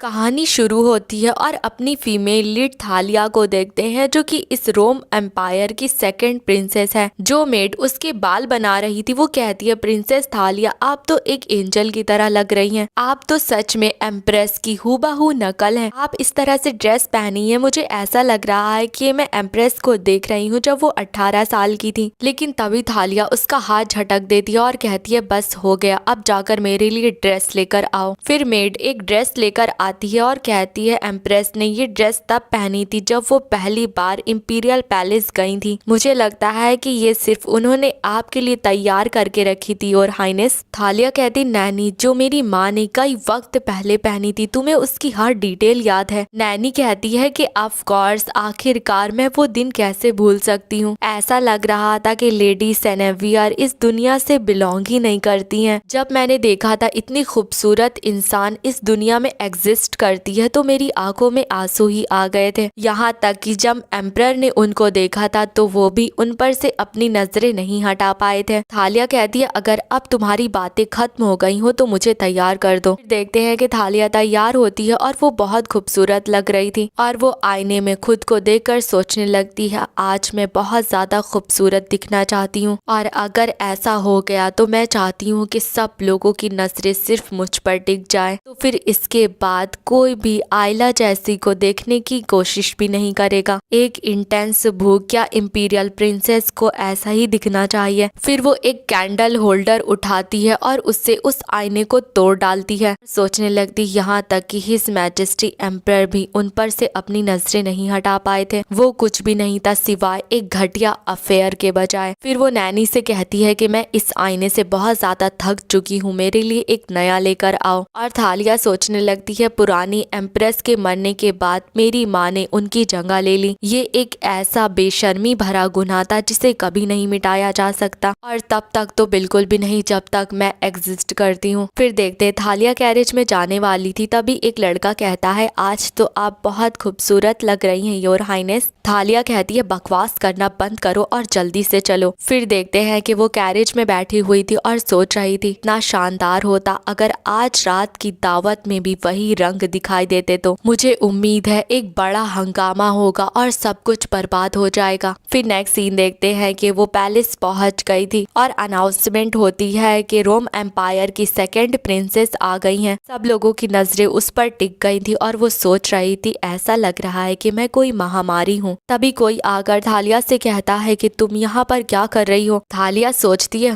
कहानी शुरू होती है और अपनी फीमेल लीड थालिया को देखते हैं जो कि इस रोम एम्पायर की सेकंड प्रिंसेस है। जो मेड उसके बाल बना रही थी वो कहती है, प्रिंसेस थालिया आप तो एक एंजल की तरह लग रही हैं। आप तो सच में एम्प्रेस की हूबहू नकल हैं। आप इस तरह से ड्रेस पहनी है, मुझे ऐसा लग रहा है कि मैं एम्प्रेस को देख रही हूँ जब वो 18 साल की थी। लेकिन तभी थालिया उसका हाथ झटक देती है और कहती है, बस हो गया, अब जाकर मेरे लिए ड्रेस लेकर आओ। फिर मेड एक ड्रेस लेकर आती है और कहती है, एम्प्रेस ने ये ड्रेस तब पहनी थी जब वो पहली बार इंपीरियल पैलेस गई थी। मुझे लगता है कि ये सिर्फ उन्होंने आपके लिए तैयार करके रखी थी और हाइनेस। थालिया कहती, नैनी जो मेरी माँ ने कई वक्त पहले पहनी थी, तुम्हें उसकी हर डिटेल याद है। नैनी कहती है कि ऑफ कोर्स, आखिरकार मैं वो दिन कैसे भूल सकती हूँ। ऐसा लग रहा था कि लेडी सेनेवियर इस दुनिया से बिलोंग ही नहीं करती हैं। जब मैंने देखा था इतनी खूबसूरत इंसान इस दुनिया में एग्जिस्ट करती है तो मेरी आंखों में आंसू ही आ गए थे। यहाँ तक कि जब एम्परर ने उनको देखा था तो वो भी उन पर से अपनी नजरें नहीं हटा पाए थे। थालिया कहती है, अगर अब तुम्हारी बातें खत्म हो गई हो तो मुझे तैयार कर दो। देखते हैं कि थालिया तैयार होती है और वो बहुत खूबसूरत लग रही थी और वो आईने में खुद को देखकर सोचने लगती है, आज मैं बहुत ज्यादा खूबसूरत दिखना चाहती हूँ और अगर ऐसा हो गया तो मैं चाहती हूँ कि सब लोगों की नजरें सिर्फ मुझ पर टिक जाए। तो फिर इसके बाद कोई भी आयला जैसी को देखने की कोशिश भी नहीं करेगा। एक इंटेंस भूख क्या इंपीरियल प्रिंसेस को ऐसा ही दिखना चाहिए। फिर वो एक कैंडल होल्डर उठाती है और उससे उस आईने को तोड़ डालती है। सोचने लगती, यहाँ तक कि हिज मैजेस्टी एम्परर भी उन पर से अपनी नजरें नहीं हटा पाए थे। वो कुछ भी नहीं था सिवाय एक घटिया अफेयर के बजाय। फिर वो नैनी से कहती है कि मैं इस आईने से बहुत ज्यादा थक चुकी हूँ, मेरे लिए एक नया लेकर आओ। और थालिया सोचने लगती है, पुरानी एम्प्रेस के मरने के बाद मेरी माँ ने उनकी जगह ले ली। ये एक ऐसा बेशर्मी भरा गुनाह था जिसे कभी नहीं मिटाया जा सकता और तब तक तो बिल्कुल भी नहीं जब तक मैं एग्जिस्ट करती हूँ। फिर देखते थालिया कैरेज में जाने वाली थी तभी एक लड़का कहता है, आज तो आप बहुत खूबसूरत लग रही हैं योर हाइनेस। थालिया कहती है, बकवास करना बंद करो और जल्दी से चलो। फिर देखते हैं कि वो कैरेज में बैठी हुई थी और सोच रही थी, इतना शानदार होता अगर आज रात की दावत में भी वही रंग दिखाई देते तो। मुझे उम्मीद है एक बड़ा हंगामा होगा और सब कुछ बर्बाद हो जाएगा। फिर नेक्स्ट सीन देखते हैं कि वो पैलेस पहुंच गई थी और अनाउंसमेंट होती है कि रोम एम्पायर की सेकंड प्रिंसेस आ गई हैं। सब लोगों की नजरें उस पर टिक गई थी और वो सोच रही थी, ऐसा लग रहा है कि मैं कोई महामारी हूँ। तभी कोई आकर थालिया से कहता है कि तुम यहाँ पर क्या कर रही हो। थालिया सोचती है,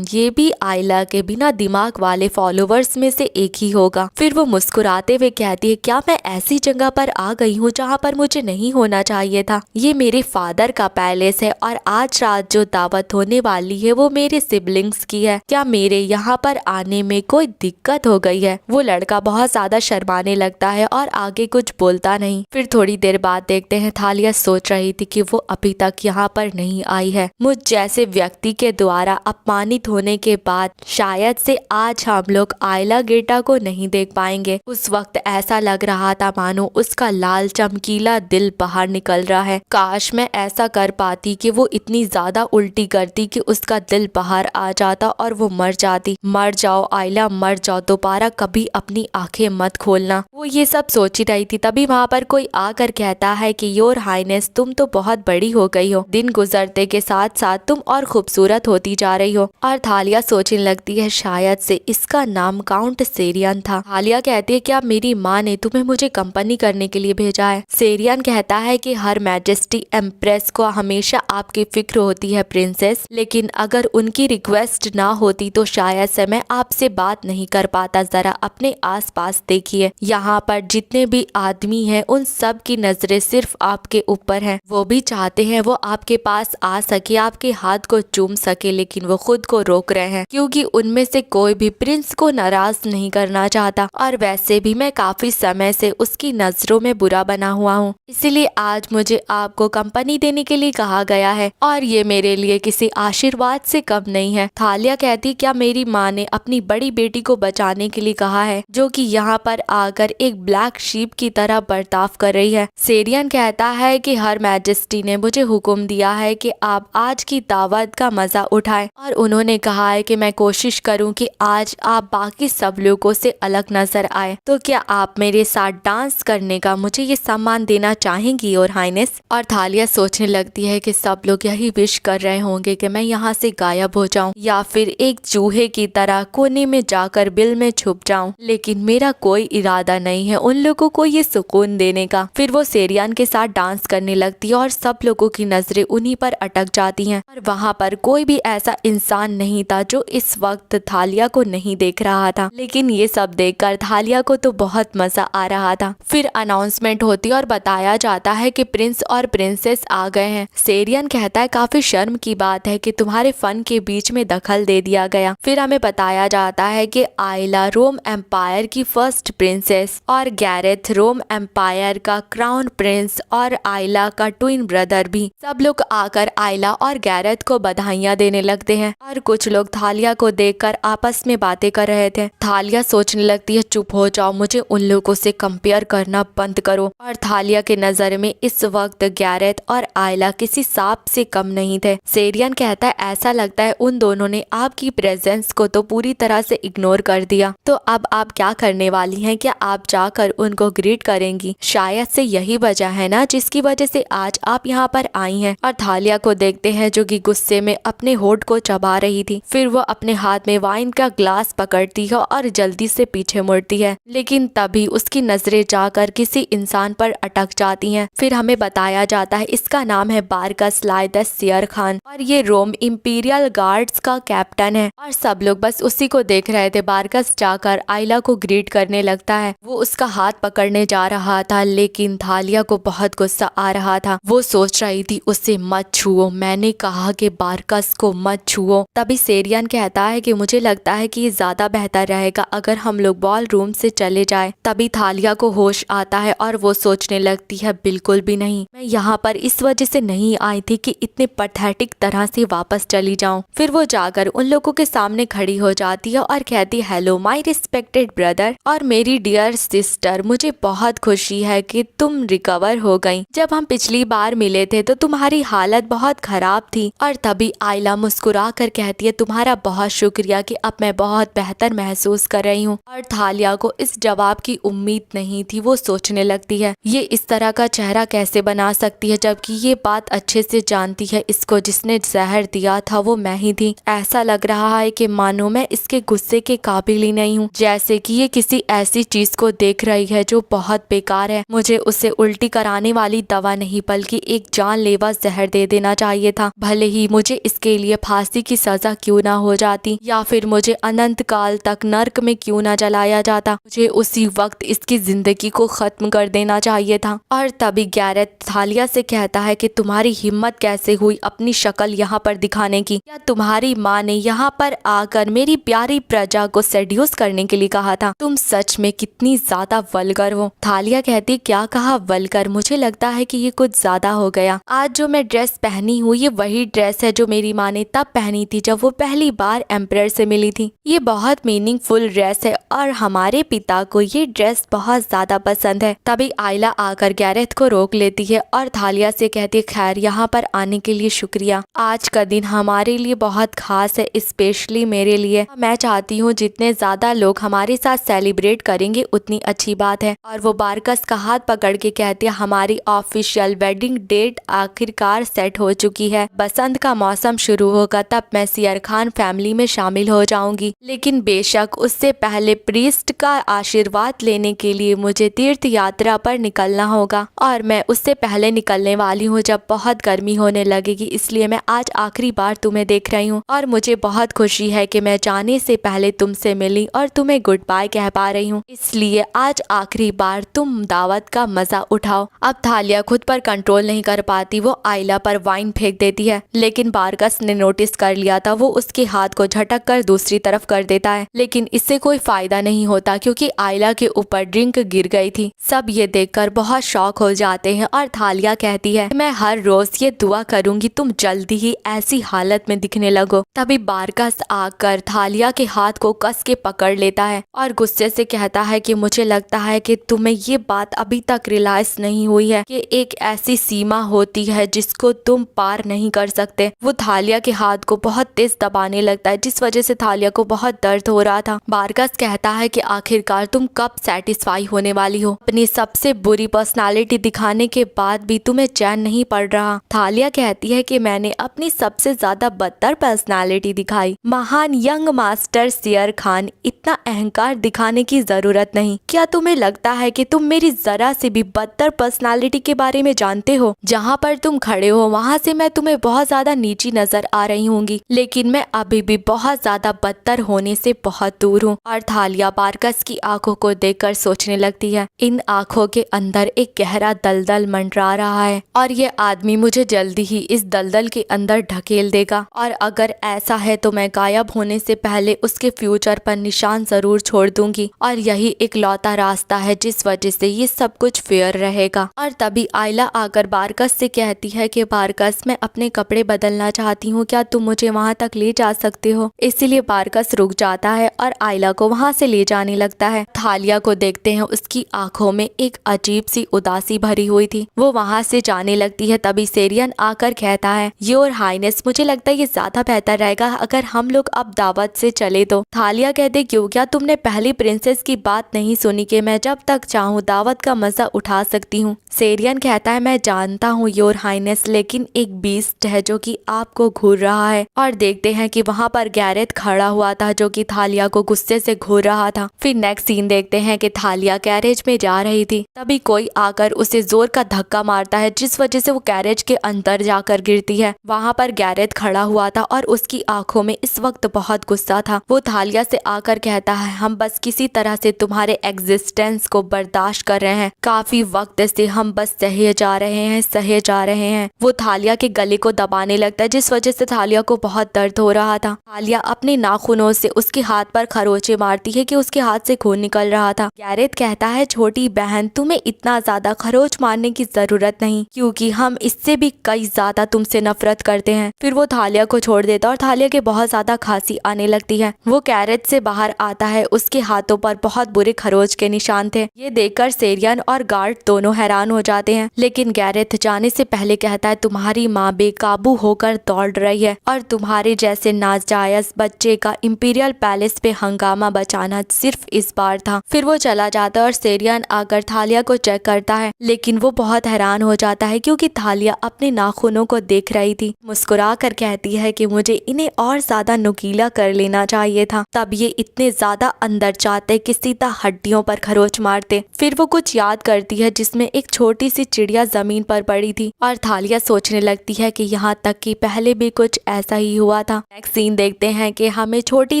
ये भी आयला के बिना दिमाग वाले फॉलोवर्स में से एक ही होगा। फिर वो मुस्कुराते हुए कहती है, क्या मैं ऐसी जगह पर आ गई हूँ जहाँ पर मुझे नहीं होना चाहिए था। ये मेरे फादर का पैलेस है और आज रात जो दावत होने वाली है वो मेरे सिबलिंग्स की है। क्या मेरे यहाँ पर आने में कोई दिक्कत हो गई है। वो लड़का बहुत ज्यादा शर्माने लगता है और आगे कुछ बोलता नहीं। फिर थोड़ी देर बाद देखते हैं थालिया सोच रही थी कि वो अभी तक यहाँ पर नहीं आई है। मुझ जैसे व्यक्ति के द्वारा अपमानित होने के बाद शायद से आज हम लोग आयला गेटा को नहीं देख पाएंगे। उस वक्त ऐसा लग रहा था मानो उसका लाल चमकीला दिल बाहर निकल रहा है। काश मैं ऐसा कर पाती कि वो इतनी ज्यादा उल्टी करती कि उसका दिल बाहर आ जाता और वो मर जाती। मर जाओ आयला, मर जाओ, दोबारा कभी अपनी आंखें मत खोलना। वो ये सब सोच ही रही थी तभी वहाँ पर कोई आकर कहता है कि योर हाइनेस, तुम तो बहुत बड़ी हो गई हो। दिन गुजरते के साथ साथ तुम और खूबसूरत होती जा रही हो। और थालिया सोचने लगती है, शायद से इसका नाम काउंट सेरियन था। थालिया कहती है, क्या मेरी माँ ने तुम्हें मुझे कंपनी करने के लिए भेजा है। सेरियन कहता है कि हर मैजेस्टी एम्प्रेस को हमेशा आपकी फिक्र होती है प्रिंसेस, लेकिन अगर उनकी रिक्वेस्ट ना होती तो शायद से मैं आपसे बात नहीं कर पाता। जरा अपने आसपास देखिए, यहाँ पर जितने भी आदमी हैं उन सब की नजरें सिर्फ आपके ऊपर हैं। वो भी चाहते हैं वो आपके पास आ सके, आपके हाथ को चूम सके, लेकिन वो खुद को रोक रहे हैं क्योंकि उनमें से कोई भी प्रिंस को नाराज नहीं करना चाहता और वैसे भी मैं काफी समय से उसकी नजरों में बुरा बना हुआ हूँ। इसीलिए आज मुझे आपको कंपनी देने के लिए कहा गया है और ये मेरे लिए किसी आशीर्वाद से कम नहीं है। थालिया कहती, क्या मेरी माँ ने अपनी बड़ी बेटी को बचाने के लिए कहा है जो कि यहाँ पर आकर एक ब्लैक शीप की तरह बर्ताव कर रही है। सेरियन कहता है कि हर मैजेस्टी ने मुझे हुक्म दिया है कि आप आज की दावत का मजा उठाएं और उन्होंने कहा है कि मैं कोशिश करूं कि आज आप बाकी सब लोगों से अलग नजर आए। तो क्या आप मेरे साथ डांस करने का मुझे ये सम्मान देना चाहेंगी और हाइनेस। और थालिया सोचने लगती है कि सब लोग यही विश कर रहे होंगे कि मैं यहाँ से गायब हो जाऊं या फिर एक चूहे की तरह कोने में जाकर बिल में छुप जाऊं, लेकिन मेरा कोई इरादा नहीं है उन लोगों को ये सुकून देने का। फिर वो सेरियान के साथ डांस करने लगती है और सब लोगों की नजरें उन्हीं पर अटक जाती हैं। और वहाँ पर कोई भी ऐसा इंसान नहीं था जो इस वक्त थालिया को नहीं देख रहा था, लेकिन ये सब देखकर थालिया को तो बहुत मजा आ रहा था। फिर अनाउंसमेंट होती और बताया जाता है कि प्रिंस और प्रिंसेस आ गए हैं। सेरियन कहता है काफी शर्म की बात है कि तुम्हारे फन के बीच में दखल दे दिया गया। फिर हमें बताया जाता है कि आयला रोम एम्पायर की फर्स्ट प्रिंसेस और गैरेथ रोम एम्पायर का क्राउन प्रिंस और आयला का ट्विन ब्रदर भी, सब लोग आकर आयला और गैरेथ को बधाइयां देने लगते हैं। और कुछ लोग थालिया को देखकर आपस में बातें कर रहे थे। थालिया सोचने लगती है चुप हो जाओ, मुझे उन लोगों से कंपेयर करना बंद करो। और थालिया के नजर में इस वक्त गैरेथ और आयला किसी सांप से कम नहीं थे। सेरियन कहता है ऐसा लगता है उन दोनों ने आपकी प्रेजेंस को तो पूरी तरह से इग्नोर कर दिया, तो अब आप क्या करने वाली हैं? क्या आप जाकर उनको ग्रीट करेंगी? शायद से यही वजह है ना जिसकी वजह से आज आप यहाँ पर आई हैं। और थालिया को देखते हैं जो कि गुस्से में अपने होठ को चबा रही थी। फिर वो अपने हाथ में वाइन का ग्लास पकड़ती है और जल्दी से पीछे मुड़ती है, लेकिन तभी उसकी नजरें जाकर किसी इंसान पर अटक जाती हैं। फिर हमें बताया जाता है इसका नाम है बारकस लाइदस सियर खान और ये रोम इंपीरियल गार्ड्स का कैप्टन है। और सब लोग बस उसी को देख रहे थे। बारकस जाकर आयला को ग्रीट करने लगता है। वो उसका हाथ पकड़ने जा रहा था, लेकिन थालिया को बहुत गुस्सा आ रहा था। वो सोच रही थी उसे मत छुओ, मैंने कहा कि बारकस को मत छुओ। तभी सेरियन कहता है कि मुझे लगता है कि ये ज्यादा बेहतर रहेगा अगर हम लोग बॉल रूम से चले जाए। तभी थालिया को होश आता है और वो सोचने लगती है बिल्कुल भी नहीं, मैं यहाँ पर इस वजह से नहीं आई थी कि इतने पैथेटिक तरह से वापस चली जाऊं। फिर वो जाकर उन लोगों के सामने खड़ी हो जाती है और कहती हेलो माय रिस्पेक्टेड ब्रदर और मेरी डियर सिस्टर, मुझे बहुत खुशी है कि तुम रिकवर हो गई। जब हम पिछली बार मिले थे तो तुम्हारी हालत बहुत खराब थी। और तभी आयला मुस्कुरा कर कहती है तुम्हारा बहुत शुक्रिया कि अब मैं बहुत बेहतर महसूस कर रही हूँ। और थालिया को इस जवाब की उम्मीद नहीं थी। वो सोचने लगती है ये इस तरह का चेहरा कैसे बना सकती है, जबकि ये बात अच्छे से जानती है इसको जिसने जहर दिया था वो मैं ही थी। ऐसा लग रहा है कि मानो मैं इसके गुस्से के काबिल ही नहीं हूँ, जैसे कि ये किसी ऐसी चीज को देख रही है जो बहुत बेकार है। मुझे उसे उल्टी कराने वाली दवा नहीं बल्कि एक जानलेवा जहर दे देना चाहिए था, भले ही मुझे इसके लिए फांसी की सजा क्यों ना हो जाती या फिर मुझे अनंत काल तक नर्क में क्यों ना जलाया जाता। मुझे उसी वक्त इसकी जिंदगी को खत्म कर देना चाहिए था। और तभी गैरेथ थालिया से कहता है कि तुम्हारी हिम्मत कैसे हुई अपनी शक्ल यहाँ पर दिखाने की? क्या तुम्हारी माँ ने यहाँ पर आकर मेरी प्यारी प्रजा को सेड्यूस करने के लिए कहा था? तुम सच में कितनी ज्यादा वल्गर हो। थालिया कहती क्या कहा वल्गर? मुझे लगता है कि ये कुछ ज्यादा हो गया। आज जो मैं ड्रेस पहनी हूँ ये वही ड्रेस है जो मेरी माँ ने तब पहनी थी जब वो पहली बार एम्परर से मिली थी। ये बहुत मीनिंगफुल ड्रेस है और हमारे पिता को ये ड्रेस बहुत ज्यादा पसंद है। तभी आयला आकर गैरेथ को रोक लेती है और थालिया से कहती है खैर यहाँ पर आने के लिए शुक्रिया। आज का दिन हमारे लिए बहुत खास है, स्पेशली मेरे लिए। मैं चाहती हूँ जितने ज्यादा लोग हमारे साथ सेलिब्रेट करेंगे उतनी अच्छी बात है। और वो बारकस का हाथ पकड़ के कहती है हमारी ऑफिशियल वेडिंग डेट आखिरकार सेट हो चुकी है। बसंत का मौसम शुरू होगा तब मैं सियर खान फैमिली में शामिल हो जाऊंगी, लेकिन बेशक उससे पहले प्रीस्ट का आशीर्वाद लेने के लिए मुझे तीर्थ यात्रा पर निकलना होगा और मैं उससे पहले निकलने वाली हूँ जब बहुत गर्मी होने लगेगी। इसलिए मैं आज आखिरी बार तुम्हें देख रही हूँ और मुझे बहुत खुशी है कि मैं जाने से पहले तुमसे मिली और तुम्हें गुड बाय कह पा रही हूँ। इसलिए आज आखिरी बार तुम दावत का मजा उठाओ। अब थालिया खुद पर कंट्रोल नहीं कर पाती, वो आयला पर वाइन फेंक देती है, लेकिन बारकस ने नोटिस कर लिया था। वो उसके हाथ को झटक कर दूसरी तरफ कर देता है, लेकिन इससे कोई फायदा नहीं होता क्योंकि आयला के ऊपर ड्रिंक गिर गई थी। सब ये देखकर बहुत शॉक हो जाते हैं और थालिया कहती है मैं हर रोज ये दुआ करूंगी तुम जल्दी ही ऐसी हालत में दिखने लगो। तभी बारकस आकर थालिया के हाथ को कस के पकड़ लेता है और गुस्से से कहता है कि मुझे लगता है कि तुम्हें ये बात अभी तक रियलाइज नहीं हुई है कि एक ऐसी सीमा होती है जिसको तुम पार नहीं कर सकते। वो थालिया के हाथ को बहुत तेज दबाने लगता है जिस वजह से थालिया को बहुत दर्द हो रहा था। बारकस कहता है कि आखिरकार तुम तुम कब सेटिस्फाई होने वाली हो? अपनी सबसे बुरी पर्सनालिटी दिखाने के बाद भी तुम्हें चैन नहीं पड़ रहा। थालिया कहती है कि मैंने अपनी सबसे ज्यादा बदतर पर्सनालिटी दिखाई। महान यंग मास्टर शेर खान, इतना अहंकार दिखाने की जरूरत नहीं। क्या तुम्हें लगता है कि तुम मेरी जरा से भी बदतर पर्सनालिटी के बारे में जानते हो? जहाँ पर तुम खड़े हो वहाँ से मैं तुम्हें बहुत ज्यादा नीची नजर आ रही होंगी, लेकिन मैं अभी भी बहुत ज्यादा बदतर होने से बहुत दूर हूँ। और थालिया बारकस की आंखों को देखकर सोचने लगती है, इन आंखों के अंदर एक गहरा दलदल मंडरा रहा है और ये आदमी मुझे जल्दी ही इस दलदल के अंदर ढकेल देगा। और अगर ऐसा है तो मैं गायब होने से पहले उसके फ्यूचर पर निशान जरूर छोड़ दूंगी और यही इकलौता रास्ता है जिस वजह से ये सब कुछ फेयर रहेगा। और तभी आयला आकर बारकस से कहती है कि बारकस, मैं अपने कपड़े बदलना चाहती हूँ, क्या तुम मुझे वहाँ तक ले जा सकते हो? इसीलिए बारकस रुक जाता है और आयला को वहाँ से ले जाने लगता है। थालिया को देखते हैं उसकी आंखों में एक अजीब सी उदासी भरी हुई थी। वो वहाँ से जाने लगती है। तभी सेरियन आकर कहता है, योर हाइनेस, मुझे लगता है ये ज्यादा बेहतर रहेगा अगर हम लोग अब दावत से चले तो। थालिया कहते, क्यों? क्या तुमने पहली प्रिंसेस की बात नहीं सुनी कि मैं जब तक चाहूँ दावत का मजा उठा सकती हूँ? सेरियन कहता है, मैं जानता हूँ योर हाइनेस, लेकिन एक बीस्ट है जो कि आपको घूर रहा है। और देखते हैं कि वहाँ पर गैरेथ खड़ा हुआ था जो कि थालिया को गुस्से से घूर रहा था। फिर नेक्स्ट सीन देखते हैं कि थालिया कैरेज में जा रही थी, तभी कोई आकर उसे जोर का धक्का मारता है जिस वजह से वो कैरेज के अंदर जाकर गिरती है। वहाँ पर गैरेथ खड़ा हुआ था और उसकी आंखों में इस वक्त बहुत गुस्सा था। वो थालिया से आकर कहता है, हम बस किसी तरह से तुम्हारे एग्जिस्टेंस को बर्दाश्त कर रहे हैं, काफी वक्त से हम बस सहे जा रहे हैं। वो थालिया के गले को दबाने लगता है जिस वजह से थालिया को बहुत दर्द हो रहा था। थालिया अपने नाखूनों से उसके हाथ पर खरोचे मारती है कि उसके हाथ से खून निकल रहा था। गैरेथ कहता है, छोटी बहन, तुम्हें इतना ज्यादा खरोच मारने की जरूरत नहीं, क्योंकि हम इससे भी कई ज्यादा तुमसे नफरत करते हैं। फिर वो थालिया को छोड़ देता और थालिया के बहुत ज्यादा खांसी आने लगती है। वो कैरेज से बाहर आता है, उसके हाथों पर बहुत बुरे खरोच के निशान थे। ये देखकर सेरियन और गार्ड दोनों हैरान हो जाते हैं, लेकिन गैरेथ जाने से पहले कहता है, तुम्हारी माँ बेकाबू होकर दौड़ रही है और तुम्हारे जैसे नाजायज बच्चे का इंपीरियल पैलेस पे हंगामा बचाना सिर्फ इस बार था। फिर वो चला जाता है और सेरियन आकर थालिया को चेक करता है, लेकिन वो बहुत हैरान हो जाता है क्योंकि थालिया अपने नाखूनों को देख रही थी। मुस्कुरा कर कहती है कि मुझे इन्हें और ज्यादा नुकीला कर लेना चाहिए था, तब ये इतने ज्यादा अंदर जाते कि सीधा हड्डियों पर खरोच मारते। फिर वो कुछ याद करती है जिसमें एक छोटी सी चिड़िया जमीन पर पड़ी थी और थालिया सोचने लगती है कि यहाँ तक कि पहले भी कुछ ऐसा ही हुआ था। नेक्स्ट सीन देखते हैं कि हमें छोटी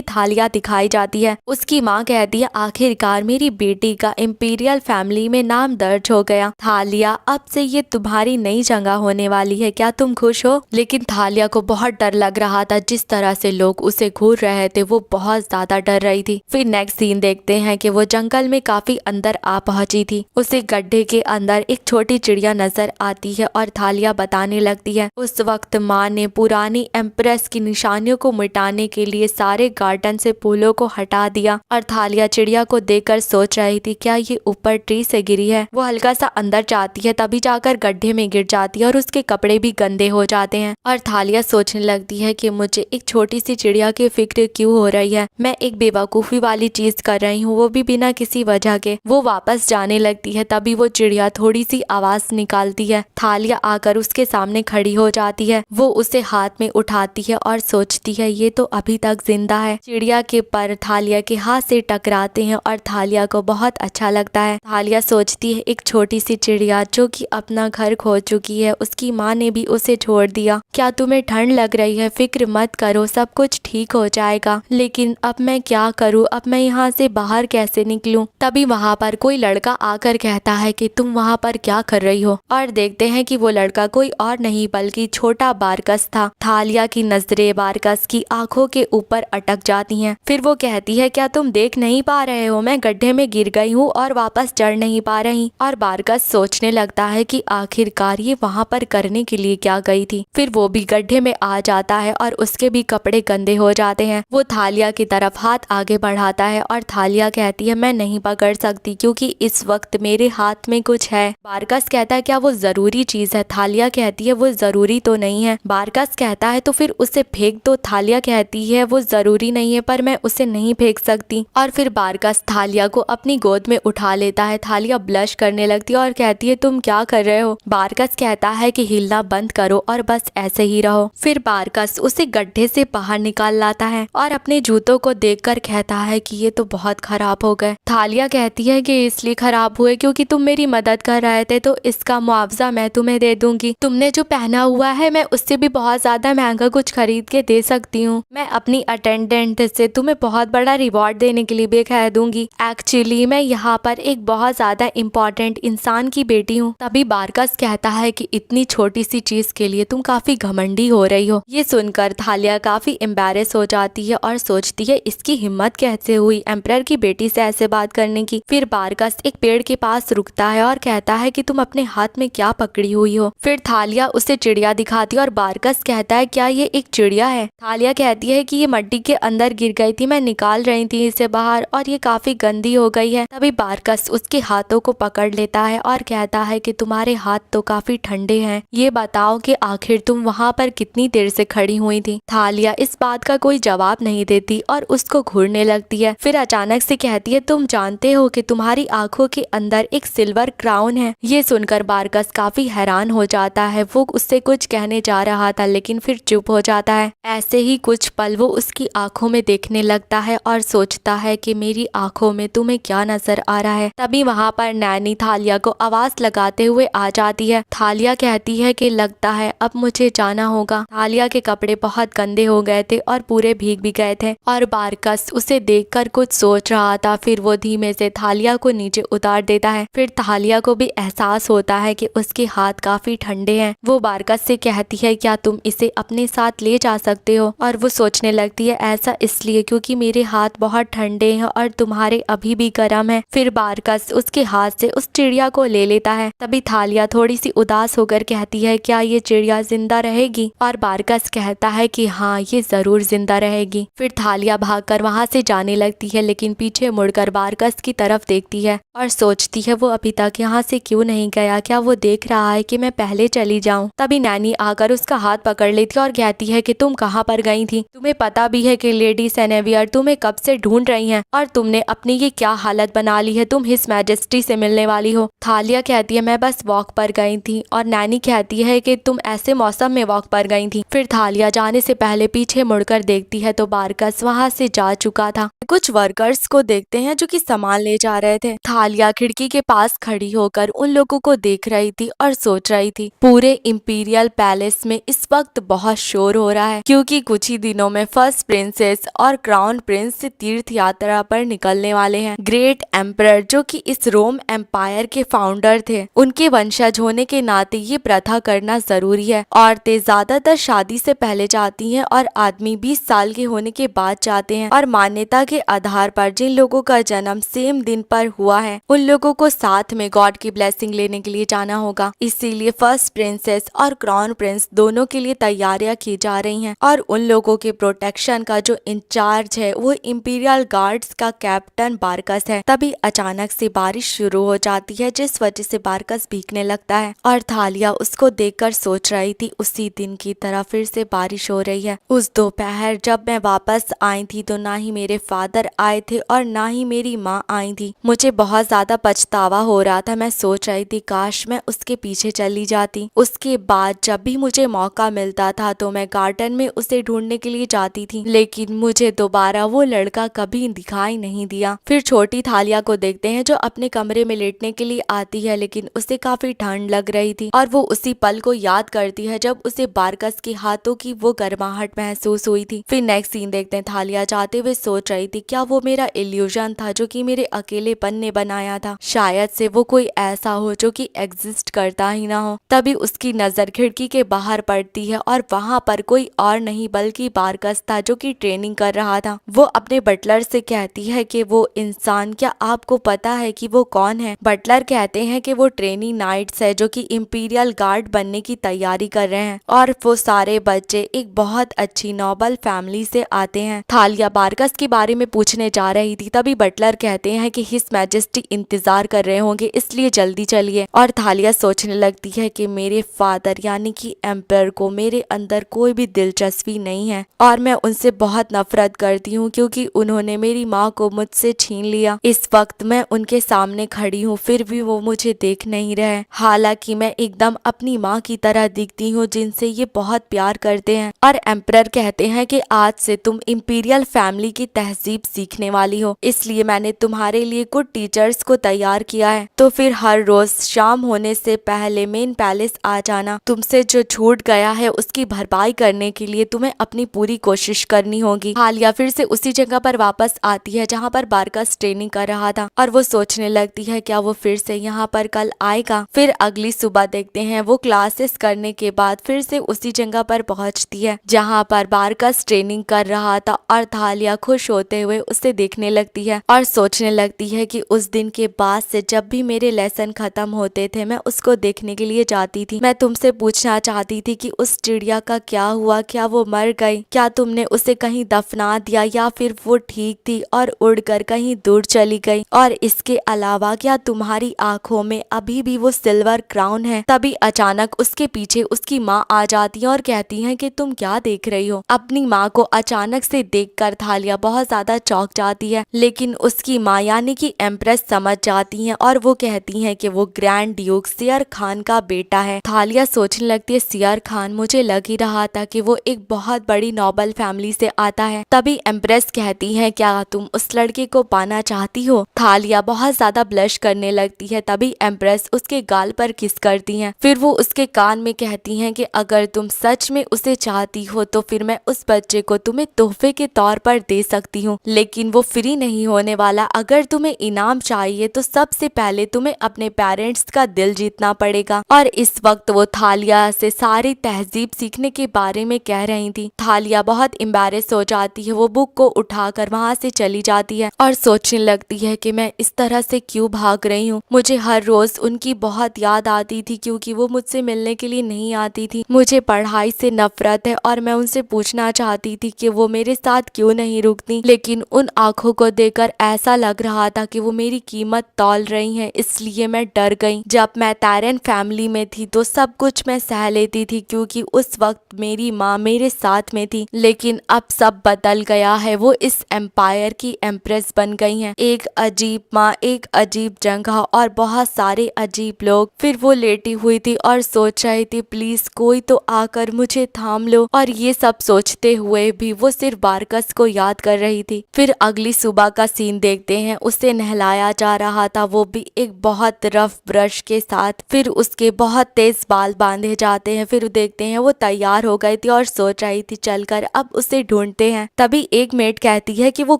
थालिया दिखाई जाती है। उसकी माँ कहती है, आखिरकार मेरी बेटी का इंपीरियल फैमिली में नाम दर्ज हो गया। थालिया, अब से ये तुम्हारी नई जगह होने वाली है, क्या तुम खुश हो? लेकिन थालिया को बहुत डर लग रहा था, जिस तरह से लोग उसे घूर रहे थे वो बहुत ज्यादा डर रही थी। फिर नेक्स्ट सीन देखते हैं कि वो जंगल में काफी अंदर आ पहुंची थी। उसे गड्ढे के अंदर एक छोटी चिड़िया नजर आती है और थालिया बताने लगती है, उस वक्त माँ ने पुरानी एम्प्रेस की निशानियों को मिटाने के लिए सारे गार्डन से फूलों को हटा दिया। और थालिया चिड़िया को देखकर सोच रही थी, क्या ये ऊपर ट्री से गिरी है? वो हल्का सा अंदर जाती है, तभी जाकर गड्ढे में गिर जाती है और उसके कपड़े भी गंदे हो जाते हैं। और थालिया सोचने लगती है कि मुझे एक छोटी सी चिड़िया की फिक्र क्यों हो रही है, मैं एक बेवकूफी वाली चीज कर रही हूँ, वो भी बिना किसी वजह के। वो वापस जाने लगती है, तभी वो चिड़िया थोड़ी सी आवाज निकालती है। थालिया आकर उसके सामने खड़ी हो जाती है। वो उसे हाथ में उठाती है और सोचती है, ये तो अभी तक जिंदा है। चिड़िया के पर थालिया के हाथ से टकराते हैं और थालिया को बहुत अच्छा लगता है। थालिया सोचती है, एक छोटी सी चिड़िया जो कि अपना घर खो चुकी है, उसकी माँ ने भी उसे छोड़ दिया। क्या तुम्हें ठंड लग रही है? फिक्र मत करो, सब कुछ ठीक हो जाएगा। लेकिन अब मैं क्या करूँ? अब मैं यहाँ से बाहर कैसे निकलूं? तभी वहाँ पर कोई लड़का आकर कहता है कि तुम वहाँ पर क्या कर रही हो? और देखते हैं कि वो लड़का कोई और नहीं बल्कि छोटा बारकस था। थालिया की नजरें बारकस की आंखों के ऊपर अटक जाती हैं। फिर वो कहती है, क्या तुम देख नहीं पा रहे हो, मैं गड्ढे में गिर गई हूँ और वापस चढ़ नहीं पा रही। और बारकस सोचने लगता है कि आखिरकार ये वहाँ पर करने के लिए क्या गई थी। फिर वो भी गड्ढे में आ जाता है और उसके भी कपड़े गंदे हो जाते हैं। वो थालिया की तरफ हाथ आगे बढ़ाता है और थालिया कहती है, मैं नहीं पकड़ सकती क्योंकि इस वक्त मेरे हाथ में कुछ है। बारकस कहता है, क्या वो जरूरी चीज है? थालिया कहती है, वो जरूरी तो नहीं है। बारकस कहता है, तो फिर उसे फेंक दो। थालिया कहती है, वो जरूरी नहीं है पर मैं उसे नहीं फेंक सकती। और फिर बारकस थालिया को अपनी गोद में उठा लेता है। थालिया ब्लश करने लगती है और कहती है तुम क्या कर रहे हो। बारकस कहता है कि हिलना बंद करो और बस ऐसे ही रहो। फिर बारकस उसे गड्ढे से बाहर निकाल लाता है और अपने जूतों को देखकर कहता है कि ये तो बहुत खराब हो गए। थालिया कहती है कि इसलिए खराब हुए क्योंकि तुम मेरी मदद कर रहे थे, तो इसका मुआवजा मैं तुम्हें दे दूंगी। तुमने जो पहना हुआ है मैं उससे भी बहुत ज्यादा महंगा कुछ खरीद के दे सकती हूँ। मैं अपनी अटेंडेंट से तुम्हें बहुत बड़ा रिवॉर्ड देने के लिए भी कह दूंगी। एक्चुअली मैं यहाँ पर एक बहुत ज्यादा इम्पोर्टेंट इंसान की बेटी हूँ। तभी बारकस कहता है कि इतनी छोटी सी चीज के लिए तुम काफी घमंडी हो रही हो। ये सुनकर थालिया काफी एम्बेरस हो जाती है और सोचती है इसकी हिम्मत कैसे हुई एम्परर की बेटी से ऐसे बात करने की। फिर बारकस एक पेड़ के पास रुकता है और कहता है कि तुम अपने हाथ में क्या पकड़ी हुई हो। फिर थालिया उसे चिड़िया दिखाती है और बारकस कहता है क्या ये एक चिड़िया है। थालिया कहती है कि ये मट्टी के अंदर गिर गई थी, मैं निकाल रही थी इसे बाहर और ये काफी गंदी हो गई है। तभी बारकस उसके हाथों को पकड़ लेता है और कहता है कि तुम्हारे हाथ तो काफी ठंडे हैं, ये बताओ कि आखिर तुम वहाँ पर कितनी देर से खड़ी हुई थी। थालिया इस बात का कोई जवाब नहीं देती और उसको घूरने लगती है। फिर अचानक से कहती है तुम जानते हो कि तुम्हारी आंखों के अंदर एक सिल्वर क्राउन है। ये सुनकर बारकस काफी हैरान हो जाता है। वो उससे कुछ कहने जा रहा था लेकिन फिर चुप हो जाता है। ऐसे ही कुछ पल वो उसकी आंखों में देखने लगता है और सोचता है कि मेरी आंखों में तुम्हें क्या नजर आ रहा है। तभी वहाँ पर नैनी थालिया को आवाज लगाते हुए आ जाती है। थालिया कहती है कि लगता है अब मुझे जाना होगा। थालिया के कपड़े बहुत गंदे हो गए थे और पूरे भीग भी गए थे और बारकस उसे देखकर कुछ सोच रहा था। फिर वो धीमे से थालिया को नीचे उतार देता है। फिर थालिया को भी एहसास होता है कि उसके हाथ काफी ठंडे हैं। वो बारकस से कहती है क्या तुम इसे अपने साथ ले जा सकते हो। और वो सोचने लगती है ऐसा इसलिए क्योंकि मेरे हाथ बहुत ठंडे हैं और तुम्हारे अभी भी गर्म है। फिर बारकस उसके हाथ से उस चिड़िया को ले लेता है। तभी थालिया थोड़ी सी उदास होकर कहती है क्या ये चिड़िया जिंदा रहेगी। और बारकस कहता है कि हाँ ये जरूर जिंदा रहेगी। फिर थालिया भागकर वहाँ से जाने लगती है लेकिन पीछे मुड़कर बारकस की तरफ देखती है और सोचती है वो अभी तक यहाँ से क्यों नहीं गया, क्या वो देख रहा है कि मैं पहले चली जाऊँ। तभी नैनी आकर उसका हाथ पकड़ लेती है और कहती है कि तुम कहाँ पर गई थी। तुम्हें पता भी है कि लेडी सेनेवियर तुम्हें कब से ढूंढ रही हैं और तुमने अपनी ये क्या हालत बना ली है, तुम हिज मैजेस्टी से मिलने वाली हो। थालिया कहती है मैं बस वॉक पर गई थी और नैनी कहती है कि तुम ऐसे मौसम में वॉक पर गई थी। फिर थालिया जाने से पहले पीछे मुड़कर देखती है तो बारकस वहाँ से जा चुका था। कुछ वर्कर्स को देखते हैं जो कि सामान ले जा रहे थे। थालिया खिड़की के पास खड़ी होकर उन लोगों को देख रही थी और सोच रही थी पूरे इंपीरियल पैलेस में इस वक्त बहुत शोर हो रहा है क्योंकि कुछ ही दिनों में फर्स्ट प्रिंसेस और क्राउन प्रिंस तीर्थ यात्रा पर निकलने वाले हैं। ग्रेट एम्परर जो कि इस रोम एम्पायर के फाउंडर थे, उनके वंशज होने के नाते ये प्रथा करना जरूरी है। औरतें ज्यादातर शादी से पहले चाहती हैं और आदमी 20 साल के होने के बाद चाहते हैं और मान्यता के आधार पर जिन लोगों का जन्म सेम दिन पर हुआ है उन लोगों को साथ में गॉड की ब्लेसिंग लेने के लिए जाना होगा। इसीलिए फर्स्ट प्रिंसेस और क्राउन प्रिंस दोनों के लिए तैयारियां की जा रही हैं और उन लोगों के प्रोटेक्शन का जो इंचार्ज है वो इंपीरियल गार्ड्स का कैप्टन बारकस है। तभी अचानक से बारिश शुरू हो जाती है जिस वजह से बारकस भीगने लगता है और थालिया उसको देखकर सोच रही थी उसी दिन की तरह फिर से बारिश हो रही है। उस दोपहर जब मैं वापस आई थी तो ना ही मेरे फादर आए थे और ना ही मेरी माँ आई थी। मुझे बहुत ज्यादा पछतावा हो रहा था। मैं सोच रही थी काश मैं उसके पीछे चली जाती। उसके बाद जब भी मुझे मौका मिलता था तो मैं गार्डन में उसे ढूंढने के लिए जाती थी लेकिन मुझे दोबारा वो लड़का कभी दिखाई नहीं दिया। फिर छोटी थालिया को देखते हैं जो अपने कमरे में लेटने के लिए आती है लेकिन उसे काफी ठंड लग रही थी और वो उसी पल को याद करती है जब उसे बारकस के हाथों की वो गर्माहट महसूस हुई थी। फिर नेक्स्ट सीन देखते हैं थालिया जाते हुए सोच रही थी क्या वो मेरा इल्यूजन था जो कि मेरे अकेलेपन ने बनाया था। शायद से वो कोई ऐसा हो जो कि एग्जिस्ट करता ही ना हो। तभी उसकी नजर खिड़की के बाहर पड़ती है और वहाँ पर कोई और नहीं बल्कि बारकस था जो कि ट्रेनिंग कर रहा था। वो अपने बटलर से कहती है कि वो इंसान, क्या आपको पता है कि वो कौन है। बटलर कहते हैं कि वो ट्रेनी नाइट्स है जो कि इंपीरियल गार्ड बनने की तैयारी कर रहे हैं और वो सारे बच्चे एक बहुत अच्छी नोबल फैमिली से आते हैं। थालिया बारकस के बारे में पूछने जा रही थी तभी बटलर कहते हैं कि हिज मैजेस्टी इंतजार कर रहे होंगे इसलिए जल्दी चलिए। और थालिया सोचने लगती है कि मेरे फादर यानी कि एम्पायर को मेरे अंदर कोई भी दिलचस्पी नहीं है और मैं उनसे बहुत नफरत करती हूँ क्योंकि उन्होंने मेरी माँ को मुझसे छीन लिया। इस वक्त मैं उनके सामने खड़ी हूँ फिर भी वो मुझे देख नहीं रहे, हालांकि मैं एकदम अपनी माँ की तरह दिखती हूँ जिनसे ये बहुत प्यार करते हैं। और एम्परर कहते हैं कि आज से तुम इंपीरियल फैमिली की तहजीब सीखने वाली हो, इसलिए मैंने तुम्हारे लिए कुछ टीचर्स को तैयार किया है, तो फिर हर रोज शाम होने से पहले मेन पैलेस आ जाना। तुमसे जो छूट गया है उसकी भरपाई करने के लिए तुम्हें अपनी पूरी कोशिश करनी होगी। हालिया फिर से उसी जगह पर वापस आती है जहाँ पर बारकस ट्रेनिंग कर रहा था और वो सोचने लगती है क्या वो फिर से यहाँ पर कल आएगा। फिर अगली सुबह देखते हैं वो क्लासेस करने के बाद फिर से उसी जगह पर पहुँचती है जहाँ पर बारकस ट्रेनिंग कर रहा था और थालिया खुश होते हुए उसे देखने लगती है और सोचने लगती है कि उस दिन के बाद से जब भी मेरे लेसन खत्म होते थे मैं उसको देखने के लिए जाती थी। मैं तुमसे पूछना चाहती थी कि उस चिड़िया का क्या हुआ, क्या वो मर गई, क्या तुमने उसे कहीं दफना दिया या फिर वो ठीक थी और उड़कर कहीं दूर चली गई। और इसके अलावा क्या तुम्हारी आंखों में अभी भी वो सिल्वर क्राउन है। तभी अचानक उसके पीछे उसकी माँ आ जाती है और कहती है कि तुम क्या देख रही हो। अपनी माँ को अचानक से देखकर थालिया बहुत ज्यादा चौंक जाती है, लेकिन उसकी माँ यानी कि एम्प्रेस समझ जाती है और वो कहती है कि वो ग्रैंड ड्यूक सियर खान का बेटा है। थालिया सोचने लगती है सियर खान, मुझे लग ही रहा था कि वो एक बहुत बड़ी नोबल फैमिली से आता है। तभी एम्प्रेस कहती है क्या तुम उस लड़के को पाना चाहती हो। थालिया बहुत ज्यादा ब्लश करने लगती है। तभी एम्प्रेस उसके गाल पर किस करती है। फिर वो उसके कान में कहती है कि अगर तुम सच में उसे चाहती हो तो फिर मैं उस बच्चे को तुम्हें तोहफे के तौर पर दे सकती हूँ, लेकिन वो फ्री नहीं होने वाला। अगर तुम्हें इनाम चाहिए तो सबसे पहले तुम्हें अपने पेरेंट्स का दिल जीतना पड़ेगा। और इस वक्त वो थालिया से सारी तहजीब सीखने के बारे में कह रही थी। थालिया बहुत एम्बैरेस हो जाती है, वो बुक को उठाकर वहाँ से चली जाती है और सोचने लगती है कि मैं इस तरह से क्यों भाग रही हूँ। मुझे हर रोज उनकी बहुत याद आती थी क्योंकि वो मुझसे मिलने के लिए नहीं आती थी। मुझे पढ़ाई से नफरत है और मैं उनसे पूछना चाहती थी कि वो मेरे साथ क्यों नहीं रुकती, लेकिन उन आंखों को देखकर ऐसा लग रहा था कि वो मेरी कीमत तौल रही हैं, इसलिए मैं डर गई। जब मैं टैरन फैमिली में थी तो सब कुछ मैं सह लेती थी क्योंकि उस वक्त मेरी माँ मेरे साथ में थी, लेकिन अब सब बदल गया है। वो इस एम्पायर की एम्प्रेस बन गई हैं। एक अजीब माँ, एक अजीब जगह और बहुत सारे अजीब लोग। फिर वो लेटी हुई थी और सोच रही थी प्लीज कोई तो आकर मुझे थाम लो। और ये सब सोचते हुए भी वो सिर्फ बारकस को याद कर रही थी। फिर अगली सुबह का सीन देखते हैं, उसे नहलाया जा रहा था, वो भी एक बहुत रफ ब्रश के साथ। फिर उसके बहुत तेज बाल बांधे जाते हैं। फिर देखते हैं वो तैयार हो गई थी और सोच रही थी चलकर अब उसे ढूंढते हैं। तभी एक मेड कहती है कि वो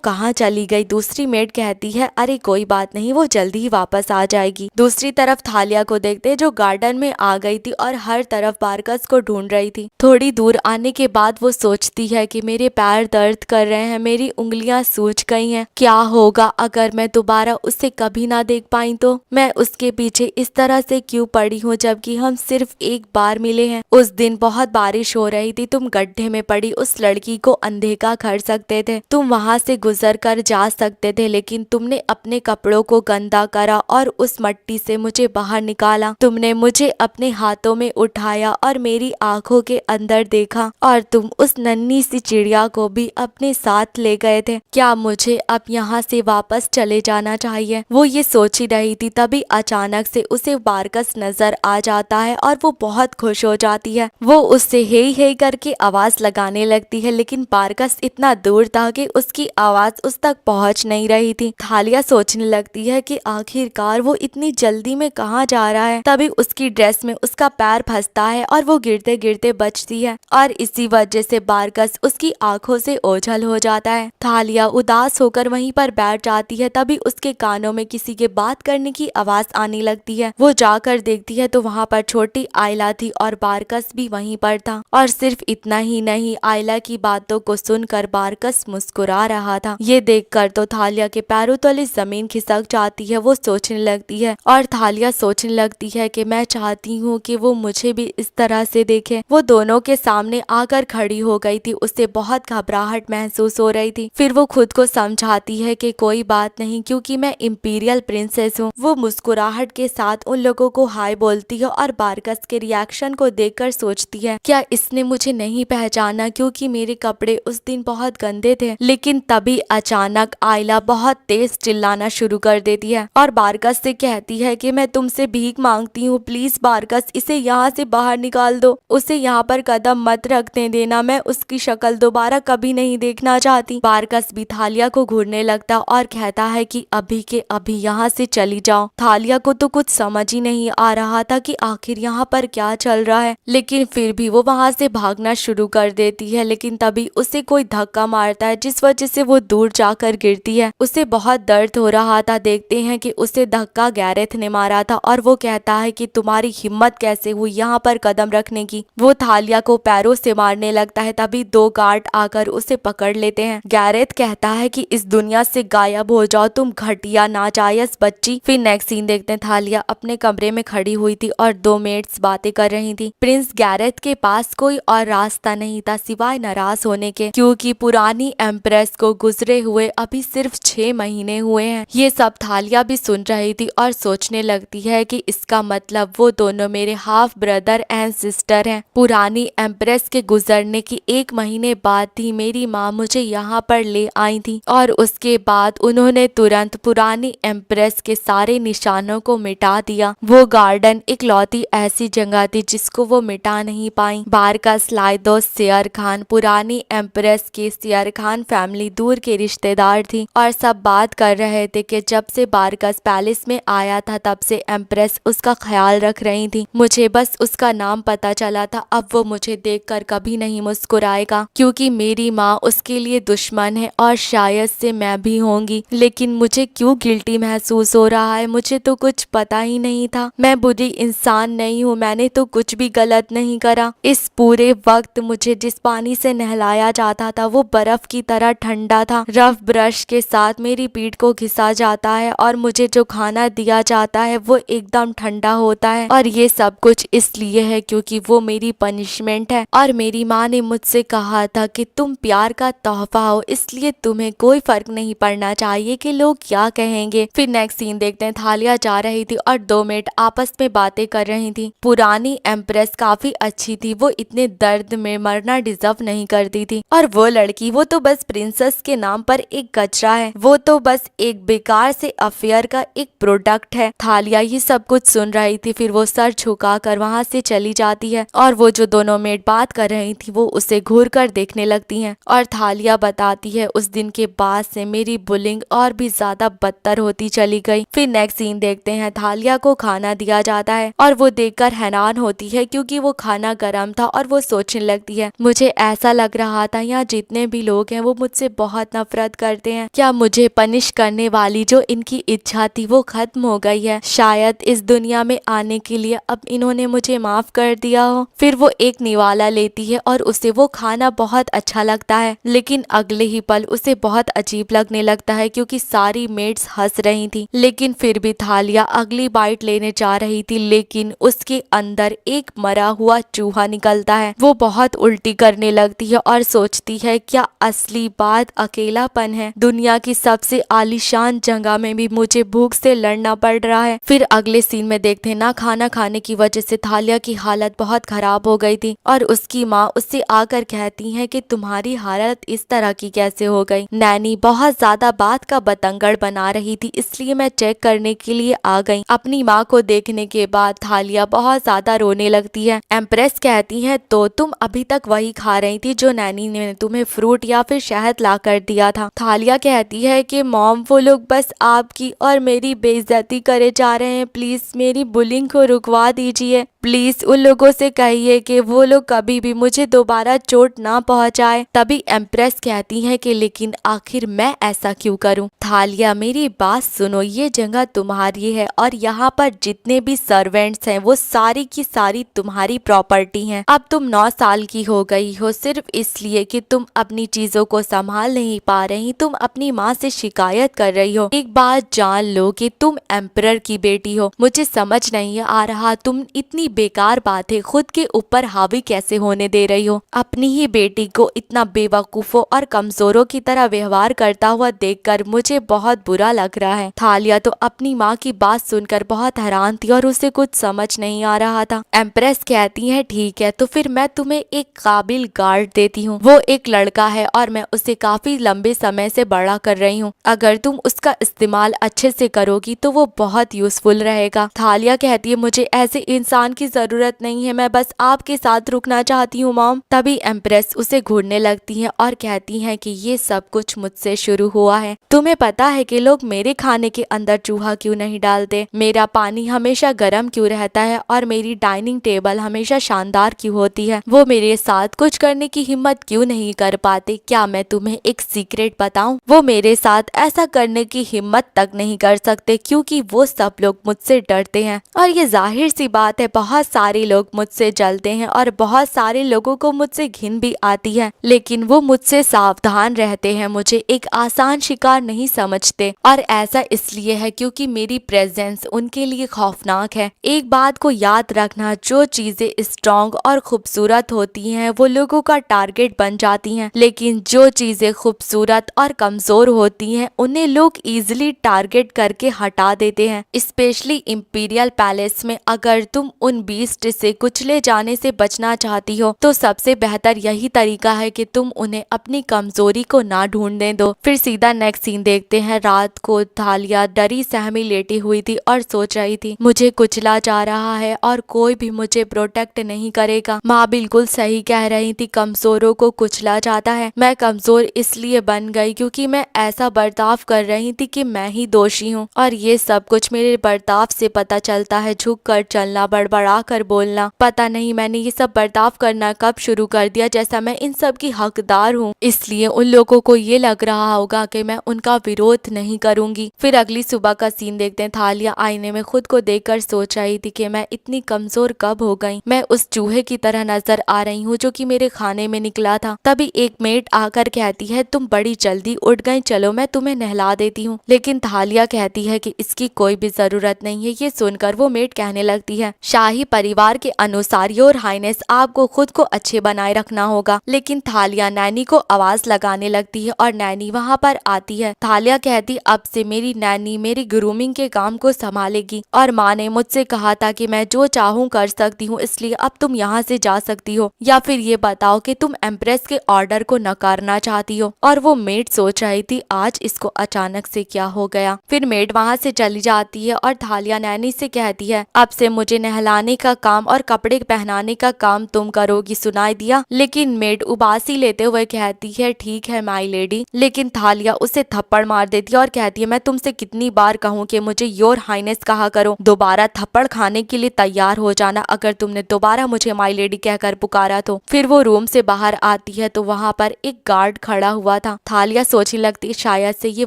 कहाँ चली गई। दूसरी मेड कहती है अरे कोई बात नहीं, वो जल्दी ही वापस आ जाएगी। दूसरी तरफ थालिया को देखते जो गार्डन में आ गई थी और हर तरफ बारकस को ढूंढ रही थी। थोड़ी दूर आने के बाद वो सोचती है कि मेरे पैर दर्द कर रहे हैं, मेरी उंगलियां सूज गई हैं, क्या होगा अगर मैं दोबारा उसे कभी ना देख पाई तो। मैं उसके पीछे इस तरह से क्यों पड़ी हूँ जबकि हम सिर्फ एक बार मिले हैं। उस दिन बहुत बारिश हो रही थी, तुम गड्ढे में पड़ी उस लड़की को अनदेखा कर सकते थे, तुम वहाँ से गुजर कर जा सकते थे, लेकिन तुमने अपने कपड़ों को गंदा करा और उस मट्टी से मुझे बाहर निकाला। तुमने मुझे अपने हाथों में उठाया और मेरी आंखों के अंदर देखा और तुम उस नन्ही सी चिड़िया को भी अपने साथ ले गए थे। क्या मुझे अब यहाँ से वापस चले जाना चाहिए। वो ये सोच ही रही थी तभी अचानक से उसे बारकस नजर आ जाता है और वो बहुत खुश हो जाती है। वो उससे हे करके आवाज लगाने लगती है, लेकिन बारकस इतना दूर था कि उसकी आवाज उस तक पहुंच नहीं रही थी। थालिया सोचने लगती है कि आखिरकार वो इतनी जल्दी में कहाँ जा रहा है। तभी उसकी ड्रेस में उसका पैर फंसता है और वो गिरते गिरते बचती है और इसी वजह से बारकस उसकी आंखों से ओझल हो जाता है। थालिया उदास होकर वहीं पर बैठ जाती है। तभी उसके कानों में किसी के बात करने की आवाज आने लगती है। वो जाकर देखती है तो वहाँ पर छोटी आयला थी और बारकस भी वहीं पर था। और सिर्फ इतना ही नहीं, आयला की बातों को सुनकर बारकस मुस्कुरा रहा था। ये देखकर तो थालिया के पैरों तले जमीन खिसक जाती है। वो सोचने लगती है और थालिया सोचने लगती है कि मैं चाहती हूँ कि वो मुझे भी इस तरह से देखे। वो दोनों के सामने आकर खड़ी हो गई थी। उसे बहुत घबराहट महसूस हो रही थी। फिर फिर वो खुद को समझाती है कि कोई बात नहीं क्योंकि मैं इंपीरियल प्रिंसेस हूँ। वो मुस्कुराहट के साथ उन लोगों को हाय बोलती है और बारकस के रिएक्शन को देखकर सोचती है क्या इसने मुझे नहीं पहचाना क्योंकि मेरे कपड़े उस दिन बहुत गंदे थे। लेकिन तभी अचानक आयला बहुत तेज चिल्लाना शुरू कर देती है और बारकस से कहती है कि मैं तुमसे भीख मांगती हूँ, प्लीज बारकस इसे यहाँ से बाहर निकाल दो, उसे यहाँ पर कदम मत रखने देना, मैं उसकी शक्ल दोबारा कभी नहीं देखना चाहती। बारकस भी थालिया को घूरने लगता और कहता है कि अभी के अभी यहाँ से चली जाओ। थालिया को तो कुछ समझ ही नहीं आ रहा था कि आखिर यहाँ पर क्या चल रहा है, लेकिन फिर भी वो वहाँ से भागना शुरू कर देती है। लेकिन तभी उसे कोई धक्का मारता है जिस वजह से वो दूर जाकर गिरती है। उसे बहुत दर्द हो रहा था। देखते हैं कि उसे धक्का गैरेथ ने मारा था और वो कहता है कि तुम्हारी हिम्मत कैसे हुई यहाँ पर कदम रखने की। वो थालिया को पैरों से मारने लगता है। तभी दो गार्ड आकर उसे पकड़ लेते हैं। गैरेथ कहता है कि इस दुनिया से गायब हो जाओ तुम घटिया नाजायज बच्ची। फिर नेक्स्ट सीन देखते हैं थालिया अपने कमरे में खड़ी हुई थी और दो मेट्स बातें कर रही थी। प्रिंस गैरेथ के पास कोई और रास्ता नहीं था सिवाय नाराज होने के, क्योंकि पुरानी एम्प्रेस को गुजरे हुए अभी सिर्फ 6 महीने हुए हैं। ये सब थालिया भी सुन रही थी और सोचने लगती है कि इसका मतलब वो दोनों मेरे हाफ ब्रदर एंड सिस्टर हैं। पुरानी एम्प्रेस के गुजरने की 1 महीने बाद ही मेरी माँ मुझे यहाँ पर ले आई थी और उसके बाद उन्होंने तुरंत पुरानी एम्प्रेस के सारे निशानों को मिटा दिया। वो गार्डन इकलौती ऐसी जगह थी जिसको वो मिटा नहीं पाई। बारकस, लाइदोस, शेयर खान, पुरानी एम्प्रेस के शेयर खान फैमिली दूर के रिश्तेदार थी और सब बात कर रहे थे कि जब से बारकस पैलेस में आया था तब से एम्प्रेस उसका ख्याल रख रही थी। मुझे बस उसका नाम पता चला था। अब वो मुझे देखकर कभी नहीं मुस्कुराएगा क्योंकि मेरी माँ उसके लिए दुश्मन है और शायद से मैं भी होंगी। लेकिन मुझे क्यों गिल्टी महसूस हो रहा है, मुझे तो कुछ पता ही नहीं था। मैं बुरी इंसान नहीं हूँ, मैंने तो कुछ भी गलत नहीं करा। इस पूरे वक्त मुझे जिस पानी से नहलाया जाता था वो बर्फ की तरह ठंडा था। रफ ब्रश के साथ मेरी पीठ को घिसा जाता है और मुझे जो खाना दिया जाता है वो एकदम ठंडा होता है। और ये सब कुछ इसलिए है क्योंकि वो मेरी पनिशमेंट है। और मेरी माँ ने मुझसे कहा था कि तुम प्यार का तोहफा हो, इसलिए तुम्हें कोई फर्क नहीं पड़ना चाहिए कि लोग क्या कहेंगे। फिर नेक्स्ट सीन देखते हैं थालिया जा रही थी और दो मेट आपस में बातें कर रही थी। पुरानी एम्प्रेस काफी अच्छी थी, वो इतने दर्द में मरना डिजर्व नहीं करती थी। और वो लड़की, वो तो बस प्रिंसेस के नाम पर एक कचरा है, वो तो बस एक बेकार से अफेयर का एक प्रोडक्ट है। थालिया ये सब कुछ सुन रही थी। फिर वो सर झुकाकर वहाँ से चली जाती है और वो जो दोनों मेट बात कर रही थी वो उसे घूर कर देखने लगती हैं। और थालिया बताती है उस दिन के बाद से मेरी बुलिंग और भी ज्यादा बदतर होती चली गई। फिर नेक्स्ट सीन देखते हैं थालिया को खाना दिया जाता है और वो देखकर हैरान होती है क्योंकि वो खाना गर्म था और वो सोचने लगती है मुझे ऐसा लग रहा था यहाँ जितने भी लोग हैं वो मुझसे बहुत नफरत करते हैं। क्या मुझे पनिश करने वाली जो इनकी इच्छा थी वो खत्म हो गई है? शायद इस दुनिया में आने के लिए अब इन्होंने मुझे माफ कर दिया हो। फिर वो एक निवाला लेती है और उसे वो खाना बहुत अच्छा लगता है, लेकिन अगले ही पल उसे बहुत अजीब लगने लगता है क्योंकि सारी मेट्स हंस रही थी। लेकिन फिर भी थालिया अगली बाइट लेने जा रही थी, लेकिन उसके अंदर एक मरा हुआ चूहा निकलता है। वो बहुत उल्टी करने लगती है और सोचती है क्या असली बात अकेलापन है? दुनिया की सबसे आलीशान जगह में भी मुझे भूख से लड़ना पड़ रहा है। फिर अगले सीन में देखते हैं ना खाना खाने की वजह से थालिया की हालत बहुत खराब हो गई थी और उसकी माँ उससे आकर कहती है कि तुम्हारी हालत इस तरह की कैसे हो गई? नैनी बहुत ज्यादा बात का बतंगड़ बना रही थी, इसलिए मैं चेक करने के लिए आ गई। अपनी माँ को देखने के बाद थालिया बहुत ज्यादा रोने लगती है। एम्प्रेस कहती है तो तुम अभी तक वही खा रही थी जो नैनी ने तुम्हें फ्रूट या फिर शहद ला कर दिया था। थालिया कहती है कि मॉम वो लोग बस आपकी और मेरी बेइज्जती करे जा रहे हैं, प्लीज मेरी बुलिंग को रुकवा दीजिए। प्लीज उन लोगों से कहिए कि वो लोग कभी भी मुझे दोबारा चोट ना पहुंचाए। तभी एम्प्रेस कहती है कि लेकिन आखिर मैं ऐसा क्यों करूं? थालिया मेरी बात सुनो, ये जगह तुम्हारी है और यहाँ पर जितने भी सर्वेंट्स हैं वो सारी की सारी तुम्हारी प्रॉपर्टी हैं। अब तुम 9 साल की हो गई हो सिर्फ इसलिए कि तुम अपनी चीजों को संभाल नहीं पा रही, तुम अपनी माँ से शिकायत कर रही हो। एक बात जान लो कि तुम एम्परर की बेटी हो। मुझे समझ नहीं आ रहा तुम इतनी बेकार बातें खुद के ऊपर हावी कैसे होने दे रही हो। अपनी ही बेटी को इतना बेवकूफों और कमजोरों की तरह व्यवहार करता हुआ देखकर मुझे बहुत बुरा लग रहा है। थालिया तो अपनी माँ की बात सुनकर बहुत हैरान थी और उसे कुछ समझ नहीं आ रहा था। एम्प्रेस कहती है ठीक है, तो फिर मैं तुम्हें एक काबिल गार्ड देती हूँ। वो एक लड़का है और मैं उसे काफी लंबे समय से बड़ा कर रही हूँ। अगर तुम उसका इस्तेमाल अच्छे से करोगी तो वो बहुत यूजफुल रहेगा। थालिया कहती है मुझे ऐसे इंसान की जरूरत नहीं है, मैं बस आपके साथ रुकना चाहती हूँ मॉम। तभी एम्प्रेस उसे घूरने लगती है और कहती है कि ये सब कुछ मुझसे शुरू हुआ है। तुम्हें पता है कि लोग मेरे खाने के अंदर चूहा क्यों नहीं डालते, मेरा पानी हमेशा गर्म क्यों रहता है और मेरी डाइनिंग टेबल हमेशा शानदार क्यों होती है। वो मेरे साथ कुछ करने की हिम्मत क्यों नहीं कर पाते। क्या मैं तुम्हें एक सीक्रेट बताऊं? वो मेरे साथ ऐसा करने की हिम्मत तक नहीं कर सकते क्योंकि वो सब लोग मुझसे डरते हैं और ये जाहिर सी बात है बहुत सारे लोग मुझसे जलते हैं और बहुत सारे लोगों को मुझसे घिन भी आती है, लेकिन वो मुझसे सावधान रहते हैं, मुझे एक आसान शिकार नहीं समझते। और ऐसा इसलिए है क्योंकि मेरी प्रेजेंस उनके लिए खौफनाक है। एक बात को याद रखना, जो चीजें स्ट्रॉन्ग और खूबसूरत होती हैं वो लोगों का टारगेट बन जाती हैं, लेकिन जो चीजें खूबसूरत और कमजोर होती हैं उन्हें लोग इजीली टारगेट करके हटा देते हैं। स्पेशली इंपीरियल पैलेस में अगर तुम उन बीस्ट से कुचले जाने से बचना चाहती हो तो सबसे बेहतर यही तरीका है कि तुम उन्हें अपनी कमजोरी को ना ढूंढने दो। फिर सीधा नेक्स्ट सीन देखते हैं। रात को थालिया डरी सहमी लेटी हुई थी और सोच रही थी मुझे कुचला जा रहा है और कोई भी मुझे प्रोटेक्ट नहीं करेगा। माँ बिल्कुल सही कह रही थी, कमजोरों को कुचला जाता है। मैं कमजोर इसलिए बन गई क्योंकि मैं ऐसा बर्ताव कर रही थी कि मैं ही दोषी हूँ और ये सब कुछ मेरे बर्ताव से पता चलता है। झुक कर चलना, बड़बड़ा कर बोलना, पता नहीं मैंने ये सब बर्ताव करना कब शुरू कर दिया, जैसा मैं इन सब की हकदार हूँ। इसलिए उन लोगों को ये लग रहा होगा कि मैं उनका विरोध नहीं करूंगी। फिर अगली सुबह का सीन देखते हैं। थालिया आईने में खुद को देखकर सोच रही थी कि मैं इतनी कमजोर कब हो गई, मैं उस चूहे की तरह नजर आ रही हूँ जो कि मेरे खाने में निकला था। तभी एक मेड आकर कहती है तुम बड़ी जल्दी उठ गई, चलो मैं तुम्हें नहला देती हूँ। लेकिन थालिया कहती है कि इसकी कोई भी जरूरत नहीं है। ये सुनकर वो मेड कहने लगती है शाही परिवार के अनुसार योर हाइनेस आपको खुद को अच्छे बनाए रखना होगा। लेकिन थालिया नैनी को आवाज लगाने लगती है और नैनी वहाँ पर आती है। थालिया कहती अब से मेरी नैनी मेरी ग्रूमिंग के काम को संभालेगी और माँ ने मुझसे कहा था कि मैं जो चाहूँ कर सकती हूँ, इसलिए अब तुम यहाँ से जा सकती हो, या फिर ये बताओ कि तुम एम्प्रेस के ऑर्डर को नकारना चाहती हो। और वो मेड सोच रही थी आज इसको अचानक से क्या हो गया। फिर मेड वहाँ से चली जाती है और थालिया नैनी से कहती है अब से मुझे नहलाने का काम और कपड़े पहनाने का काम तुम करोगी, सुनाई दिया। लेकिन मेड उबासी लेते हुए कहती है ठीक है माई लेडी। लेकिन थालिया उसे थप्पड़ मार देती है और कहती है मैं तुमसे कितनी बार कहूँ कि मुझे योर हाइनेस कहा करो, दोबारा थप्पड़ खाने के लिए तैयार हो जाना अगर तुमने दोबारा मुझे माई लेडी कहकर पुकारा तो। फिर वो रूम से बाहर आती है तो वहाँ पर एक गार्ड खड़ा हुआ था। थालिया सोचने लगती शायद से ये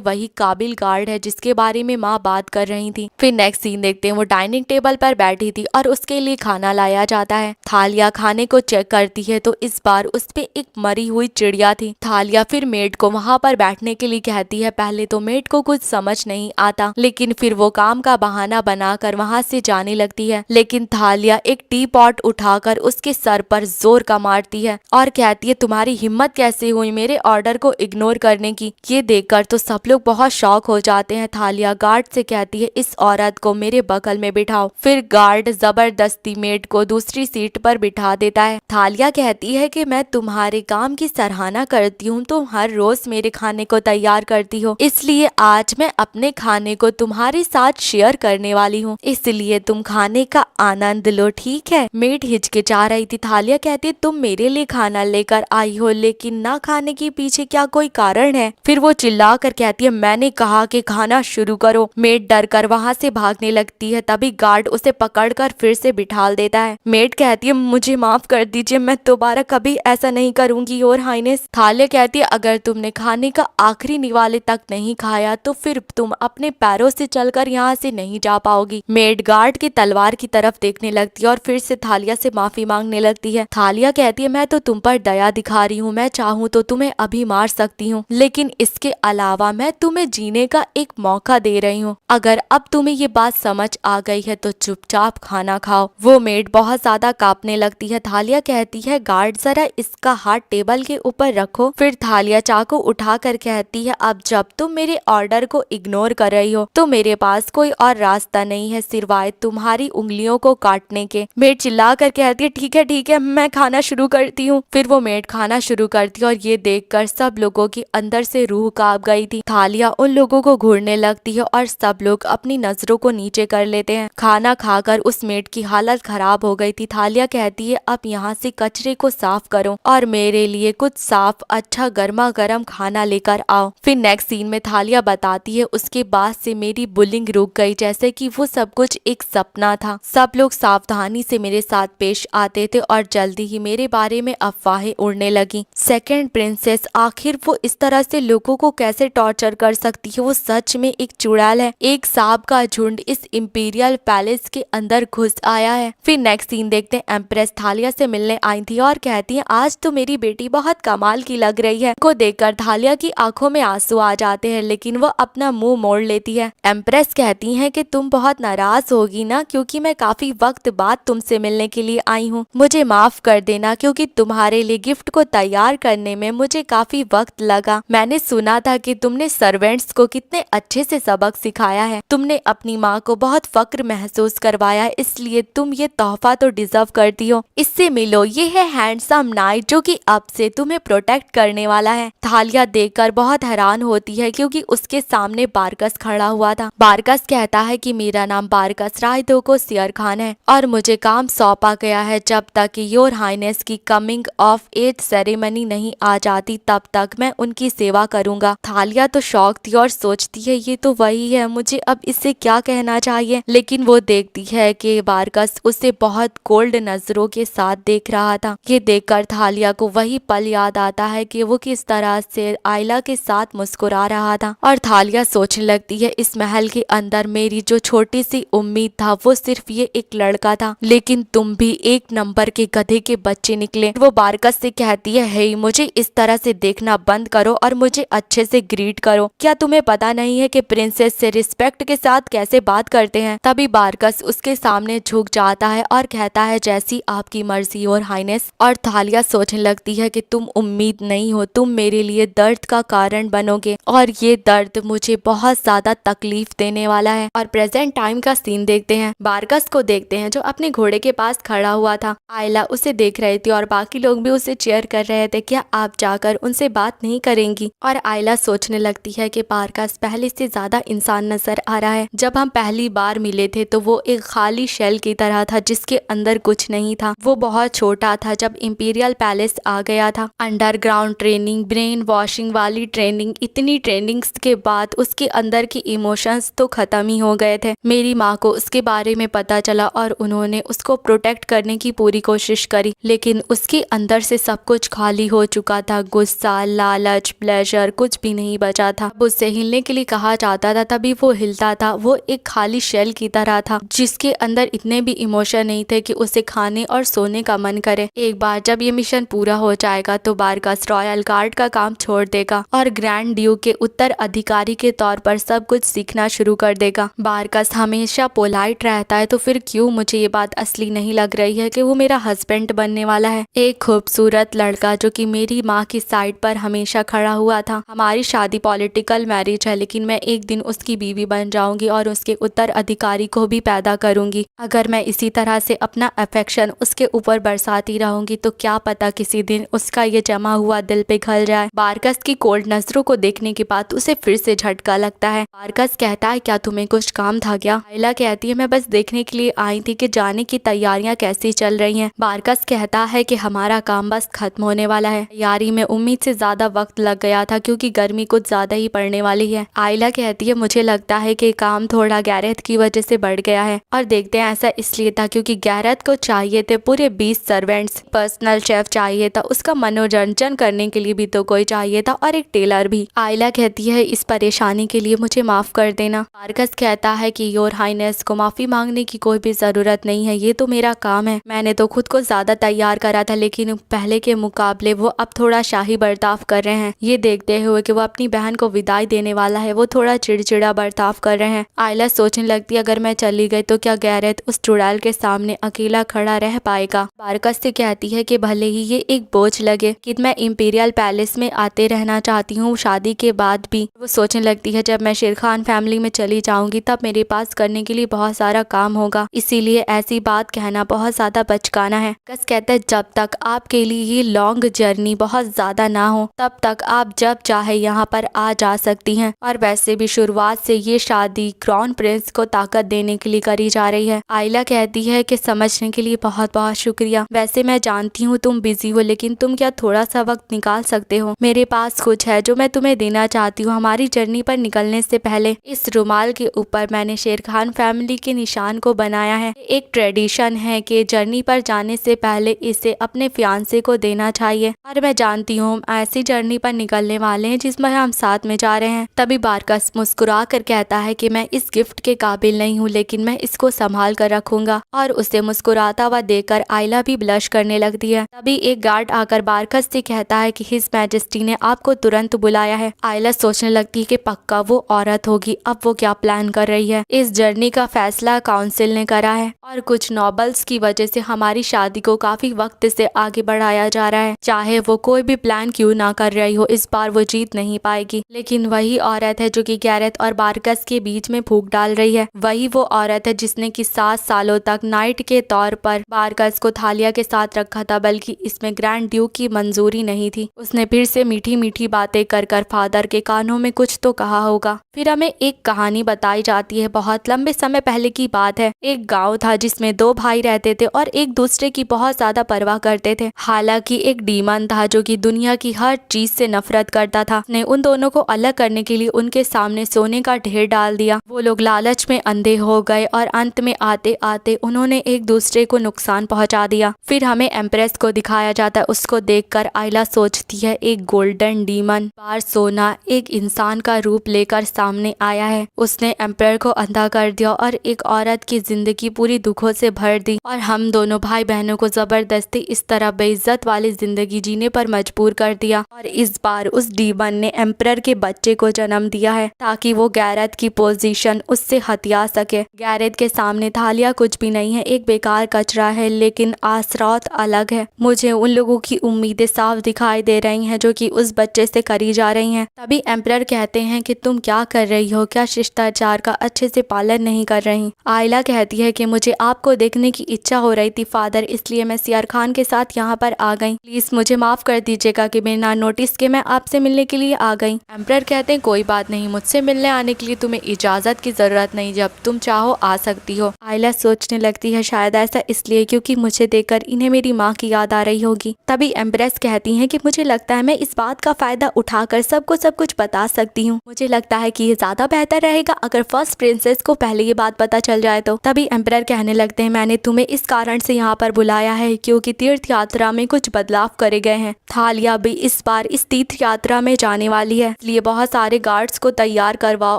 वही काबिल गार्ड है जिसके बारे में माँ बात कर रही थी। फिर नेक्स्ट सीन देखते हैं। वो डाइनिंग टेबल पर बैठी थी और उसके लिए खाना लाया जाता है। थालिया खाने को चेक करती है तो इस बार उस पे एक मरी हुई चिड़िया थी। थालिया फिर मेड को वहाँ पर बैठने के लिए कहती है। पहले तो मेड को कुछ समझ नहीं आता, लेकिन फिर वो काम का बहाना बनाकर वहाँ से जाने लगती है। लेकिन थालिया एक टी पॉट उठाकर उसके सर पर जोर का मारती है और कहती है तुम्हारी हिम्मत कैसे हुई मेरे ऑर्डर को इग्नोर करने की। ये देखकर तो सब लोग बहुत शॉक हो जाते हैं। थालिया गार्ड से कहती है इस औरत को मेरे बगल में बिठाओ। फिर गार्ड जबरदस्ती मेड को दूसरी सीट पर बिठा देता है। थालिया कहती है कि मैं तुम्हारे काम की सराहना करती हूँ, तुम हर रोज मेरे खाने को तैयार करती हो, इसलिए आज मैं अपने खाने को तुम्हारे साथ शेयर करने वाली हूँ, इसलिए तुम खाने का आनंद लो, ठीक है। मेड हिचकिचा रही थी। थालिया कहती है तुम मेरे लिए खाना लेकर आई हो, लेकिन ना खाने के पीछे क्या कोई कारण है? फिर वो चिल्ला कर कहती है मैंने कहा कि खाना शुरू करो। मेड डर कर वहाँ से भागने लगती है। तभी गार्ड उसे पकड़कर फिर से बिठाल देता है। मेड कहती है मुझे माफ कर दीजिए, मैं दोबारा कभी ऐसा नहीं करूंगी योर हाइनेस। थालिया कहती है अगर तुमने खाने का आखिरी निवाले तक नहीं खाया तो फिर तुम अपने पैरों से चलकर यहाँ से नहीं जा पाओगी। मेड गार्ड की तलवार की तरफ देखने लगती है और फिर से थालिया से माफी मांगने लगती है। थालिया कहती है मैं तो तुम पर दया दिखा रही हूँ, मैं चाहूँ तो तुम्हें अभी मार सकती हूँ, लेकिन इसके अलावा मैं तुम्हें जीने का एक मौका दे रही हूँ। अगर अब तुम्हें ये बात समझ आ गई है तो चुपचाप खाना खाओ। खाओ। वो मेड बहुत ज्यादा कांपने लगती है। थालिया कहती है गार्ड जरा इसका हाथ टेबल के ऊपर रखो। फिर थालिया चाकू उठा कर कहती है अब जब तुम मेरे ऑर्डर को इग्नोर कर रही हो तो मेरे पास कोई और रास्ता नहीं है सिवाय तुम्हारी उंगलियों को काटने के। मेड चिल्ला कर कहती है ठीक है मैं खाना शुरू करती हूँ। फिर वो मेड खाना शुरू करती है और ये देखकर सब लोगों की अंदर से रूह कांप गई थी। थालिया उन लोगों को घूरने लगती है और सब लोग अपनी नजरों को नीचे कर लेते हैं। खाना खाकर उस मेड की हालत खराब हो गई थी। थालिया कहती है अब यहाँ से कचरे को साफ करो और मेरे लिए कुछ साफ अच्छा गर्मा गर्म खाना लेकर आओ। फिर नेक्स्ट सीन में थालिया बताती है उसके बाद से मेरी बुलिंग रुक गई जैसे कि वो सब कुछ एक सपना था। सब लोग सावधानी से मेरे साथ पेश आते थे और जल्दी ही मेरे बारे में अफवाहें उड़ने लगी। सेकंड प्रिंसेस आखिर वो इस तरह से लोगों को कैसे टॉर्चर कर सकती है? वो सच में एक चुड़ैल है। एक सांप का झुंड इस इंपीरियल पैलेस के अंदर घुस आया है। फिर नेक्स्ट सीन देखते हैं एम्प्रेस थालिया से मिलने आई थी और कहती है आज तो मेरी बेटी बहुत कमाल की लग रही है। को देखकर थालिया की आंखों में आंसू आ जाते हैं लेकिन वो अपना मुंह मोड़ लेती है। एम्प्रेस कहती है कि तुम बहुत नाराज होगी ना क्योंकि मैं काफी वक्त बाद तुमसे मिलने के लिए आई हूँ। मुझे माफ कर देना क्योंकि तुम्हारे लिए गिफ्ट को तैयार करने में मुझे काफी वक्त लगा। मैंने सुना था कि तुमने सर्वेंट्स को कितने अच्छे से सबक सिखाया है। तुमने अपनी माँ को बहुत फक्र महसूस करवाया इसलिए तुम ये तोहफा तो डिजर्व करती हो। इससे मिलो, ये है हैंडसम नाइट जो कि अब से तुम्हें प्रोटेक्ट करने वाला है। थालिया देखकर बहुत हैरान होती है क्योंकि उसके सामने बारकस खड़ा हुआ था। बारकस कहता है कि मेरा नाम बारकस रायदोको सियर खान है और मुझे काम सौंपा गया है जब तक योर हाइनेस की कमिंग ऑफ एज सेरेमनी नहीं आ जाती तब तक मैं उनकी सेवा करूंगा। थालिया तो शौक थी और सोचती है ये तो वही है, मुझे अब इससे क्या कहना चाहिए। लेकिन वो देखती है कि बारकस उसे बहुत कोल्ड नजरों के साथ देख रहा था। ये देखकर थालिया को वही पल याद आता है कि वो किस तरह से आयला के साथ मुस्कुरा रहा था और थालिया सोचने लगती है इस महल के अंदर मेरी जो छोटी सी उम्मीद था वो सिर्फ ये एक लड़का था, लेकिन तुम भी एक नंबर के गधे के बच्चे निकले। वो बारकस से कहती है हे मुझे इस तरह से देखना बंद करो और मुझे अच्छे से ग्रीट करो। क्या तुम्हें पता नहीं है कि प्रिंसेस से रिस्पेक्ट के साथ कैसे बात करते हैं? तभी बारकस उसके सामने झुक जाता है और कहता है जैसी आपकी मर्जी और हाइनेस। और थालिया सोचने लगती है कि तुम उम्मीद नहीं हो, तुम मेरे लिए दर्द का कारण बनोगे और ये दर्द मुझे बहुत ज्यादा तकलीफ देने वाला है। और प्रेजेंट टाइम का सीन देखते हैं। बारकस को देखते हैं जो अपने घोड़े के पास खड़ा हुआ था। आयला उसे देख रही थी और बाकी लोग भी उसे चेयर कर रहे थे। क्या आप जाकर उनसे बात नहीं करेंगी? और आयला सोचने लगती है कि बारकस पहले से ज्यादा इंसान नजर आ रहा है। जब हम पहली बार मिले थे तो वो एक खाली शेल की तरह था जिसके अंदर कुछ नहीं था। वो बहुत छोटा था जब इंपीरियल पैलेस आ गया था। अंडरग्राउंड ट्रेनिंग, ब्रेन वॉशिंग वाली ट्रेनिंग, इतनी ट्रेनिंग्स के बाद उसके अंदर की इमोशंस तो खत्म ही हो गए थे। मेरी माँ को उसके बारे में पता चला और उन्होंने उसको प्रोटेक्ट करने की पूरी कोशिश करी, लेकिन उसके अंदर से सब कुछ खाली हो चुका था। गुस्सा, लालच, प्लेजर कुछ भी नहीं बचा था। उससे हिलने के लिए कहा जाता था तभी वो हिलता था। वो एक खाली शेल की तरह था जिसके अंदर इतने भी इमोशन नहीं थे कि उसे खाने और सोने का मन करे। एक बार जब ये मिशन पूरा हो जाएगा तो बारकस रॉयल गार्ड का काम छोड़ देगा और ग्रैंड ड्यूक के उत्तराधिकारी के तौर पर सब कुछ सीखना शुरू कर देगा। बारकस हमेशा पोलाइट रहता है तो फिर क्यों मुझे ये बात असली नहीं लग रही है कि वो मेरा हस्बैंड बनने वाला है। एक खूबसूरत लड़का जो कि मेरी माँ की साइड पर हमेशा खड़ा हुआ था। हमारी शादी पॉलिटिकल मैरिज है लेकिन मैं एक दिन उसकी बीवी बन जाऊंगी और उसके उत्तराधिकारी को भी पैदा करूंगी। अगर मैं इसी तरह से अपना अफेक्शन उसके ऊपर बरसाती रहूंगी तो क्या पता किसी दिन उसका ये जमा हुआ दिल पिघल जाए। बारकस की कोल्ड नजरों को देखने के बाद उसे फिर से झटका लगता है। बारकस कहता है क्या तुम्हें कुछ काम था क्या? आयला कहती है मैं बस देखने के लिए आई थी कि जाने की तैयारियां कैसी चल रही हैं। बारकस कहता है कि हमारा काम बस खत्म होने वाला है। तैयारी में उम्मीद से ज्यादा वक्त लग गया था क्योंकि गर्मी कुछ ज्यादा ही पड़ने वाली है। आयला कहती है मुझे लगता है कि काम थोड़ा गैरेथ की वजह से बढ़ गया है और देखते हैं ऐसा इसलिए था क्योंकि गैरेथ को चाहिए थे पूरे 20 सर्वेंट्स, पर्सनल शेफ चाहिए था, उसका मनोरंजन करने के लिए भी तो कोई चाहिए था और एक टेलर भी। आयला कहती है इस परेशानी के लिए मुझे माफ कर देना। बारकस कहता है कि योर हाइनेस को माफी मांगने की कोई भी जरूरत नहीं है, ये तो मेरा काम है। मैंने तो खुद को ज्यादा तैयार करा था लेकिन पहले के मुकाबले वो अब थोड़ा शाही बर्ताव कर रहे हैं। ये देखते हुए कि वो अपनी बहन को विदाई देने वाला है वो थोड़ा चिड़चिड़ा बर्ताव कर रहे हैं। आयला सोचने लगती है अगर मैं चली गई तो क्या गैरेथ उस चुड़ैल के सामने अकेला खड़ा रह पाएगा। बारकस से कहती है कि भले ही ये एक बोझ लगे कि मैं इंपीरियल पैलेस में आते रहना चाहती हूँ शादी के बाद भी। वो सोचने लगती है जब मैं शेर खान फैमिली में चली जाऊंगी तब मेरे पास करने के लिए बहुत सारा काम होगा, इसीलिए ऐसी बात कहना बहुत ज्यादा बचकाना है। कस कहता है जब तक आपके लिए ये लॉन्ग जर्नी बहुत ज्यादा ना हो तब तक आप जब चाहे यहाँ पर आ जा सकती हैं। और वैसे भी शुरुआत से ये शादी क्राउन प्रिंस को ताकत देने के लिए करी जा रही है। आयला कहती है कि समझने के लिए बहुत बहुत शुक्रिया। वैसे मैं जानती हूँ तुम बिजी हो, लेकिन तुम क्या थोड़ा सा वक्त निकाल सकते हो? मेरे पास कुछ है जो मैं तुम्हें देना चाहती हूँ। हमारी जर्नी पर निकलने से पहले इस रुमाल के ऊपर मैंने शेर खान फैमिली के निशान को बनाया है। एक ट्रेडिशन है कि जर्नी पर जाने से पहले इसे अपने फियांसे को देना चाहिए। और मैं जानती हूँ ऐसी जर्नी पर निकलने वाले हैं जिसमें हम साथ में जा रहे हैं। तभी बारकस मुस्कुरा कर कहता है कि मैं इस गिफ्ट के काबिल नहीं हूँ, लेकिन मैं इसको संभाल कर रखूंगा। और उसे मुस्कुराता हुआ देखकर आयला भी ब्लश करने लगती है। तभी एक गार्ड आकर बारकस से कहता है कि हिज मैजेस्टी ने आपको तुरंत बुलाया है। आयला सोचने लगती है कि पक्का वो औरत होगी, अब वो क्या प्लान कर रही है। इस जर्नी का फैसला काउंसिल ने करा है और कुछ नॉबल्स की वजह से हमारी शादी को काफी वक्त से आगे बढ़ाया जा रहा है। चाहे वो कोई भी प्लान क्यों ना कर रही हो, इस बार वो जीत नहीं पाएगी। लेकिन वही औरत है जो कि गैरेथ और बारकस के बीच में फूंक डाल रही है। वही वो औरत है जिसने कि 7 सालों तक नाइट के तौर पर बारकस को थालिया के साथ रखा था, बल्कि इसमें ग्रैंड ड्यूक की मंजूरी नहीं थी। उसने फिर से मीठी मीठी बातें कर कर फादर के कानों में कुछ तो कहा होगा। फिर हमें एक कहानी बताई जाती है। बहुत लंबे समय पहले की बात है। एक गांव था जिसमें 2 भाई रहते थे और एक दूसरे की बहुत ज्यादा परवाह करते थे। हालांकि एक डीमन था जो कि दुनिया की हर चीज से नफरत करता था। उसने उन दोनों को अलग करने के लिए उनके सामने सोने का ढेर डाल दिया। वो लोग लालच में अंधे हो गए और अंत में आते आते उन्होंने एक दूसरे को नुकसान पहुंचा दिया। फिर हमें एम्प्रेस को दिखाया जाता है। उसको देखकर आयला सोचती है एक गोल्डन डीमन बार सोना एक इंसान का रूप लेकर सामने आया है। उसने एम्पायर को अंधा कर दिया और एक औरत की जिंदगी पूरी दुखों से भर दी और हम दोनों भाई बहनों को जबरदस्ती इस तरह बेइज्जत वाली जिंदगी जीने पर मजबूर कर दिया। और इस बार उस डीमन ने एम्पायर के बच्चे को जन्म दिया है ताकि वो गैरेथ की पोजीशन उससे हथिया सके। गैरेथ के सामने थालिया कुछ भी नहीं है, एक बेकार कचरा है, लेकिन आसरात अलग है। मुझे उन लोगों की उम्मीदें साफ दिखाई दे रही हैं जो कि उस बच्चे से करी जा रही हैं। तभी एम्पायर कहते हैं कि तुम क्या कर रही हो, क्या शिष्टाचार का अच्छे से पालन नहीं कर रही। आयला कहती है कि मुझे आपको देखने की इच्छा हो रही थी फादर, इसलिए मैं सियार खान के साथ यहाँ पर आ गई। प्लीज मुझे माफ कर दीजिएगा कि बिना नोटिस के मैं आपसे मिलने के लिए आ गई। एम्पायर कहते हैं कोई बात नहीं, मुझसे मिलने आने के लिए तुम्हें इजाजत की जरूरत नहीं, जब तुम चाहो आ सकती हो। आयला सोचने लगती है शायद ऐसा इसलिए क्योंकि मुझे देखकर इन्हें मेरी माँ की याद आ रही होगी। तभी एम्प्रेस कहती है कि मुझे लगता है मैं इस बात का फायदा उठाकर सबको सब कुछ बता सकती हूँ। मुझे लगता है कि ये ज्यादा बेहतर रहेगा अगर फर्स्ट प्रिंसेस को पहले ये बात पता चल जाए तो। तभी एम्पायर कहने लगते हैं मैंने तुम्हें इस कारण से यहाँ पर बुलाया है क्योंकि तीर्थ यात्रा में कुछ बदलाव करे गए हैं। थालिया भी इस बार इस तीर्थ यात्रा में जाने वाली है, इसलिए बहुत सारे गार्ड्स को तैयार करवाओ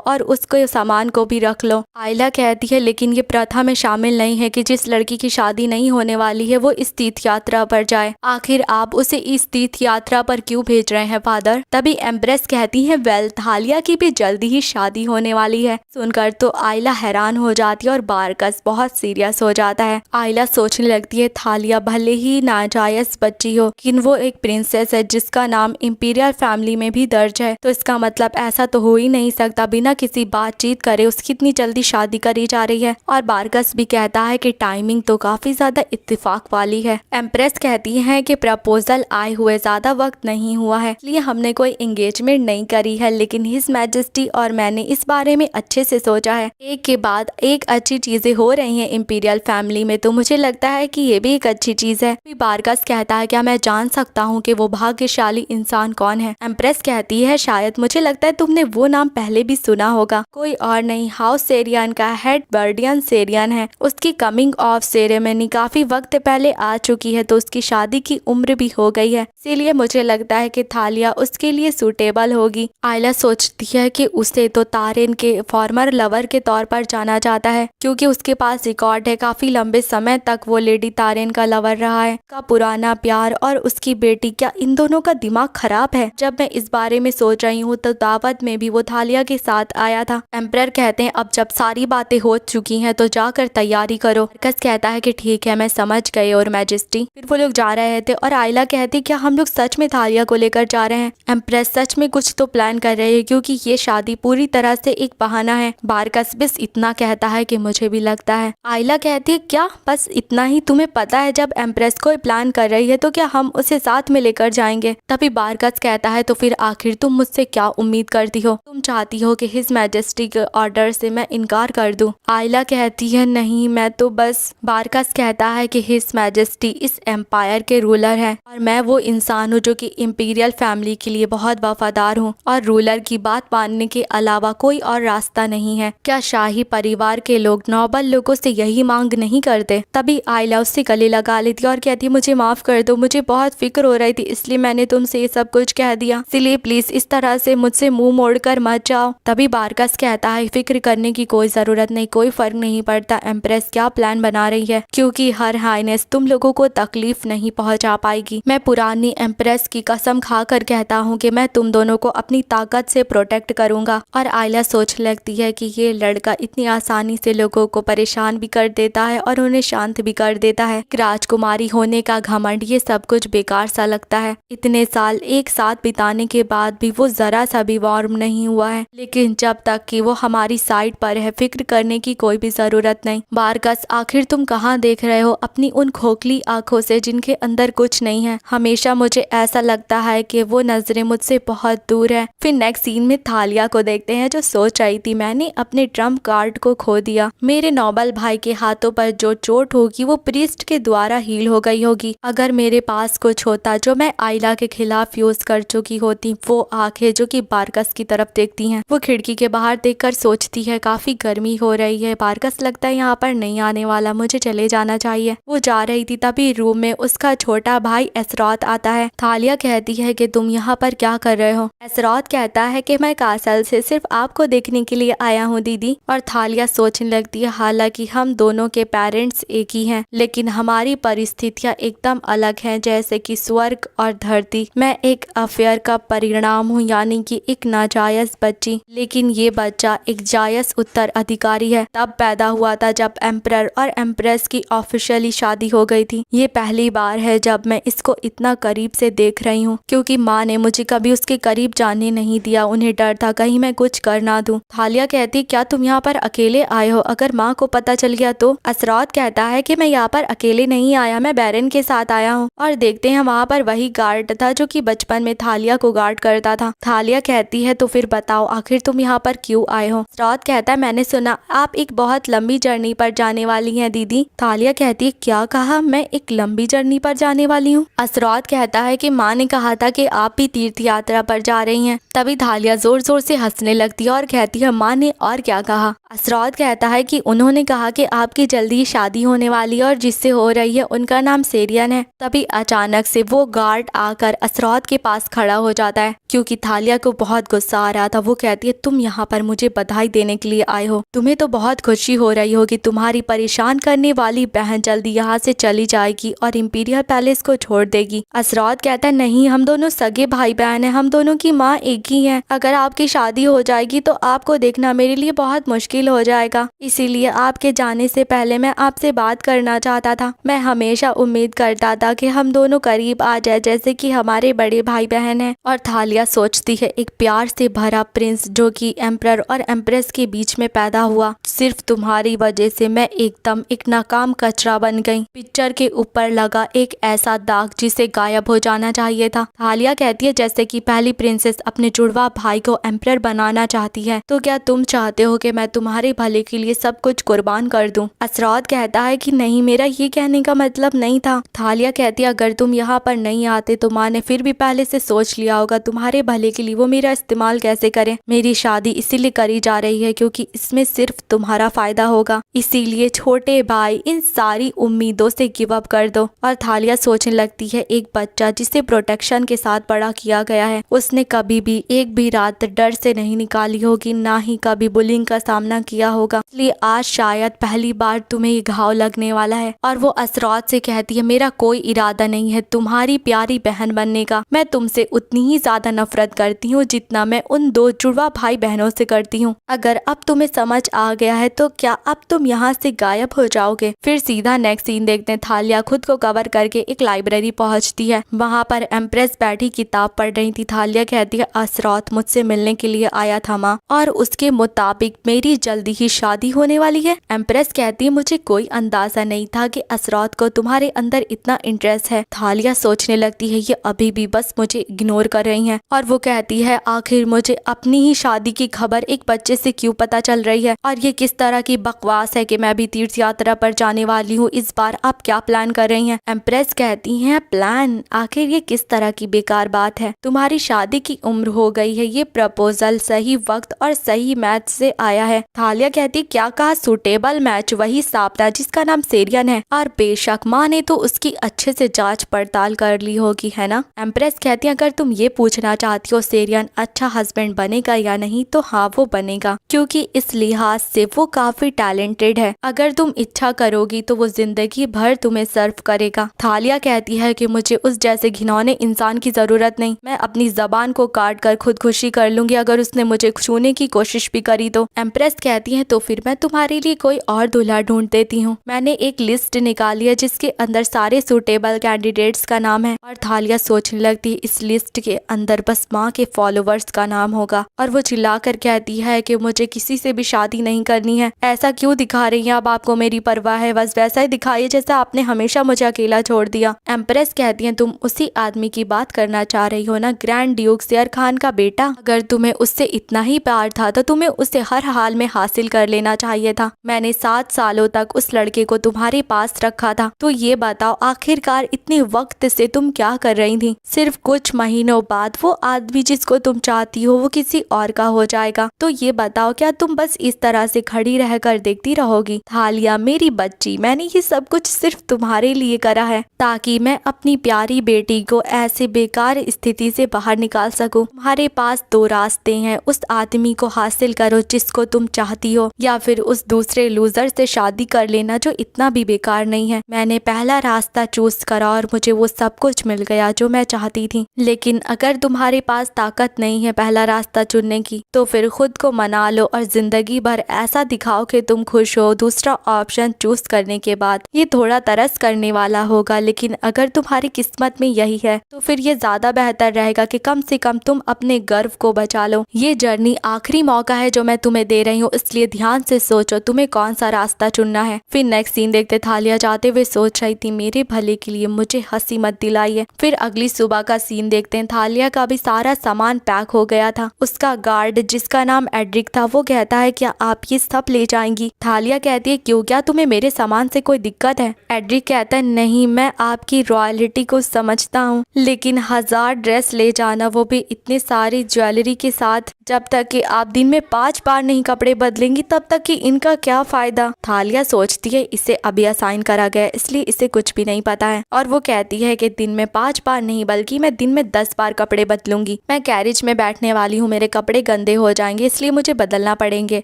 और उसके सामान को भी रख लो। आयला कहती है लेकिन ये प्रथा में शामिल नहीं है कि जिस लड़की की शादी नहीं होने वाली है वो इस तीर्थ यात्रा पर जाए। आखिर आप उसे इस तीर्थ यात्रा पर क्यों भेज रहे हैं फादर? तभी एम्प्रेस कहती है वेल थालिया की भी जल्दी ही शादी होने वाली है। सुनकर तो आयला हैरान हो जाती है और बारकस बहुत सीरियस हो जाता है। आयला सोचने लगती है थालिया भले ही नाजायज बच्ची हो लेकिन वो एक प्रिंसेस है जिसका नाम इंपीरियल फैमिली में भी दर्ज है, तो इसका मतलब ऐसा तो हो ही नहीं सकता बिना किसी बातचीत करे उसकी इतनी जल्दी शादी करी जा रही है। और बारकस भी कहता है कि टाइमिंग तो काफी ज्यादा इत्तेफाक वाली है। एम्प्रेस कहती है कि प्रपोजल आए हुए ज्यादा वक्त नहीं हुआ है इसलिए हमने कोई एंगेजमेंट नहीं करी है, लेकिन हिज मैजेस्टी और मैंने इस बारे में अच्छे से सोचा है। एक के बाद एक अच्छी चीजें हो रही हैं इंपीरियल फैमिली में, तो मुझे लगता है कि ये भी एक अच्छी चीज है। बारकस कहता है क्या मैं जान सकता हूँ कि वो भाग्यशाली इंसान कौन है? एम्प्रेस कहती है शायद मुझे लगता है तुमने वो नाम पहले भी सुना होगा, कोई और नहीं हाउस सेरियन का हेड बर्डियन सेरियन है। उसकी कमिंग ऑफ सेरेमनी काफी वक्त पहले आ चुकी है तो उसकी शादी की उम्र भी हो गई है, इसीलिए मुझे लगता है कि थालिया उसके लिए सूटेबल होगी। आयला सोचती है कि उसे तो तारेन के फॉर्मर लवर के तौर पर जाना जाता है क्योंकि उसके पास रिकॉर्ड है काफी लंबे समय तक वो लेडी तारेन का लवर रहा है। का पुराना प्यार और उसकी बेटी, क्या इन दोनों का दिमाग खराब है? जब मैं इस बारे में सोच रही हूँ तो दावत में भी वो थालिया के साथ आया था। एम्पायर कहते हैं अब जब सारी बातें हो चुकी हैं तो जाकर तैयारी करो। बारकस कहता है कि ठीक है, मैं समझ गए और मैजेस्टी। फिर वो लोग जा रहे थे और आयला कहती क्या हम लोग सच में थालिया को लेकर जा रहे हैं? एम्प्रेस सच में कुछ तो प्लान कर रही है क्योंकि ये शादी पूरी तरह से एक बहाना है। बारकस बस इतना कहता है कि मुझे भी लगता है। आयला कहती है क्या बस इतना ही? तुम्हें पता है जब एम्प्रेस कोई प्लान कर रही है तो क्या हम उसे साथ में लेकर जाएंगे? तभी बारकस कहता है तो फिर आखिर तुम मुझसे क्या उम्मीद करती हो? तुम चाहती हो कि हिज मैजेस्टी के ऑर्डर से मैं इनकार कर दूं? आयला कहती है नहीं, मैं तो बस। बारकस कहता है कि हिज मैजेस्टी इस एम्पायर के रूलर है और मैं वो इंसान हूँ जो कि इंपीरियल फैमिली के लिए बहुत वफादार हूँ और रूलर की बात मानने के अलावा कोई और रास्ता नहीं है। क्या शाही परिवार के लोग नोबल लोगों से यही मांग नहीं करते? तभी आयला उससे गले लगा लेती और कहती है मुझे माफ कर दो, मुझे बहुत फिक्र हो रही थी इसलिए मैंने तुमसे ये सब कुछ कह दिया, इसलिए प्लीज इस तरह से मुझसे मुंह मोड़कर मत जाओ। तभी बारकस कहता है फिक्र करने की कोई जरूरत नहीं, कोई फर्क नहीं पड़ता एम्प्रेस क्या प्लान बना रही है, क्योंकि हर हाइनेस तुम लोगों को तकलीफ नहीं पहुंचा पाएगी। मैं पुरानी एम्प्रेस की कसम खाकर कहता हूँ कि मैं तुम दोनों को अपनी ताकत से प्रोटेक्ट करूंगा। और आयला सोच लगती है कि ये लड़का इतनी आसानी से लोगों को परेशान भी कर देता है और उन्हें शांत भी कर देता है। राजकुमारी होने का घमंड, ये सब कुछ बेकार सा लगता है। इतने साल एक साथ बिताने के बाद भी वो जरा सा भी वार्म नहीं हुआ है, लेकिन जब तक कि वो हमारी साइड पर है फिक्र करने की कोई भी जरूरत नहीं। बारकस आखिर तुम कहाँ देख रहे हो अपनी उन खोखली आंखों से जिनके अंदर कुछ नहीं है? हमेशा मुझे ऐसा लगता है कि वो नजरें मुझसे बहुत दूर है। फिर नेक्स्ट सीन में थालिया को देखते हैं जो सोच रही थी मैंने अपने ट्रम्प कार्ड को खो दिया, मेरे नोबल भाई के हाथों पर जो चोट होगी वो प्रीस्ट के द्वारा हील हो गई होगी। अगर मेरे पास कुछ होता जो मैं आयला के खिलाफ यूज कर चुकी होती। वो आंखें जो कि बारकस की तरफ देखती हैं। वो खिड़की के बाहर देखकर सोचती है काफी गर्मी हो रही है, बारकस लगता है यहाँ पर नहीं आने वाला, मुझे चले जाना चाहिए। वो जा रही थी तभी रूम में उसका छोटा भाई एसरॉत आता है। थालिया कहती है कि तुम यहाँ पर क्या कर रहे हो? एसरॉत कहता है कि मैं कासल से सिर्फ आपको देखने के लिए आया हूँ दीदी। और थालिया सोचने लगती है हालांकि हम दोनों के पेरेंट्स एक ही हैं, लेकिन हमारी परिस्थितियाँ एकदम अलग हैं, जैसे कि स्वर्ग और धरती। मैं एक अफेयर का परिणाम हूँ, यानी कि एक नाजायज बच्ची, लेकिन ये बच्चा एक जायज उत्तराधिकारी है। तब पैदा हुआ था जब एम्परर और एम्प्रेस की ऑफिशियली शादी हो गई थी। ये पहली बार है जब मैं इसको इतना करीब से देख रही हूँ, क्योंकि माँ ने मुझे कभी उसके करीब जाने नहीं दिया, उन्हें डर था कहीं मैं कुछ कर ना दूं। थालिया कहती क्या तुम यहाँ पर अकेले आए हो? अगर माँ को पता चल गया तो? असरात कहता है कि मैं यहाँ पर अकेले नहीं आया, मैं बैरन के साथ आया हूँ। और देखते हैं वहाँ पर वही गार्ड था जो कि बचपन में थालिया को गार्ड करता था। थालिया कहती है तो फिर बताओ आखिर तुम यहाँ पर क्यों आए हो? असरात कहता है मैंने सुना आप एक बहुत लंबी जर्नी पर जाने वाली हैं दीदी। थालिया कहती है क्या कहा? मैं एक लंबी जर्नी पर जाने वाली हूँ? असरात कहता है कि माँ ने कहा था कि आप भी तीर्थ यात्रा पर जा रही हैं। तभी थालिया जोर जोर से हंसने लगती है और कहती है माँ ने और क्या कहा? असरात कहता है कि उन्होंने कहा कि आपकी जल्दी ही शादी होने वाली है और जिससे हो रही है उनका नाम सेरियन है। तभी अचानक से वो गार्ड आकर असरात के पास खड़ा हो जाता है, क्योंकि थालिया को बहुत गुस्सा आ रहा था। वो कहती है तुम यहाँ पर मुझे बधाई देने के लिए आए हो, तुम्हें तो बहुत खुशी हो रही होगी, तुम्हारी परेशान करने वाली बहन जल्दी यहाँ से चली जाएगी और इंपीरियल पैलेस को छोड़ देगी। असरात कहता है नहीं, हम दोनों सगे भाई बहन हैं, हम दोनों की माँ एक ही है। अगर आपकी शादी हो जाएगी तो आपको देखना मेरे लिए बहुत मुश्किल हो जाएगा, इसीलिए आपके जाने से पहले मैं आपसे बात करना चाहता था। मैं हमेशा उम्मीद करता था कि हम दोनों करीब आ जाए जैसे कि हमारे बड़े भाई बहन हैं। और थालिया सोचती है एक प्यार से भरा प्रिंस जो कि एम्परर और एम्प्रेस के बीच में पैदा हुआ, सिर्फ तुम्हारी वजह से मैं एकदम एक नाकाम कचरा बन गई, पिक्चर के ऊपर लगा एक ऐसा दाग जिसे गायब हो जाना चाहिए था। थालिया कहती है जैसे कि पहली प्रिंसेस अपने जुड़वा भाई को एम्परर बनाना चाहती है, तो क्या तुम चाहते हो कि मैं तुम्हारे भले के लिए सब कुछ कुर्बान कर दूं? असरात कहता है कि नहीं, मेरा ये कहने का मतलब नहीं था। थालिया कहती है अगर तुम यहाँ पर नहीं आते तो माँ ने फिर भी पहले से सोच लिया होगा तुम्हारे भले के लिए वो मेरा इस्तेमाल कैसे करें। मेरी शादी इसीलिए करी जा रही है क्योंकि इसमें सिर्फ तुम्हारा फायदा होगा, इसीलिए छोटे भाई इन सारी उम्मीदों से गिव अप कर दो। और थालिया सोचने लगती है एक बच्चा जिसे प्रोटेक्शन के साथ बड़ा किया गया है, उसने कभी भी एक भी रात डर से नहीं निकाली होगी, ना ही कभी बुलिंग का सामना किया होगा, इसलिए आज शायद पहली बार तुम्हें ये घाव लगने वाला है। और वो असरात से कहती है मेरा कोई इरादा नहीं है तुम्हारी प्यारी बहन बनने का, मैं तुमसे उतनी ही ज्यादा नफरत करती हूँ जितना मैं उन दो जुड़वा भाई बहनों से करती हूँ। अगर अब तुम्हें समझ आ गया है तो क्या अब तुम तुम यहाँ से गायब हो जाओगे। फिर सीधा नेक्स्ट सीन देखते हैं, थालिया खुद को कवर करके एक लाइब्रेरी पहुँचती है। वहाँ पर एम्प्रेस बैठी किताब पढ़ रही थी। थालिया कहती है असरात मुझसे मिलने के लिए आया था माँ, और उसके मुताबिक मेरी जल्दी ही शादी होने वाली है। एम्प्रेस कहती है मुझे कोई अंदाजा नहीं था कि असरात को तुम्हारे अंदर इतना इंटरेस्ट है। थालिया सोचने लगती है ये अभी भी बस मुझे इग्नोर कर रही हैं, और वो कहती है आखिर मुझे अपनी ही शादी की खबर एक बच्चे से क्यों पता चल रही है, और ये किस तरह की बकवास है कि मैं भी तीर्थ यात्रा पर जाने वाली हूँ। इस बार आप क्या प्लान कर रही हैं? एम्प्रेस कहती हैं प्लान? आखिर ये किस तरह की बेकार बात है? तुम्हारी शादी की उम्र हो गई है, ये प्रपोजल सही वक्त और सही मैच से आया है। थालिया कहती क्या कहा? Suitable match? वही सापना जिसका नाम सेरियन है, और बेशक माँ ने तो उसकी अच्छे से जांच पड़ताल कर ली होगी, है ना? एम्प्रेस कहती है अगर तुम ये पूछना चाहती हो सेरियन अच्छा हस्बैंड बनेगा या नहीं, तो हाँ वो बनेगा, क्योंकि इस लिहाज से वो काफी टैलेंटेड है। अगर तुम इच्छा करोगी तो वो जिंदगी भर तुम्हें सर्व करेगा। थालिया कहती है कि मुझे उस जैसे घिनौने इंसान की जरूरत नहीं, मैं अपनी जबान को काट कर खुदकुशी कर लूंगी अगर उसने मुझे छूने की कोशिश भी करी तो। एम्प्रेस कहती है तो फिर मैं तुम्हारे लिए कोई और दूल्हा ढूंढ देती हूँ। मैंने एक लिस्ट निकाली है जिसके अंदर सारे सुटेबल कैंडिडेट्स का नाम है, और थालिया सोचने लगती है इस लिस्ट के अंदर बस माँ के फॉलोवर्स का नाम होगा, और वो चिल्लाकर कहती है कि मुझे किसी से भी शादी नहीं करनी है। ऐसा क्यों दिखा रही हैं? अब आपको मेरी परवाह है? बस वैसा ही दिखाइए जैसा आपने हमेशा मुझे अकेला छोड़ दिया। एम्प्रेस कहती है तुम उसी आदमी की बात करना चाह रही हो ना, ग्रैंड ड्यूक शेर खान का बेटा। अगर तुम्हें उससे इतना ही प्यार था तो तुम्हें उसे हर हाल में हासिल कर लेना चाहिए था। मैंने 7 सालों तक उस लड़के को तुम्हारे पास रखा था, तो ये बताओ आखिरकार इतने वक्त से तुम क्या कर रही थी? सिर्फ कुछ महीनों बाद वो आदमी जिसको तुम चाहती हो वो किसी और का हो जाएगा, तो ये बताओ क्या तुम बस इस तरह से खड़ी रहकर देखती रहोगी? थालिया मेरी बच्ची, मैंने ये सब कुछ सिर्फ तुम्हारे लिए करा है ताकि मैं अपनी प्यारी बेटी को ऐसे बेकार स्थिति से बाहर निकाल सकूं। तुम्हारे पास 2 रास्ते हैं, उस आदमी को हासिल करो जिसको तुम चाहती हो, या फिर उस दूसरे लूजर से शादी कर लेना जो इतना भी बेकार नहीं है। मैंने पहला रास्ता चूज करा और मुझे वो सब कुछ मिल गया जो मैं चाहती थी, लेकिन अगर तुम्हारे पास ताकत नहीं है पहला रास्ता चुनने की, तो फिर खुद को मना लो और जिंदगी भर ऐसा दिखाओ कि तुम खुश हो। दूसरा ऑप्शन चूज करने के बाद ये थोड़ा तरस करने वाला होगा, लेकिन अगर तुम्हारी किस्मत में यही है तो फिर ये ज्यादा बेहतर रहेगा कि कम से कम तुम अपने गर्व को बचा लो। ये जर्नी आखिरी मौका है जो मैं तुम्हें दे रही हूँ, इसलिए ध्यान से सोचो तुम्हें कौन सा रास्ता चुनना है। फिर नेक्स्ट सीन देखते थालिया जाते हुए सोच रही थी मेरे भले के लिए मुझे हंसी मत दिलाइए। फिर अगली सुबह का सीन देखते हैं, थालिया का भी सारा सामान पैक हो गया था। उसका गार्ड जिसका नाम एड्रिक था वो कहता है क्या आप ये सब ले जाएंगी? थालिया कहती है क्यों, क्या तुम्हें मेरे सामान से कोई दिक्कत है? एड्रिक कहता है नहीं, मैं आपकी रॉयल्टी को समझता हूँ, लेकिन 1000 ड्रेस ले जाना, वो भी इतनी सारी ज्वेलरी के साथ, जब तक कि आप दिन में 5 बार नहीं कपड़े बदलेंगी तब तक कि इनका क्या फायदा? थालिया सोचती है इसे अभी असाइन करा गया इसलिए इसे कुछ भी नहीं पता है, और वो कहती है कि दिन में 5 बार नहीं बल्कि मैं दिन में 10 बार कपड़े बदलूंगी। मैं कैरेज में बैठने वाली हूँ, मेरे कपड़े गंदे हो जाएंगे इसलिए मुझे बदलना पड़ेंगे।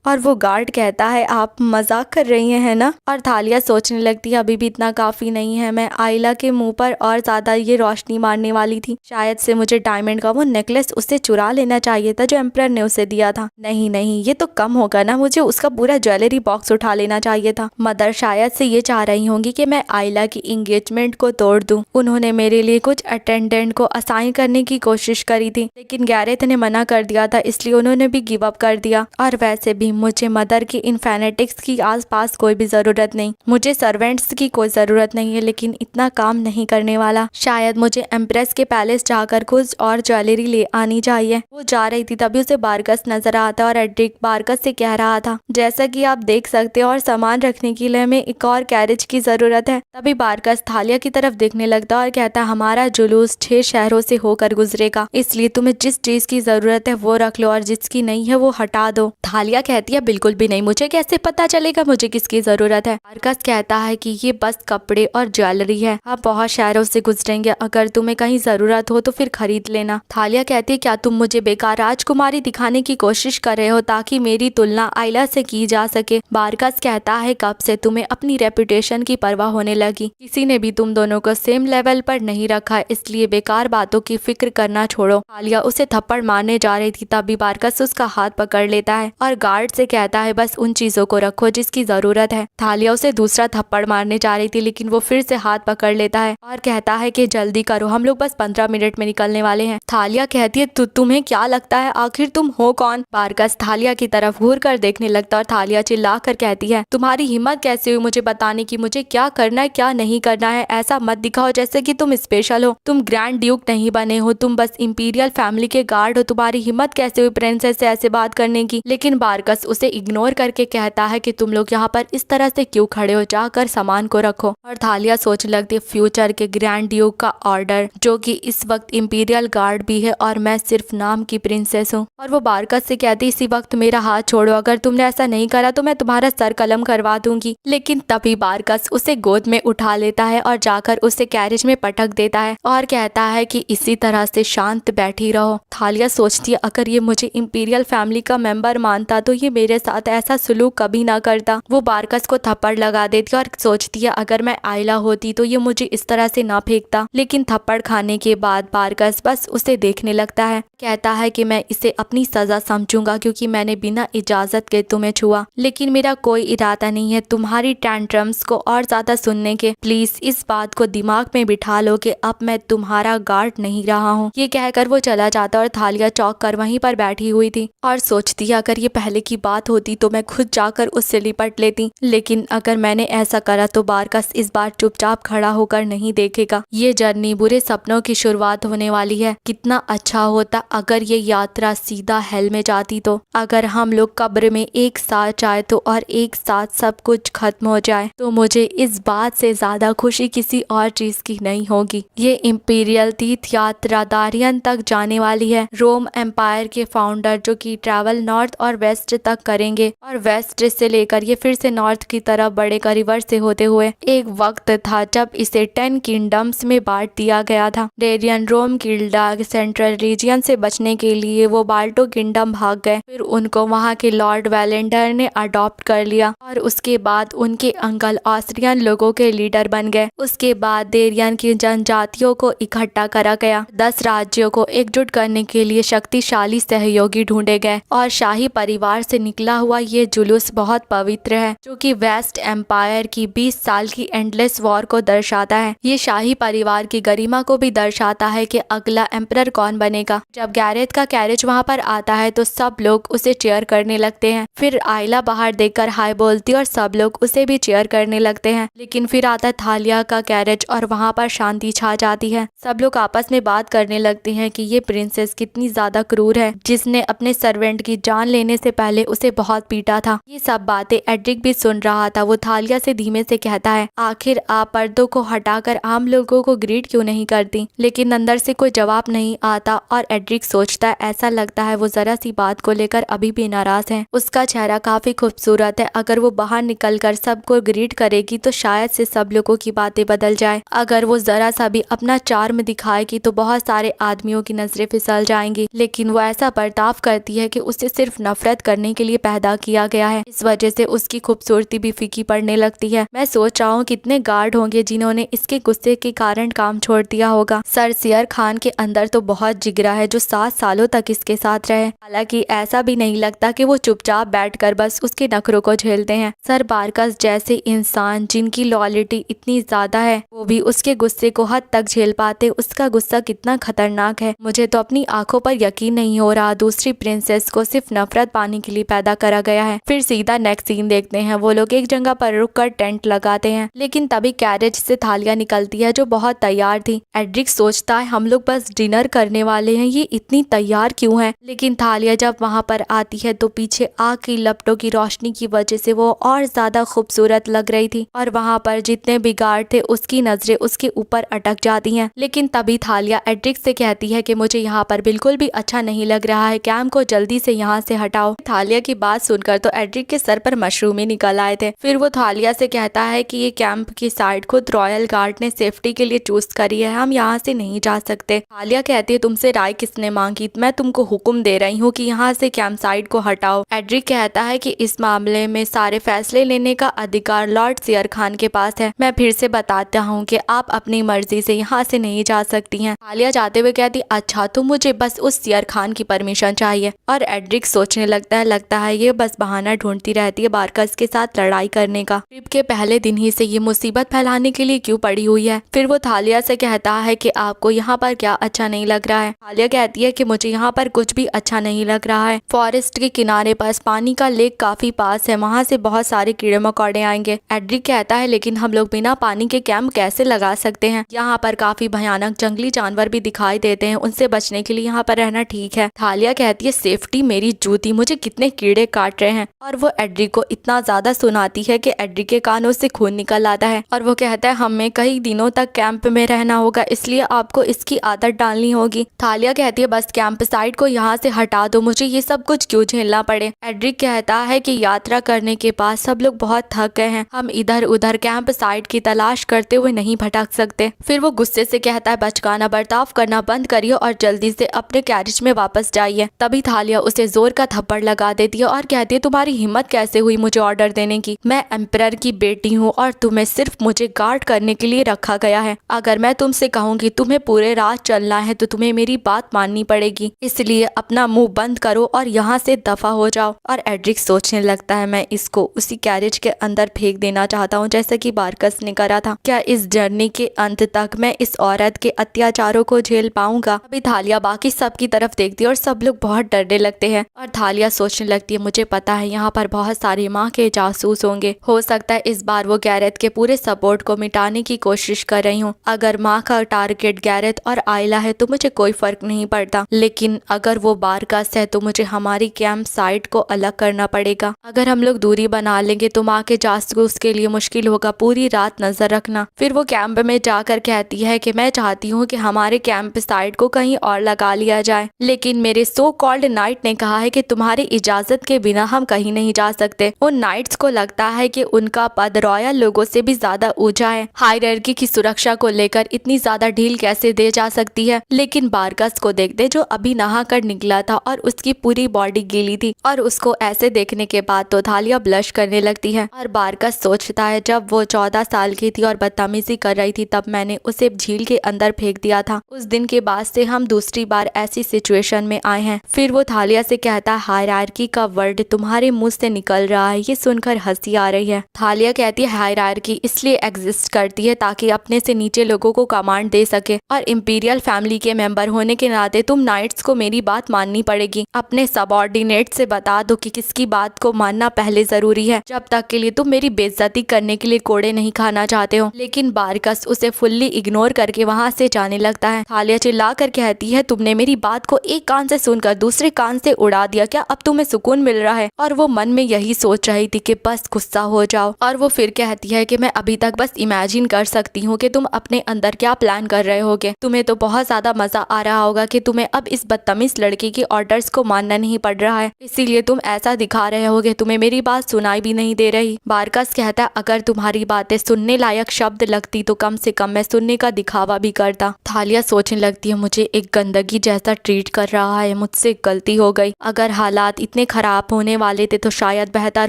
और वो गार्ड कहता है आप मजाक कर रही हैं है ना? और थालिया सोचने लगती है अभी भी इतना काफी नहीं है, मैं आइला के मुंह पर और ज्यादा ये रोशनी मारने वाली थी। शायद से मुझे डायमंड का वो नेकलेस उससे चुरा लेना चाहिए था जो एम्परर ने उसे दिया था। नहीं नहीं, ये तो कम होगा ना, मुझे उसका पूरा ज्वेलरी बॉक्स उठा लेना चाहिए था। मदर शायद से ये चाह रही होंगी कि मैं आइला की एंगेजमेंट को तोड़ दूं। उन्होंने मेरे लिए कुछ अटेंडेंट को असाइन करने की कोशिश करी थी, लेकिन गैरेथ ने मना कर दिया था, इसलिए उन्होंने भी गिव अप कर दिया। और वैसे भी मुझे मदर की इन फैनेटिक्स की आसपास कोई भी जरूरत नहीं, मुझे सर्वेंट्स की कोई जरूरत नहीं है, लेकिन इतना काम नहीं करने वाला। शायद मुझे एम्प्रेस के पैलेस जाकर कुछ और ज्वेलरी ले आनी चाहिए। वो जा रही थी तभी उसे बारकस नजर आता और एड्रिक बारकस से कह रहा था जैसा कि आप देख सकते हो और सामान रखने के लिए हमें एक और कैरेज की जरूरत है। तभी बारकस थालिया की तरफ देखने लगता और कहता हमारा जुलूस 6 शहरों से होकर गुजरेगा, इसलिए तुम्हें जिस चीज की जरूरत है वो रख लो और जिसकी नहीं है वो हटा दो। थालिया कहती है बिल्कुल भी नहीं, मुझे कैसे पता चलेगा मुझे किसकी जरूरत है? बारकस कहता है कि ये बस कपड़े और ज्वेलरी है, आप बहुत शहरों से गुजरेंगे, अगर तुम्हें कहीं जरूरत हो तो फिर खरीद लेना। थालिया कहती है क्या तुम मुझे बेकार राजकुमारी दिखाने की कोशिश कर रहे हो ताकि मेरी तुलना आइला से की जा सके? बारकस कहता है कब से तुम्हें अपनी रेपुटेशन की परवाह होने लगी? किसी ने भी तुम दोनों को सेम लेवल पर नहीं रखा, इसलिए बेकार बातों की फिक्र करना छोड़ो। थालिया उसे थप्पड़ मारने जा रही थी, तभी बारकस उसका हाथ पकड़ लेता है और गार्ड से कहता है बस उन चीजों को रखो रखो जिसकी जरूरत है। थालिया उसे दूसरा थप्पड़ मारने जा रही थी, लेकिन वो फिर से हाथ पकड़ लेता है और कहता है कि जल्दी करो, हम लोग बस 15 मिनट में निकलने वाले हैं। थालिया कहती है तुम्हें क्या लगता है, आखिर तुम हो कौन? बारकस थालिया की तरफ घूर कर देखने लगता है और थालिया चिल्ला कर कहती है, तुम्हारी हिम्मत कैसे हुई मुझे बताने की मुझे क्या करना है क्या नहीं करना है? ऐसा मत दिखाओ जैसे कि तुम स्पेशल हो, तुम ग्रैंड ड्यूक नहीं बने हो, तुम बस इंपीरियल फैमिली के गार्ड हो, तुम्हारी हिम्मत कैसे हुई प्रिंसेस से ऐसे बात करने की? लेकिन बारकस उसे इग्नोर करके कहता है कि तुम लोग यहाँ पर इस तरह से क्यों खड़े हो, जाकर सामान को रखो। और थालिया सोच लगती है फ्यूचर के ग्रैंड ड्यूक का ऑर्डर, जो कि इस वक्त इंपीरियल गार्ड भी है और मैं सिर्फ नाम की प्रिंसेस हूँ। और वो बारकस से कहती इसी वक्त मेरा हाथ छोड़ो, अगर तुमने ऐसा नहीं करा तो मैं तुम्हारा सर कलम करवा दूंगी। लेकिन तभी बारकस उसे गोद में उठा लेता है और जाकर उसे कैरेज में पटक देता है और कहता है कि इसी तरह से शांत बैठी रहो। थालिया सोचती है अगर ये मुझे इंपीरियल फैमिली का मेंबर मानता तो ये मेरे साथ ऐसा सुलूक कभी ना करता। वो बारकस को थप्पड़ लगा देती है और सोचती है अगर मैं आयला होती तो ये मुझे इस तरह से ना फेंकता। लेकिन थप्पड़ खाने के बाद बारकस बस उसे देखने लगता है, कहता है कि मैं इसे अपनी सजा समझूंगा क्योंकि मैंने बिना इजाजत के तुम्हें छुआ, लेकिन मेरा कोई इरादा नहीं है तुम्हारी टैंट्रम्स को और ज्यादा सुनने के। प्लीज इस बात को दिमाग में बिठा लो कि अब मैं तुम्हारा गार्ड नहीं रहा हूँ। ये कहकर वो चला जाता और थालिया चौंक कर वहीं पर बैठी हुई थी और सोचती है अगर ये पहले की बात होती तो मैं खुद जाकर उससे लिपट लेती, लेकिन अगर मैंने ऐसा करा तो बारकस इस बार चुपचाप खड़ा होकर नहीं देखेगा। ये जर्नी बुरे सपनों की शुरुआत होने वाली है। कितना अच्छा होता अगर ये यात्रा सीधा हेल में जाती तो, अगर हम लोग कब्र में एक साथ जाए तो और एक साथ सब कुछ खत्म हो जाए तो मुझे इस बात से ज्यादा खुशी किसी और चीज की नहीं होगी। ये इंपीरियल तीर्थ यात्रा दारियन तक जाने वाली है। रोम एम्पायर के फाउंडर जो कि ट्रैवल नॉर्थ और वेस्ट तक करेंगे और वेस्ट से लेकर ये फिर से नॉर्थ की तरफ बढ़ेगा रिवर्स से होते हुए। एक वक्त था जब इसे 10 किंगडम्स में बांट दिया गया था। डेरियन रोम गिल्डा सेंट्रल रीजियन से बचने के लिए वो बाल्टो किंगडम भाग गए, फिर उनको वहाँ के लॉर्ड वेलेंडर ने अडॉप्ट कर लिया और उसके बाद उनके अंकल ऑस्ट्रियन लोगों के लीडर बन गए। उसके बाद डेरियन की जनजातियों को इकट्ठा करा गया। 10 राज्यों को एकजुट करने के लिए शक्तिशाली सहयोगी ढूंढे गए और शाही परिवार से निकला हुआ ये जुलूस बहुत पवित्र है, जो कि वेस्ट एम्पायर की 20 साल की एंडलेस वॉर को दर्शाता है। ये शाही परिवार की गरिमा को भी दर्शाता है कि अगला एम्परर कौन बनेगा। जब गैरेथ का कैरेज वहाँ पर आता है तो सब लोग उसे चेयर करने लगते हैं। फिर आयला बाहर देखकर हाय बोलती और सब लोग उसे भी चेयर करने लगते हैं। लेकिन फिर आता थालिया का कैरेज और वहाँ पर शांति छा जाती है। सब लोग आपस में बात करने लगते हैं कि ये प्रिंसेस कितनी ज्यादा क्रूर है, जिसने अपने सर्वेंट की जान लेने से पहले उसे बहुत पीटा था। ये सब बातें एड्रिक भी सुन रहा था। वो थालिया से धीमे से कहता है आखिर आप पर्दों को हटाकर आम लोगों को ग्रीट क्यों नहीं करती? लेकिन अंदर से कोई जवाब नहीं आता और एड्रिक सोचता है ऐसा लगता है वो जरा सी बात को लेकर अभी भी नाराज है। उसका चेहरा काफी खूबसूरत है, अगर वो बाहर निकलकर सबको ग्रीट करेगी तो शायद से सब लोगों की बातें बदल जाए। अगर वो जरा सा भी अपना चार्म दिखाएगी तो बहुत सारे आदमियों की नजरें फिसल जाएंगी। लेकिन वो ऐसा बर्ताव करती है कि उसे सिर्फ नफरत करने के लिए पैदा किया गया है। इस वजह से उसकी खूबसूरती भी फीकी पड़ने लगती है। मैं सोच रहा हूँ कितने गार्ड होंगे जिन्होंने इसके गुस्से के कारण काम छोड़ दिया होगा। सर सियर खान के अंदर तो बहुत जिगरा है जो 7 सालों तक इसके साथ रहे। हालांकि ऐसा भी नहीं लगता कि वो चुपचाप बैठकर बस उसके नखरों को झेलते हैं। सर बारकस जैसे इंसान जिनकी लॉयल्टी इतनी ज्यादा है वो भी उसके गुस्से को हद तक झेल पाते। उसका गुस्सा कितना खतरनाक है, मुझे तो अपनी आंखों पर यकीन नहीं हो रहा। दूसरी प्रिंसेस को सिर्फ नफरत पाने के लिए पैदा करा गया है। फिर सीधा नेक्स्ट सीन देखते हैं। वो लोग एक जगह पर रुककर टेंट लगाते हैं, लेकिन तभी कैरेज से थालिया निकलती है जो बहुत तैयार थी। एड्रिक सोचता है हम लोग बस डिनर करने वाले हैं, ये इतनी तैयार क्यों है? लेकिन थालिया जब वहाँ पर आती है तो पीछे आग की लपटों की रोशनी की वजह से वो और ज्यादा खूबसूरत लग रही थी और वहाँ पर जितने भी गार्ड थे उसकी नजरें उसके ऊपर अटक जाती हैं। लेकिन तभी थालिया एड्रिक से कहती है कि मुझे यहाँ पर बिल्कुल भी अच्छा नहीं लग रहा है, कैम को जल्दी से यहाँ से हटाओ। थालिया की बात सुनकर तो एड्रिक के सर पर मशरूम ही निकल आए थे। फिर वो थालिया से कहता है कि ये कैंप की साइड खुद रॉयल गार्ड ने सेफ्टी के लिए चूज करी है, हम यहाँ से नहीं जा सकते। थालिया कहती है तुमसे राय किसने मांगी? मैं तुमको हुक्म दे रही हूँ कि यहाँ से कैंप साइड को हटाओ। एड्रिक कहता है कि इस मामले में सारे फैसले लेने का अधिकार लॉर्ड सियर खान के पास है। मैं फिर से बताता हूँ कि आप अपनी मर्जी से यहाँ से नहीं जा सकती हैं। थालिया जाते हुए कहती अच्छा तो मुझे बस उस सियर खान की परमिशन चाहिए। और एड्रिक सोचने लगता है ये बस बहाना ढूंढती रहती कहती है बारकस के साथ लड़ाई करने का। ट्रिप के पहले दिन ही से ये मुसीबत फैलाने के लिए क्यों पड़ी हुई है। फिर वो थालिया से कहता है कि आपको यहाँ पर क्या अच्छा नहीं लग रहा है। थालिया कहती है कि मुझे यहाँ पर कुछ भी अच्छा नहीं लग रहा है। फॉरेस्ट के किनारे पास पानी का लेक काफी पास है, वहाँ से बहुत सारे कीड़े मकोड़े आएंगे। एड्रिक कहता है लेकिन हम लोग बिना पानी के कैंप कैसे लगा सकते हैं। यहाँ पर काफी भयानक जंगली जानवर भी दिखाई देते हैं, उनसे बचने के लिए यहाँ पर रहना ठीक है। थालिया कहती है सेफ्टी मेरी जूती, मुझे कितने कीड़े काट रहे हैं। और वो एड्रिक को इतना ज्यादा सुनाती है कि एड्रिक के कानों से खून निकल आता है और वो कहता है हमें कई दिनों तक कैंप में रहना होगा, इसलिए आपको इसकी आदत डालनी होगी। थालिया कहती है बस कैंप साइट को यहाँ से हटा दो, मुझे ये सब कुछ क्यों झेलना पड़े। एड्रिक कहता है कि यात्रा करने के बाद सब लोग बहुत थक गए हैं, हम इधर उधर कैंप साइट की तलाश करते हुए नहीं भटक सकते। फिर वो गुस्से से कहता है बचकाना बर्ताव करना बंद करिए और जल्दी से अपने कैरिज में वापस जाइए। तभी थालिया उसे जोर का थप्पड़ लगा देती है और कहती है तुम्हारी हिम्मत कैसे हुई मुझे ऑर्डर देने की। मैं एम्परर की बेटी हूँ और तुम्हें सिर्फ मुझे गार्ड करने के लिए रखा गया है। अगर मैं तुमसे कहूँगी तुम्हें पूरे रात चलना है तो तुम्हें मेरी बात माननी पड़ेगी, इसलिए अपना मुंह बंद करो और यहाँ से दफा हो जाओ। और एड्रिक सोचने लगता है मैं इसको उसी कैरिज के अंदर फेंक देना चाहता हूँ जैसे कि बारकस ने करा था। क्या इस जर्नी के अंत तक मैं इस औरत के अत्याचारों को झेल पाऊंगा। अभी थालिया बाकी सब की तरफ देखती है और सब लोग बहुत डरने लगते हैं और थालिया सोचने लगती है मुझे पता है यहाँ पर बहुत सारे माँ के जासूस होंगे, हो सकता है इस बार वो गैरेथ के पूरे सपोर्ट को मिटाने की कोशिश कर रही हूँ। अगर माँ का टारगेट गैरेथ और आयला है तो मुझे कोई फर्क नहीं पड़ता, लेकिन अगर वो बारकस है तो मुझे हमारी कैंप साइट को अलग करना पड़ेगा। अगर हम लोग दूरी बना लेंगे तो माँ के जासूस के लिए मुश्किल होगा, पूरी रात नजर रखना। फिर वो कैंप में जाकर कहती है कि मैं चाहती हूँ कि हमारे कैंप साइट को कहीं और लगा लिया जाए, लेकिन मेरे सो कॉल्ड नाइट ने कहा है कि तुम्हारी इजाजत के बिना हम कहीं नहीं जा सकते। उन नाइट्स को लगता है कि उनका पद रॉयल लोगों से भी ज्यादा ऊंचा है। हायरार्की की सुरक्षा को लेकर इतनी ज्यादा ढील कैसे दे जा सकती है। लेकिन बारकस को देखते जो अभी नहा कर निकला था और उसकी पूरी बॉडी गीली थी और उसको ऐसे देखने के बाद तो थालिया ब्लश करने लगती है। और बारकस सोचता है जब वो 14 साल की थी और बदतमीजी कर रही थी तब मैंने उसे झील के अंदर फेंक दिया था। उस दिन के बाद से हम दूसरी बार ऐसी सिचुएशन में आए हैं। फिर वो थालिया से कहता है हायरार्की का वर्ड तुम्हारे मुंह से निकल रहा है, ये सुनकर हंसी आ रही है। थालिया कहती है हायरार्की इसलिए एग्जिस्ट करती है ताकि अपने से नीचे लोगों को कमांड दे सके, और इंपीरियल फैमिली के मेंबर होने के नाते तुम नाइट्स को मेरी बात माननी पड़ेगी। अपने सबऑर्डिनेट से बता दो कि किसकी बात को मानना पहले जरूरी है, जब तक के लिए तुम मेरी बेइज्जती करने के लिए कोड़े नहीं खाना चाहते हो। लेकिन बारकस उसे फुल्ली इग्नोर करके वहाँ से जाने लगता है। थालिया चिल्ला कर कहती है तुमने मेरी बात को एक कान से सुनकर दूसरे कान से उड़ा दिया, क्या अब तुम्हें सुकून मिल रहा है। और वो मन में यही सोच रही थी कि बस गुस्सा हो जाओ। और वो फिर कहती है कि मैं अभी तक बस इमेजिन कर सकती हूँ कि तुम अपने अंदर क्या प्लान कर रहे होगे। तुम्हें तो बहुत ज्यादा मजा आ रहा होगा कि तुम्हें अब इस बदतमीज लड़की की ऑर्डर्स को मानना नहीं पड़ रहा है, इसीलिए तुम ऐसा दिखा रहे होगे तुम्हें मेरी बात सुनाई भी नहीं दे रही। बारकस कहता है अगर तुम्हारी बातें सुनने लायक शब्द लगती तो कम से कम मैं सुनने का दिखावा भी करता। थालिया सोचने लगती है मुझे एक गंदगी जैसा ट्रीट कर रहा है, मुझसे गलती हो गई। अगर हालात इतने खराब होने वाले थे तो शायद बेहतर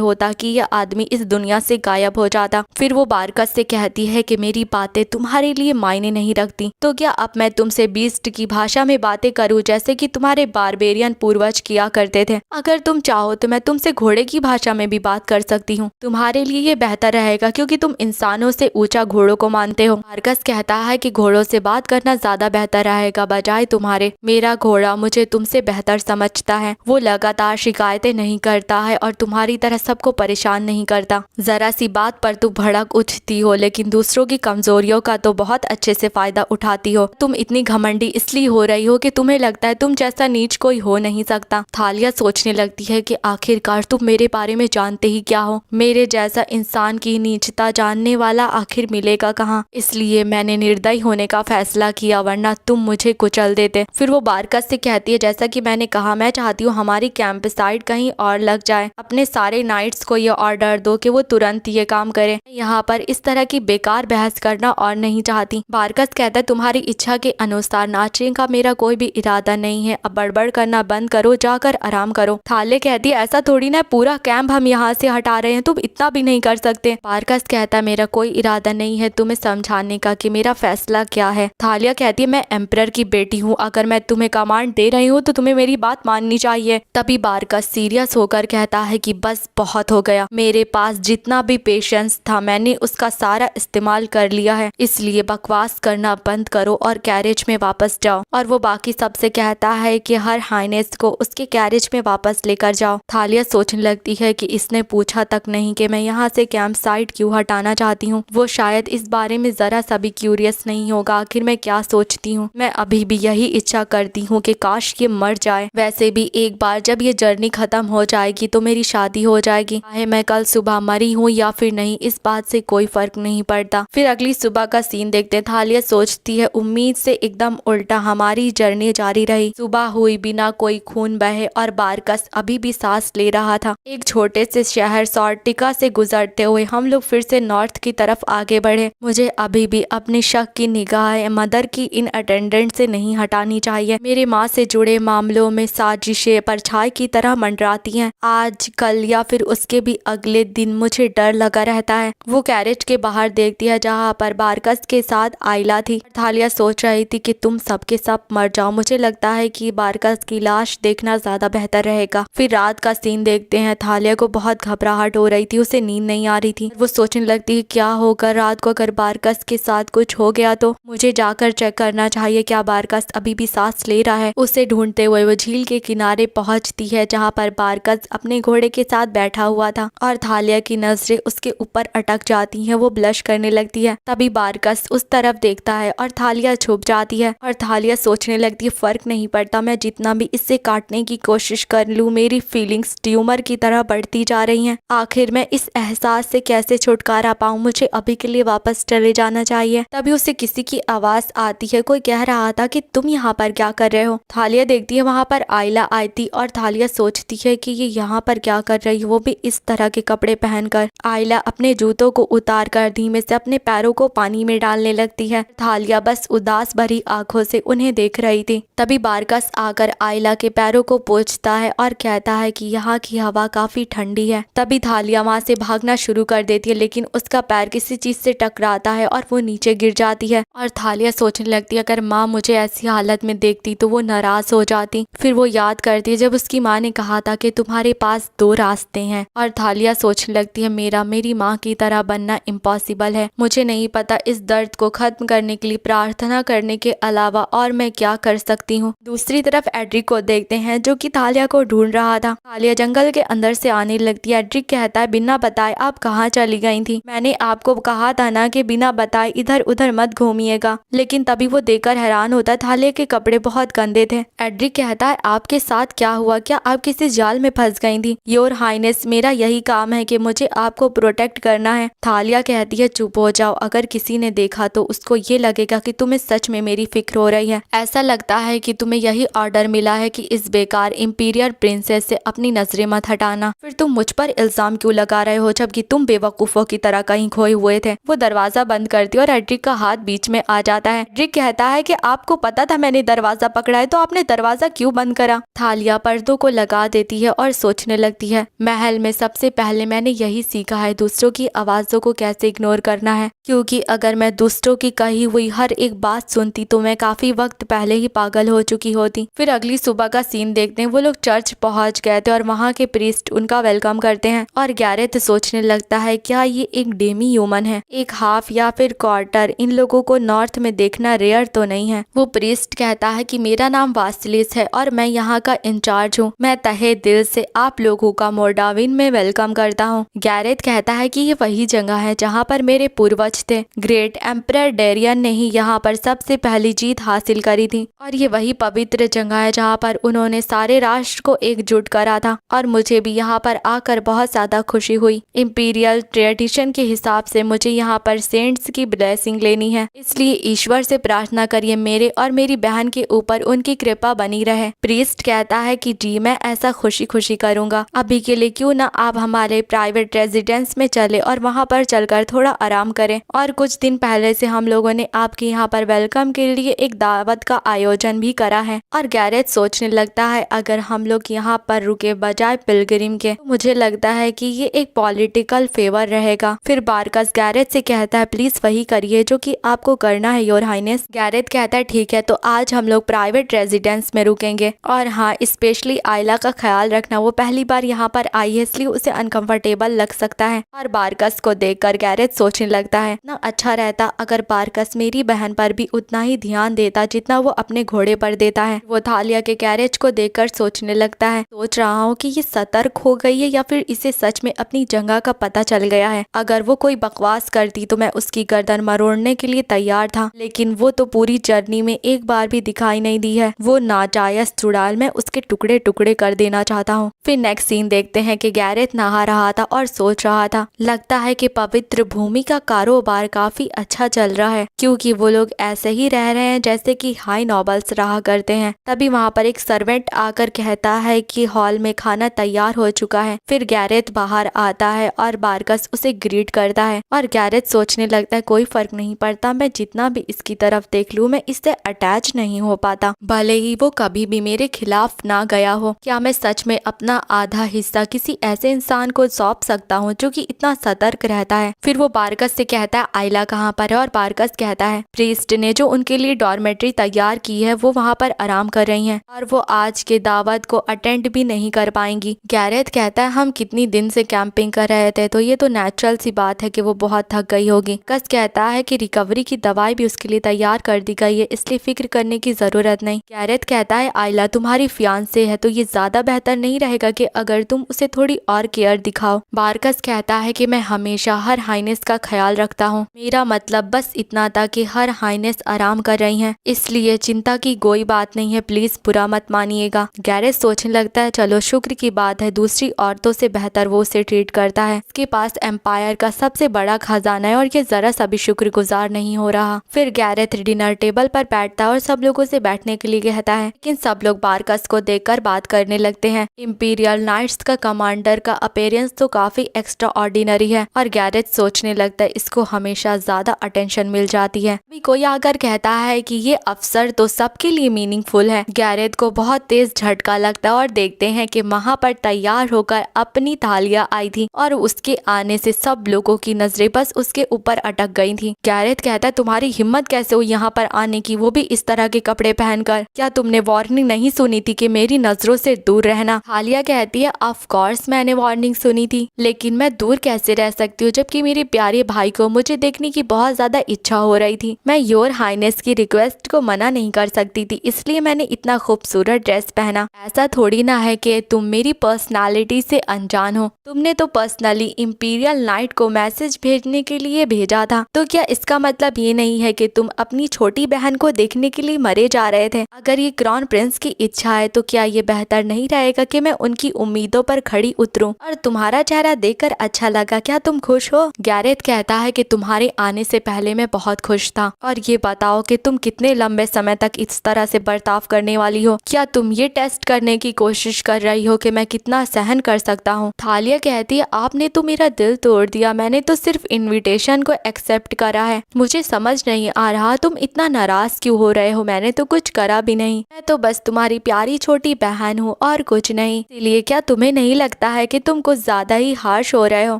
होता कि यह आदमी इस दुनिया से गायब हो जाता। फिर वो बारकस से कहती है कि मेरी बातें तुम्हारे लिए मायने नहीं रखती, तो क्या अब मैं तुमसे बीस्ट की भाषा में बातें करूं जैसे कि तुम्हारे बारबेरियन पूर्वज किया करते थे। अगर तुम चाहो तो मैं तुमसे घोड़े की भाषा में भी बात कर सकती हूँ, तुम्हारे लिए ये बेहतर रहेगा क्योंकि तुम इंसानों से ऊंचा घोड़ों को मानते हो। बारकस कहता है कि घोड़ों से बात करना ज्यादा बेहतर रहेगा बजाय तुम्हारे। मेरा घोड़ा मुझे तुमसे बेहतर समझता है, वो लगातार शिकायतें नहीं करता है और तुम्हारी तरह सबको परेशान नहीं करता। जरा सी बात पर तू भड़क उठती हो लेकिन दूसरों की कमजोरियों का तो बहुत अच्छे से फायदा उठाती हो। तुम इतनी घमंडी इसलिए हो रही हो कि तुम्हें लगता है तुम जैसा नीच कोई हो नहीं सकता। थालिया सोचने लगती है कि आखिरकार तुम मेरे बारे में जानते ही क्या हो, मेरे जैसा इंसान की नीचता जानने वाला आखिर मिलेगा कहाँ। इसलिए मैंने निर्दयी होने का फैसला किया, वरना तुम मुझे कुचल देते। फिर वो बारकस से कहती है जैसा कि मैंने कहा मैं चाहती हूँ हमारी कैंप साइट कहीं और लग जाए। अपने सारे नाइट्स को ये ऑर्डर दो कि वो तुरंत ये काम करे। यहाँ पर इस तरह की बेकार बहस करना और नहीं चाहती। बारकस कहता है तुम्हारी इच्छा के अनुसार नाचने का मेरा कोई भी इरादा नहीं है, अब बड़बड़ करना बंद करो, जाकर आराम करो। थाले कहती है ऐसा थोड़ी ना पूरा कैंप हम यहाँ से हटा रहे हैं, तुम इतना भी नहीं कर सकते। बारकस कहता है मेरा कोई इरादा नहीं है तुम्हें समझाने का कि मेरा फैसला क्या है। थालिया कहती है मैं एम्परर की बेटी हूँ, अगर मैं तुम्हें कमांड दे रही हूँ तो तुम्हें मेरी बात माननी चाहिए। तभी बारकस सीरियस होकर कहता है कि बस बहुत हो गया, मेरे पास जितना भी पेशेंस था मैंने उसका सारा इस्तेमाल कर लिया है, इसलिए बकवास करना बंद करो और कैरेज में वापस जाओ। और वो बाकी सबसे कहता है कि हर हाइनेस को उसके कैरेज में वापस लेकर जाओ। थालिया सोचने लगती है कि इसने पूछा तक नहीं कि मैं यहाँ से कैंप साइट क्यों हटाना चाहती हूँ। वो शायद इस बारे में जरा सा भी क्यूरियस नहीं होगा। आखिर मैं क्या सोचती हूँ, मैं अभी भी यही इच्छा करती हूँ कि काश ये मर जाए। वैसे भी एक बार जब ये जर्नी खत्म हो जाएगी तो मेरी शादी हो जाएगी, चाहे मैं कल सुबह मरी हूँ या फिर नहीं, इस बात से कोई फर्क नहीं पड़ता। फिर अगली सुबह का सीन देखते थालिया सोचती है उम्मीद से एकदम उल्टा हमारी जर्नी जारी रही। सुबह हुई, बिना कोई खून बहे और बारकस अभी भी सांस ले रहा था। एक छोटे से शहर सॉर्टिका से गुजरते हुए हम लोग फिर से नॉर्थ की तरफ आगे बढ़े। मुझे अभी भी अपनी शक की निगाह मदर की इन अटेंडेंट से नहीं हटानी चाहिए। मेरे माँ से जुड़े मामलों में साजिशें परछाई की तरह मंडराती हैं। आज कल या फिर उसके भी अगले दिन मुझे डर लगा रहता है। वो कैरेज के बाहर देखती है जहाँ पर बारकस के साथ आइला थी। थालिया सोच रही थी कि तुम सबके सब मर जाओ, मुझे लगता है कि बारकस की लाश देखना ज्यादा बेहतर रहेगा। फिर रात का सीन देखते हैं। थालिया को बहुत घबराहट हो रही थी, उसे नींद नहीं आ रही थी। वो सोचने लगती है क्या होगा रात को अगर बारकस के साथ कुछ हो गया तो मुझे जाकर चेक करना चाहिए क्या बारकस अभी भी सांस ले रहा है। उसे ढूंढते हुए वो झील के किनारे पहुंचती है जहाँ पर बारकस अपने घोड़े के साथ बैठा हुआ था और थालिया की नजरें उसके ऊपर अटक जाती हैं। वो ब्लश करने लगती है। तभी बारकस उस तरफ देखता है और थालिया छुप जाती है और थालिया सोचने लगती है फर्क नहीं पड़ता, मैं जितना भी इससे काटने की कोशिश कर लूं मेरी फीलिंग्स ट्यूमर की तरह बढ़ती जा रही हैं। आखिर मैं इस एहसास से कैसे छुटकारा पाऊं, मुझे अभी के लिए वापस चले जाना चाहिए। तभी उसे किसी की आवाज आती है। कोई कह रहा था कि तुम यहाँ पर क्या कर रहे हो। थालिया देखती है वहाँ पर आइला आई थी और थालिया सोचती है कि ये यहाँ पर क्या कर रही है, वो भी इस तरह के कपड़े पहनकर। आइला अपने जूतों को उतार कर धीमे से अपने पैरों को पानी में डालने लगती है। थालिया बस उदास भरी आंखों से उन्हें देख रही थी। तभी बारकस आकर आइला के पैरों को पोंछता है और कहता है कि यहाँ की हवा काफी ठंडी है। तभी थालिया वहाँ से भागना शुरू कर देती है लेकिन उसका पैर किसी चीज से टकराता है और वो नीचे गिर जाती है। और थालिया सोचने लगती है अगर माँ मुझे ऐसी हालत में देखती तो वो नाराज हो जाती। फिर वो याद करती है जब उसकी माँ ने कहा था कि तुम्हारे पास दो रास्ते हैं। और थालिया सोचने लगती है मेरी माँ की तरह बनना इम्पॉसिबल है। मुझे नहीं पता इस दर्द को खत्म करने के लिए प्रार्थना करने के अलावा और मैं क्या कर सकती हूँ। दूसरी तरफ एड्रिक को देखते हैं जो कि थालिया को ढूंढ रहा था। थालिया जंगल के अंदर से आने लगती है। एड्रिक कहता है बिना बताए आप कहाँ चली गई थी, मैंने आपको कहा था ना कि बिना बताए इधर उधर मत घूमिएगा। लेकिन तभी वो देखकर हैरान होता है थालिया के कपड़े बहुत गंदे थे। एड्रिक कहता है आपके साथ क्या हुआ, क्या आप किसी जाल में फंस गई थी। योर हाइनेस मेरा यही काम है कि मुझे आपको प्रोटेक्ट करना है। थालिया कहती है चुप हो जाओ, अगर किसी ने देखा तो उसको ये लगेगा कि तुम्हें सच में मेरी फिक्र हो रही है। ऐसा लगता है कि तुम्हें यही ऑर्डर मिला है कि इस बेकार इंपीरियल प्रिंसेस से अपनी नजरें मत हटाना। फिर तुम मुझ पर इल्जाम क्यों लगा रहे हो जबकि तुम बेवकूफों की तरह कहीं खोए हुए थे। वो दरवाजा बंद करती है और एड्रिक का हाथ बीच में आ जाता है। एड्रिक कहता है कि आपको पता था मैंने दरवाजा पकड़ा है तो आपने दरवाजा क्यों बंद करा। थालिया पर्दों को लगा देती है और सोचने लगती है महल में सबसे पहले मैंने यही सीखा है दूसरों की आवाजों को कैसे इग्नोर करना है, क्योंकि अगर मैं दूसरों की कही हुई हर एक बात सुनती तो मैं काफी वक्त पहले ही पागल हो चुकी होती। फिर अगली सुबह का सीन देखते हैं। वो लोग चर्च पहुंच गए थे और वहाँ के प्रीस्ट उनका वेलकम करते हैं और गैरेथ सोचने लगता है क्या ये एक डेमी ह्यूमन है, एक हाफ या फिर क्वार्टर। इन लोगों को नॉर्थ में देखना रेयर तो नहीं है। वो प्रीस्ट कहता है कि मेरा नाम वासिलिस है और मैं यहाँ का इंचार्ज हूँ। मैं तहे दिल से आप लोगों का मोर्डाविन में वेलकम करता हूँ। गैरेथ कहता है कि ये वही जगह है जहाँ पर मेरे पूर्वज थे। ग्रेट एम्परर डेरियन ने ही यहाँ पर सबसे पहली जीत हासिल करी थी और ये वही पवित्र जगह है जहाँ पर उन्होंने सारे राष्ट्र को एकजुट करा था। और मुझे भी यहाँ पर आकर बहुत ज्यादा खुशी हुई। इंपीरियल ट्रेडिशन के हिसाब से मुझे यहाँ पर सेंट्स की ब्लेसिंग लेनी है, इसलिए ईश्वर से प्रार्थना करिए मेरे और मेरी बहन के ऊपर उनकी कृपा बनी रहे। प्रीस्ट कहता है कि जी मैं ऐसा खुशी खुशी करूँगा। अभी के लिए क्यों ना आप हमारे प्राइवेट रेजिडेंस रेजिडेंस में चले और वहाँ पर चलकर थोड़ा आराम करें। और कुछ दिन पहले से हम लोगों ने आपके यहाँ पर वेलकम के लिए एक दावत का आयोजन भी करा है। और गैरेथ सोचने लगता है अगर हम लोग यहाँ पर रुके बजाय पिलग्रिम के, तो मुझे लगता है कि ये एक पॉलिटिकल फेवर रहेगा। फिर बारकस गैरेथ से कहता है प्लीज वही करिए जो कि आपको करना है योर हाइनेस। गैरेथ कहता है ठीक है, तो आज हम लोग प्राइवेट रेजिडेंस में रुकेंगे। और हाँ, स्पेशली आयला का ख्याल रखना, वो पहली बार यहाँ पर आई है इसलिए उसे अनकंफर्टेबल लग सकता है। और बारकस को देखकर गैरेथ सोचने लगता है ना अच्छा रहता अगर बारकस मेरी बहन पर भी उतना ही ध्यान देता जितना वो अपने घोड़े पर देता है। वो थालिया के कैरेज को देखकर सोचने लगता है सोच रहा हूँ कि ये सतर्क हो गई है या फिर इसे सच में अपनी जगह का पता चल गया है। अगर वो कोई बकवास करती तो मैं उसकी गर्दन मरोड़ने के लिए तैयार था, लेकिन वो तो पूरी जर्नी में एक बार भी दिखाई नहीं दी है। वो नाजायज चुड़ैल मैं उसके टुकड़े टुकड़े कर देना चाहता हूँ। फिर नेक्स्ट सीन देखते हैं कि गैरेथ नहा रहा था और सोच रहा था लगता है कि पवित्र भूमि का कारोबार काफी अच्छा चल रहा है, क्योंकि वो लोग ऐसे ही रह रहे हैं जैसे कि हाई नॉबल्स रहा करते हैं। तभी वहाँ पर एक सर्वेंट आकर कहता है कि हॉल में खाना तैयार हो चुका है। फिर गैरेथ बाहर आता है और बारकस उसे ग्रीट करता है। और गैरेथ सोचने लगता है कोई फर्क नहीं पड़ता, मैं जितना भी इसकी तरफ देख लूं मैं इससे अटैच नहीं हो पाता, भले ही वो कभी भी मेरे खिलाफ ना गया हो। क्या मैं सच में अपना आधा हिस्सा किसी ऐसे इंसान को सौंप सकता हूँ जो कि इतना सतर्क रहता है। फिर वो बारकस से कहता है आयला कहाँ पर है, और बारकस कहता है प्रीस्ट ने जो उनके लिए डॉर्मेट्री तैयार की है वो वहाँ पर आराम कर रही हैं और वो आज के दावत को अटेंड भी नहीं कर पाएंगी। गैरेथ कहता है हम कितनी दिन से कैंपिंग कर रहे थे तो ये तो नेचुरल सी बात है कि वो बहुत थक गई होगी। कस कहता है कि रिकवरी की दवाई भी उसके लिए तैयार कर दी गई है, इसलिए फिक्र करने की जरूरत नहीं। गैरेथ कहता है आयला तुम्हारी फियांसे है तो ये ज्यादा बेहतर नहीं रहेगा कि अगर तुम उसे थोड़ी और केयर दिखाओ। बारकस कहता है कि मैं हमेशा हर हाइनेस का ख्याल रखता हूँ, मेरा मतलब बस इतना था कि हर हाइनेस आराम कर रही हैं, इसलिए चिंता की कोई बात नहीं है, प्लीज बुरा मत मानिएगा। गैरेथ सोचने लगता है चलो शुक्र की बात है दूसरी औरतों से बेहतर वो उसे ट्रीट करता है, उसके पास एम्पायर का सबसे बड़ा खजाना है और ये जरा सा भी शुक्रगुजार नहीं हो रहा। फिर गैरेथ डिनर टेबल पर बैठता है और सब लोगों से बैठने के लिए कहता है, लेकिन सब लोग बारकस को देखकर बात करने लगते हैं। इंपीरियल नाइट्स का कमांडर का अपीयरेंस तो काफी एक्स्ट्रा ऑर्डिनरी है और गैरेथ सोचने लगता है इसको हमेशा ज्यादा अटेंशन मिल जाती है। अभी कोई आकर कहता है कि ये अवसर तो सबके लिए मीनिंगफुल है। गैरेथ को बहुत तेज झटका लगता है और देखते हैं कि वहाँ पर तैयार होकर अपनी थालिया आई थी और उसके आने से सब लोगों की नजरें बस उसके ऊपर अटक गई थी। गैरेथ कहता है तुम्हारी हिम्मत कैसे हुई यहाँ पर आने की, वो भी इस तरह के कपड़े पहनकर, क्या तुमने वार्निंग नहीं सुनी थी कि मेरी नजरों से दूर रहना। थालिया कहती है ऑफ कोर्स मैंने वार्निंग सुनी थी, लेकिन मैं दूर कैसे रह सकती हूँ जबकि मेरे प्यारे भाई को मुझे देखने की बहुत ज्यादा इच्छा हो रही थी। मैं योर हाइनेस की रिक्वेस्ट को मना नहीं कर सकती थी, इसलिए मैंने इतना खूबसूरत ड्रेस पहना। ऐसा थोड़ी ना है कि तुम मेरी पर्सनालिटी से अनजान हो, तुमने तो पर्सनली इंपीरियल नाइट को मैसेज भेजने के लिए भेजा था, तो क्या इसका मतलब ये नहीं है कि तुम अपनी छोटी बहन को देखने के लिए मरे जा रहे थे। अगर ये क्राउन प्रिंस की इच्छा है तो क्या ये बेहतर नहीं रहेगा कि मैं उनकी उम्मीदों पर खड़ी उतरूं। और तुम्हारा चेहरा देखकर अच्छा लगा, क्या तुम खुश हो। गैरेथ कहता है कि तुम्हारे आने से पहले मैं बहुत खुश था, और ये बताओ कि तुम कितने लंबे समय तक इस तरह से बर्ताव करने वाली हो। क्या तुम ये टेस्ट करने की कोशिश कर रही हो कि मैं कितना सहन कर सकता हूँ। थालिया कहती है आपने तो मेरा दिल तोड़ दिया, मैंने तो सिर्फ इन्विटेशन को एक्सेप्ट करा है। मुझे समझ नहीं आ रहा तुम इतना नाराज क्यों हो रहे हो, मैंने तो कुछ करा भी नहीं, मैं तो बस तुम्हारी प्यारी छोटी बहन हूँ और कुछ नहीं। इसलिए क्या तुम्हें नहीं लगता है कि तुम कुछ ज्यादा ही हार्श हो रहे हो।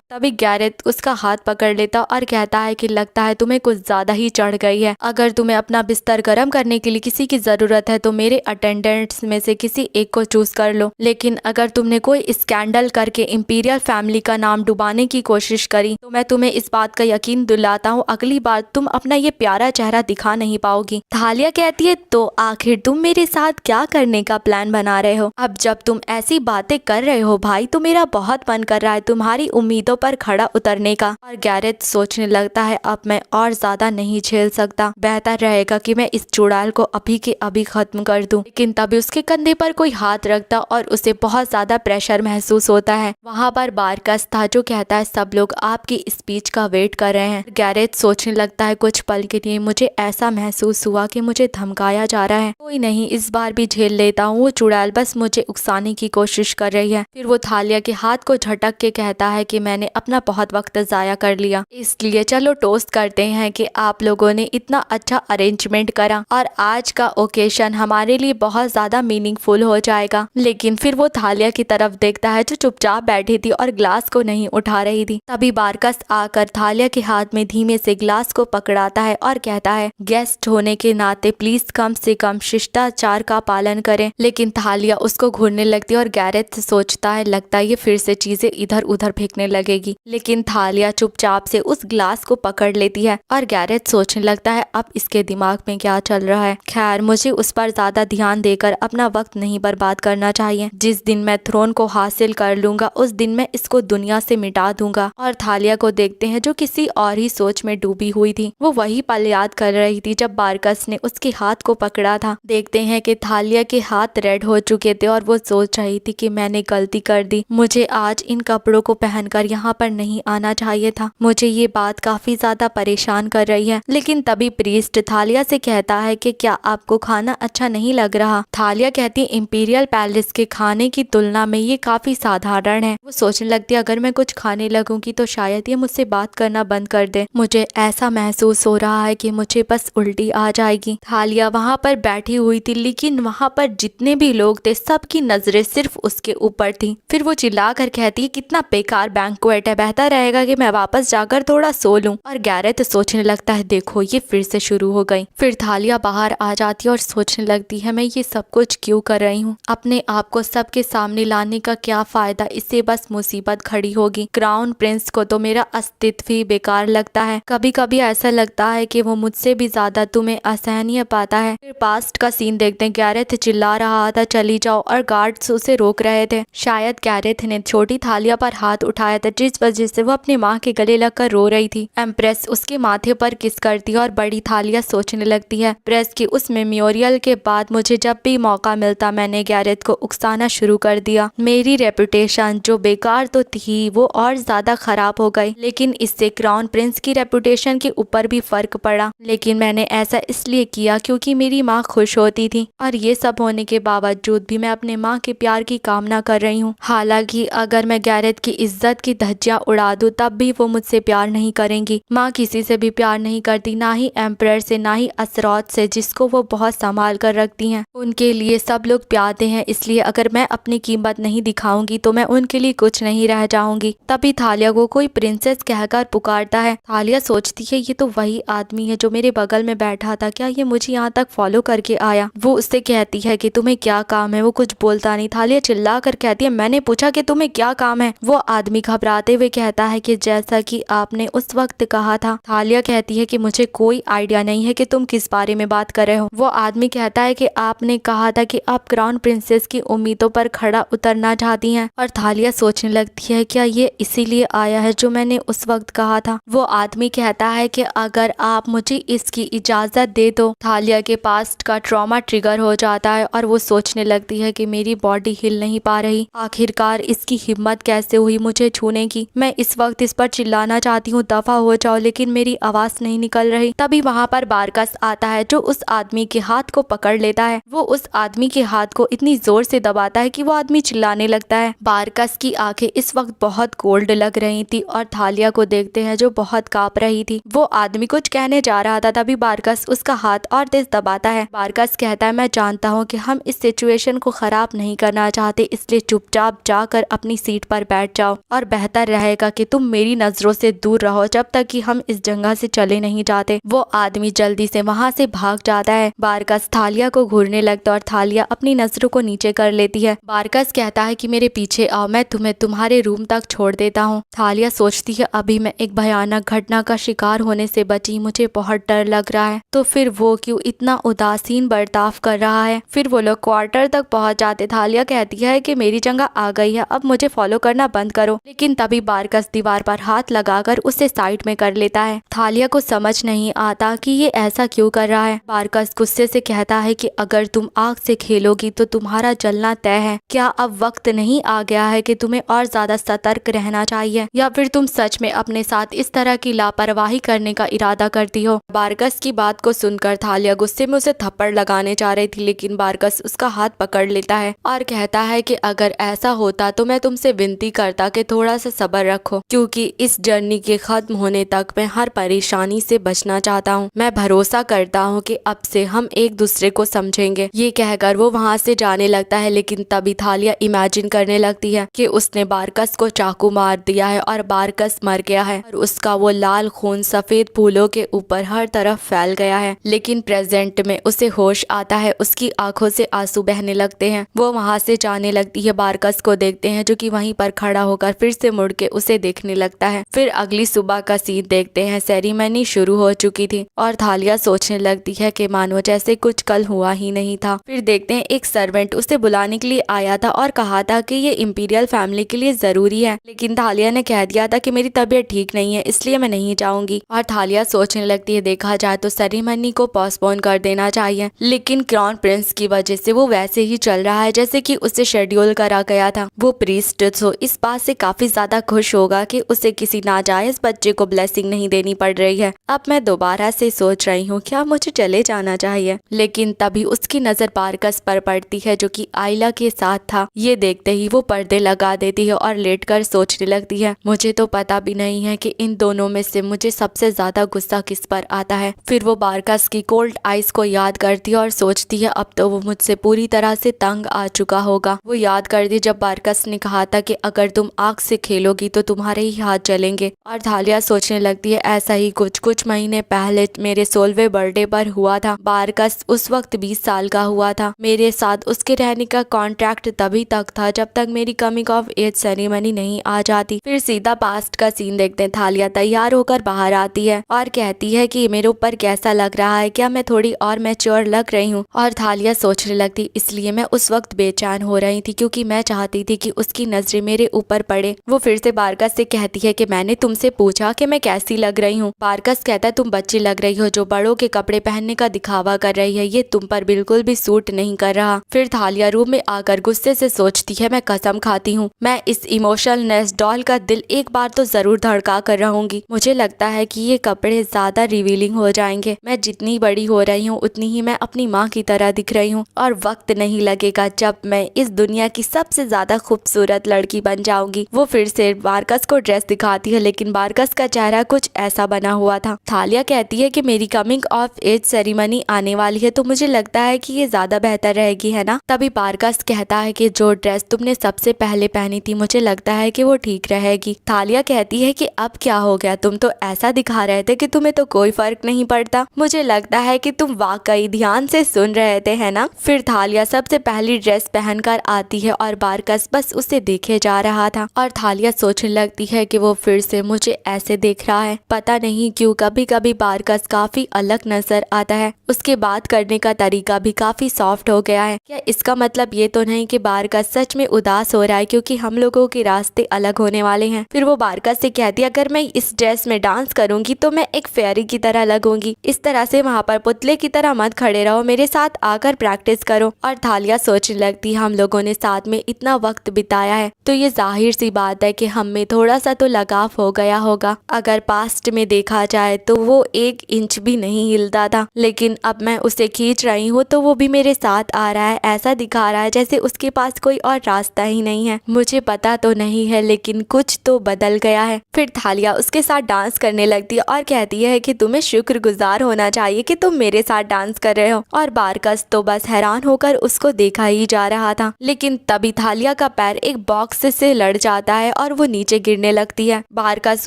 तभी गैरेथ उसका हाथ पकड़ लेता और कहता है कि लगता है तुम्हें कुछ ज्यादा ही चढ़ गई है। अगर तुम्हें अपना बिस्तर गर्म करने के लिए किसी की जरूरत है तो मेरे अटेंडेंट्स में से किसी एक को चूज कर लो, लेकिन अगर तुमने कोई स्कैंडल करके इंपीरियल फैमिली का नाम डुबाने की कोशिश करी तो मैं तुम्हें इस बात का यकीन दिलाता हूँ अगली बार तुम अपना ये प्यारा चेहरा दिखा नहीं पाओगी। थालिया कहती है तो आखिर तुम मेरे साथ क्या करने का प्लान बना रहे हो। अब जब तुम ऐसी बातें कर रहे हो भाई तो मेरा बहुत मन कर रहा है तुम्हारी उम्मीदों पर खड़ा उतरने का। और गैरेथ सोचने लगता है अब मैं और ज्यादा नहीं झेल सकता, बेहतर रहेगा कि मैं इस चुड़ैल को अभी के अभी खत्म कर दूं। लेकिन तभी उसके कंधे पर कोई हाथ रखता और उसे बहुत ज्यादा प्रेशर महसूस होता है। वहाँ पर बारकस था जो कहता है सब लोग आपकी स्पीच का वेट कर रहे हैं। गैरेथ सोचने लगता है कुछ पल के लिए मुझे ऐसा महसूस हुआ कि मुझे धमकाया जा रहा है, कोई नहीं इस बार भी झेल लेता हूँ, वो चुड़ैल बस मुझे उकसाने की कोशिश कर रही है। फिर वो थालिया के हाथ को झटक के कहता है कि मैंने अपना बहुत वक्त ज़ाया कर लिया, इसलिए चलो टोस्ट करते हैं कि आप लोगों ने इतना अच्छा अरेंजमेंट करा और आज का ओकेशन हमारे लिए बहुत ज़्यादा मीनिंगफुल हो जाएगा। लेकिन फिर वो थालिया की तरफ देखता है जो चुपचाप बैठी थी और ग्लास को नहीं उठा रही थी। तभी बारकस आकर थालिया के हाथ में धीमे से ग्लास को पकड़ाता है और कहता है, गेस्ट होने के नाते प्लीज कम से कम शिष्टाचार का पालन करें। लेकिन थालिया उसको घूरने लगती है और गैरेथ से सोचता है लगता है ये फिर से चीजें इधर उधर फेंकने लगेगी। लेकिन थालिया चुपचाप से उस ग्लास को पकड़ लेती है और गैरेथ सोचने लगता है अब इसके दिमाग में क्या चल रहा है। खैर मुझे उस पर ज्यादा ध्यान देकर अपना वक्त नहीं बर्बाद करना चाहिए। जिस दिन मैं थ्रोन को हासिल कर लूंगा उस दिन मैं इसको दुनिया से मिटा दूंगा। और थालिया को देखते हैं जो किसी और ही सोच में डूबी हुई थी। वो वही पल याद कर रही थी जब बारकस ने उसके हाथ को पकड़ा था। देखते हैं कि थालिया के हाथ रेड हो चुके थे और वो सोच रही थी कि मैंने गलती कर दी, मुझे आज इन कपड़ों को पहनकर यहाँ पर नहीं आना चाहिए था। मुझे ये बात काफी ज्यादा परेशान कर रही है। लेकिन तभी प्रीस्ट थालिया से कहता है कि क्या आपको खाना अच्छा नहीं लग रहा। थालिया कहती है इंपीरियल पैलेस के खाने की तुलना में ये काफी साधारण है। वो सोचने लगती है अगर मैं कुछ खाने लगूंगी तो शायद ये मुझसे बात करना बंद कर दे। मुझे ऐसा महसूस हो रहा है कि मुझे बस उल्टी आ जाएगी। थालिया वहाँ पर बैठी हुई थी लेकिन वहाँ पर जितने भी लोग थे सबकी नजरें सिर्फ उसके ऊपर थी। फिर वो चिल्ला कर कहती है कितना बेकार बैंक्वेट है, बेहतर रहेगा कि मैं वापस जाकर थोड़ा सो लूं। और गैरेथ सोचने लगता है देखो ये फिर से शुरू हो गई। फिर थालिया बाहर आ जाती है और सोचने लगती है मैं ये सब कुछ क्यों कर रही हूँ, अपने आप को सबके सामने लाने का क्या फायदा, इससे बस मुसीबत खड़ी होगी। क्राउन प्रिंस को तो मेरा अस्तित्व ही बेकार लगता है। कभी कभी ऐसा लगता है कि वो मुझसे भी ज्यादा तुम्हें असहनीय पाता है। फिर पास्ट का सीन देखते हैं। गैरेथ चिल्ला रहा था चली जाओ और गार्ड्स उसे रोक रहे थे। शायद गैरेथ ने छोटी थालिया पर हाथ उठाया था जिस वजह से वो अपनी माँ के गले लगकर रो रही थी। एम्प्रेस उसके माथे पर किस करती है और बड़ी थालिया सोचने लगती है प्रेस की उस मेमोरियल के बाद मुझे जब भी मौका मिलता मैंने गैरेथ को उकसाना शुरू कर दिया। मेरी रेपुटेशन जो बेकार तो थी वो और ज्यादा खराब हो गई। लेकिन इससे क्राउन प्रिंस की रेपुटेशन के ऊपर भी फर्क पड़ा। लेकिन मैंने ऐसा इसलिए किया क्योंकि मेरी माँ खुश होती थी और ये सब होने के बावजूद भी मैं अपने माँ के प्यार की कामना कर रही हूँ। हालांकि अगर मैं गैरेथ की इज्जत की धज्जियां उड़ा दूं तब भी वो मुझसे प्यार नहीं करेंगी। माँ किसी से भी प्यार नहीं करती, ना ही एम्परर से, ना ही असरौत से जिसको वो बहुत संभाल कर रखती हैं। उनके लिए सब लोग प्यारे हैं, इसलिए अगर मैं अपनी कीमत नहीं दिखाऊंगी तो मैं उनके लिए कुछ नहीं रह जाऊंगी। तभी थालिया को कोई प्रिंसेस कहकर पुकारता है। थालिया सोचती है ये तो वही आदमी है जो मेरे बगल में बैठा था, क्या ये मुझे यहाँ तक फॉलो करके आया। वो उससे कहती है कि तुम्हें क्या काम है। वो कुछ बोलता नहीं। थालिया चिल्ला कर कहती है मैंने पूछा कि तुम्हें क्या काम है। वो आदमी घबराते हुए कहता है कि जैसा कि आपने उस वक्त कहा था। थालिया कहती है कि मुझे कोई आइडिया नहीं है कि तुम किस बारे में बात कर रहे हो। वो आदमी कहता है कि आपने कहा था कि आप क्राउन प्रिंसेस की उम्मीदों पर खड़ा उतरना चाहती हैं। और थालिया सोचने लगती है क्या ये इसीलिए आया है जो मैंने उस वक्त कहा था। वो आदमी कहता है कि अगर आप मुझे इसकी इजाजत दे दो। थालिया के पास्ट का ट्रॉमा ट्रिगर हो जाता है और वो सोचने लगती है कि मेरी बॉडी हिल नहीं पा रही, आखिरकार इसकी हिम्मत कैसे हुई मुझे छूने की। मैं इस वक्त इस पर चिल्लाना चाहती हूँ दफा हो जाओ, लेकिन मेरी आवाज नहीं निकल रही। तभी वहाँ पर बारकस आता है जो उस आदमी के हाथ को पकड़ लेता है। वो उस आदमी के हाथ को इतनी जोर से दबाता है कि वो आदमी चिल्लाने लगता है। बारकस की आंखें इस वक्त बहुत कोल्ड लग रही थी और थालिया को देखते हैं जो बहुत कांप रही थी। वो आदमी कुछ कहने जा रहा था तभी बारकस उसका हाथ और तेज दबाता है। बारकस कहता है मैं जानता हूँ कि हम इस सिचुएशन को खराब नहीं करना चाहते, इसलिए चुपचाप जाकर अपनी सीट पर बैठ जाओ और बेहतर रहेगा कि तुम मेरी नजरों से दूर रहो जब तक कि हम इस जगह से चले नहीं जाते। वो आदमी जल्दी से वहाँ से भाग जाता है। बारकस थालिया को घूरने लगता है और थालिया अपनी नजरों को नीचे कर लेती है। बारकस कहता है कि मेरे पीछे आओ, मैं तुम्हें तुम्हारे रूम तक छोड़ देता हूँ। थालिया सोचती है अभी मैं एक भयानक घटना का शिकार होने से बची, मुझे बहुत डर लग रहा है, तो फिर वो क्यों इतना उदासीन बर्ताव कर रहा है। फिर वो लोग क्वार्टर तक पहुँच जाते। थालिया कहती है कि मेरी जगह आ गई है, अब मुझे फॉलो करना बंद करो। लेकिन तभी बारकस दीवार पर हाथ लगाकर उसे साइड में कर लेता है। थालिया को समझ नहीं आता कि ये ऐसा क्यों कर रहा है। बारकस गुस्से से कहता है कि अगर तुम आग से खेलोगी तो तुम्हारा जलना तय है। क्या अब वक्त नहीं आ गया है कि तुम्हें और ज्यादा सतर्क रहना चाहिए, या फिर तुम सच में अपने साथ इस तरह की लापरवाही करने का इरादा करती हो। बारकस की बात को सुनकर थालिया गुस्से में उसे थप्पड़ लगाने जा रही थी, लेकिन बारकस उसका हाथ पकड़ लेता है और कहता है कि अगर ऐसा होता तो मैं तुमसे विनती करता कि थोड़ा सा सब्र रखो, क्योंकि इस जर्नी के खत्म होने तक मैं हर परेशानी से बचना चाहता हूँ। मैं भरोसा करता हूँ कि अब से हम एक दूसरे को समझेंगे। ये कहकर वो वहाँ से जाने लगता है, लेकिन तभी थालिया इमेजिन करने लगती है कि उसने बारकस को चाकू मार दिया है और बारकस मर गया है और उसका वो लाल खून सफेद फूलों के ऊपर हर तरफ फैल गया है। लेकिन प्रेजेंट में उसे होश आता है, उसकी आंखों से आंसू बहने लगते हैं। वो वहाँ से जाने लगती है। बारकस को देखते हैं जो कि वहीं पर खड़ा होकर फिर से मुड़ के उसे देखने लगता है। फिर अगली सुबह का सीन देखते हैं। सेरेमनी शुरू हो चुकी थी और थालिया सोचने लगती है कि मानो जैसे कुछ कल हुआ ही नहीं था। फिर देखते हैं एक सर्वेंट उसे बुलाने के लिए आया था और कहा था कि ये इंपीरियल फैमिली के लिए जरूरी है, लेकिन थालिया ने कह दिया था कि मेरी तबीयत ठीक नहीं है, इसलिए मैं नहीं जाऊंगी। और थालिया सोचने लगती है देखा जाए तो सेरेमनी को पोस्टपोन कर देना चाहिए, लेकिन क्राउन प्रिंस की वजह से वो वैसे ही चल रहा है जैसे कि उसे शेड्यूल करा गया था। वो प्रीस्ट तो इस बात से काफी ज्यादा खुश होगा कि उसे किसी नाजायज बच्चे को ब्लेसिंग नहीं देनी पड़ रही है। अब मैं दोबारा से सोच रही हूँ क्या मुझे चले जाना चाहिए, लेकिन तभी उसकी नजर बारकस पर पड़ती है जो कि आइला के साथ था। ये देखते ही वो पर्दे लगा देती है और लेटकर सोचने लगती है मुझे तो पता भी नहीं है कि इन दोनों में से मुझे सबसे ज्यादा गुस्सा किस पर आता है। फिर वो बारकस की कोल्ड आइस को याद करती है और सोचती है अब तो वो मुझसे पूरी तरह से तंग आ चुका होगा। वो याद करती जब बारकस ने कहा था कि अगर तुम आग से खेलोगी तो तुम्हारे ही हाथ जलेंगे। और थालिया सोचने लगती है ऐसा ही कुछ महीने पहले मेरे 16वें बर्थडे पर हुआ था। बारकस उस वक्त 20 साल का हुआ था। मेरे साथ उसके रहने का कॉन्ट्रैक्ट तभी तक था जब तक मेरी कमिंग ऑफ एज सेरेमनी नहीं आ जाती। फिर सीधा पास्ट का सीन देखते हैं। थालिया तैयार होकर बाहर आती है और कहती है कि मेरे ऊपर कैसा लग रहा है, क्या मैं थोड़ी और मैच्योर लग रही हूँ। और थालिया सोचने लगती इसलिए मैं उस वक्त बेचैन हो रही थी क्योंकि मैं चाहती थी कि उसकी नजरें मेरे ऊपर पड़े। वो फिर से बारकस से कहती है कि मैंने तुमसे पूछा कि मैं कैसी लग रही हूँ। बारकस कहता है तुम बच्ची लग रही हो जो बड़ों के कपड़े पहनने का दिखावा कर रही है, ये तुम पर बिल्कुल भी सूट नहीं कर रहा। फिर थालिया रूम में आकर गुस्से से सोचती है मैं कसम खाती हूँ मैं इस इमोशनलेस डॉल का दिल एक बार तो जरूर धड़का कर रहूंगी। मुझे लगता है कि ये कपड़े ज्यादा रिवीलिंग हो जाएंगे। मैं जितनी बड़ी हो रही हूँ उतनी ही मैं अपनी माँ की तरह दिख रही हूँ और वक्त नहीं लगेगा जब मैं इस दुनिया की सबसे ज्यादा खूबसूरत लड़की बन जाऊंगी। वो फिर से बारकस को ड्रेस दिखाती है, लेकिन बारकस का चेहरा कुछ ऐसा बना हुआ था। थालिया कहती है कि मेरी कमिंग ऑफ एज सेरेमनी आने वाली है तो मुझे लगता है कि ये ज्यादा बेहतर रहेगी, है ना। तभी बारकस कहता है कि जो ड्रेस तुमने सबसे पहले पहनी थी मुझे लगता है कि वो ठीक रहेगी। थालिया कहती है कि अब क्या हो गया, तुम तो ऐसा दिखा रहे थे कि तुम्हें तो कोई फर्क नहीं पड़ता। मुझे लगता है कि तुम वाकई ध्यान से सुन रहे थे, है ना। फिर थालिया सबसे पहली ड्रेस पहनकर आती है और बारकस बस उसे देखे जा रहा था और थालिया सोचने लगती है कि वो फिर से मुझे ऐसे देख रहा है। पता नहीं क्यों कभी कभी बारकस काफी अलग नजर आता है। उसके बात करने का तरीका भी काफी सॉफ्ट हो गया है। क्या इसका मतलब ये तो नहीं कि बारकस सच में उदास हो रहा है क्योंकि हम लोगों के रास्ते अलग होने वाले हैं। फिर वो बारकस से कहती है अगर मैं इस ड्रेस में डांस करूंगी तो मैं एक फेरी की तरह लगूंगी। इस तरह से वहाँ पर पुतले की तरह मत खड़े रहो, मेरे साथ आकर प्रैक्टिस करो। और थालिया सोचने लगती हम लोगों ने साथ में इतना वक्त बिताया है तो ये जाहिर सी बात है कि हम में थोड़ा सा तो लगाव हो गया होगा। अगर पास्ट में देखा जाए तो वो 1 इंच भी नहीं हिलता था, लेकिन अब मैं उसे खींच रही हूँ तो वो भी मेरे साथ आ रहा है। ऐसा दिखा रहा है जैसे उसके पास कोई और रास्ता ही नहीं है। मुझे पता तो नहीं है लेकिन कुछ तो बदल गया है। फिर थालिया उसके साथ डांस करने लगती है और कहती है कि तुम्हें शुक्रगुजार होना चाहिए कि तुम मेरे साथ डांस कर रहे हो। और बारकस तो बस हैरान होकर उसको देखा ही जा रहा था। लेकिन तभी थालिया का पैर एक बॉक्स से लड़ जाता है और वो नीचे गिरने लगती है। बारकस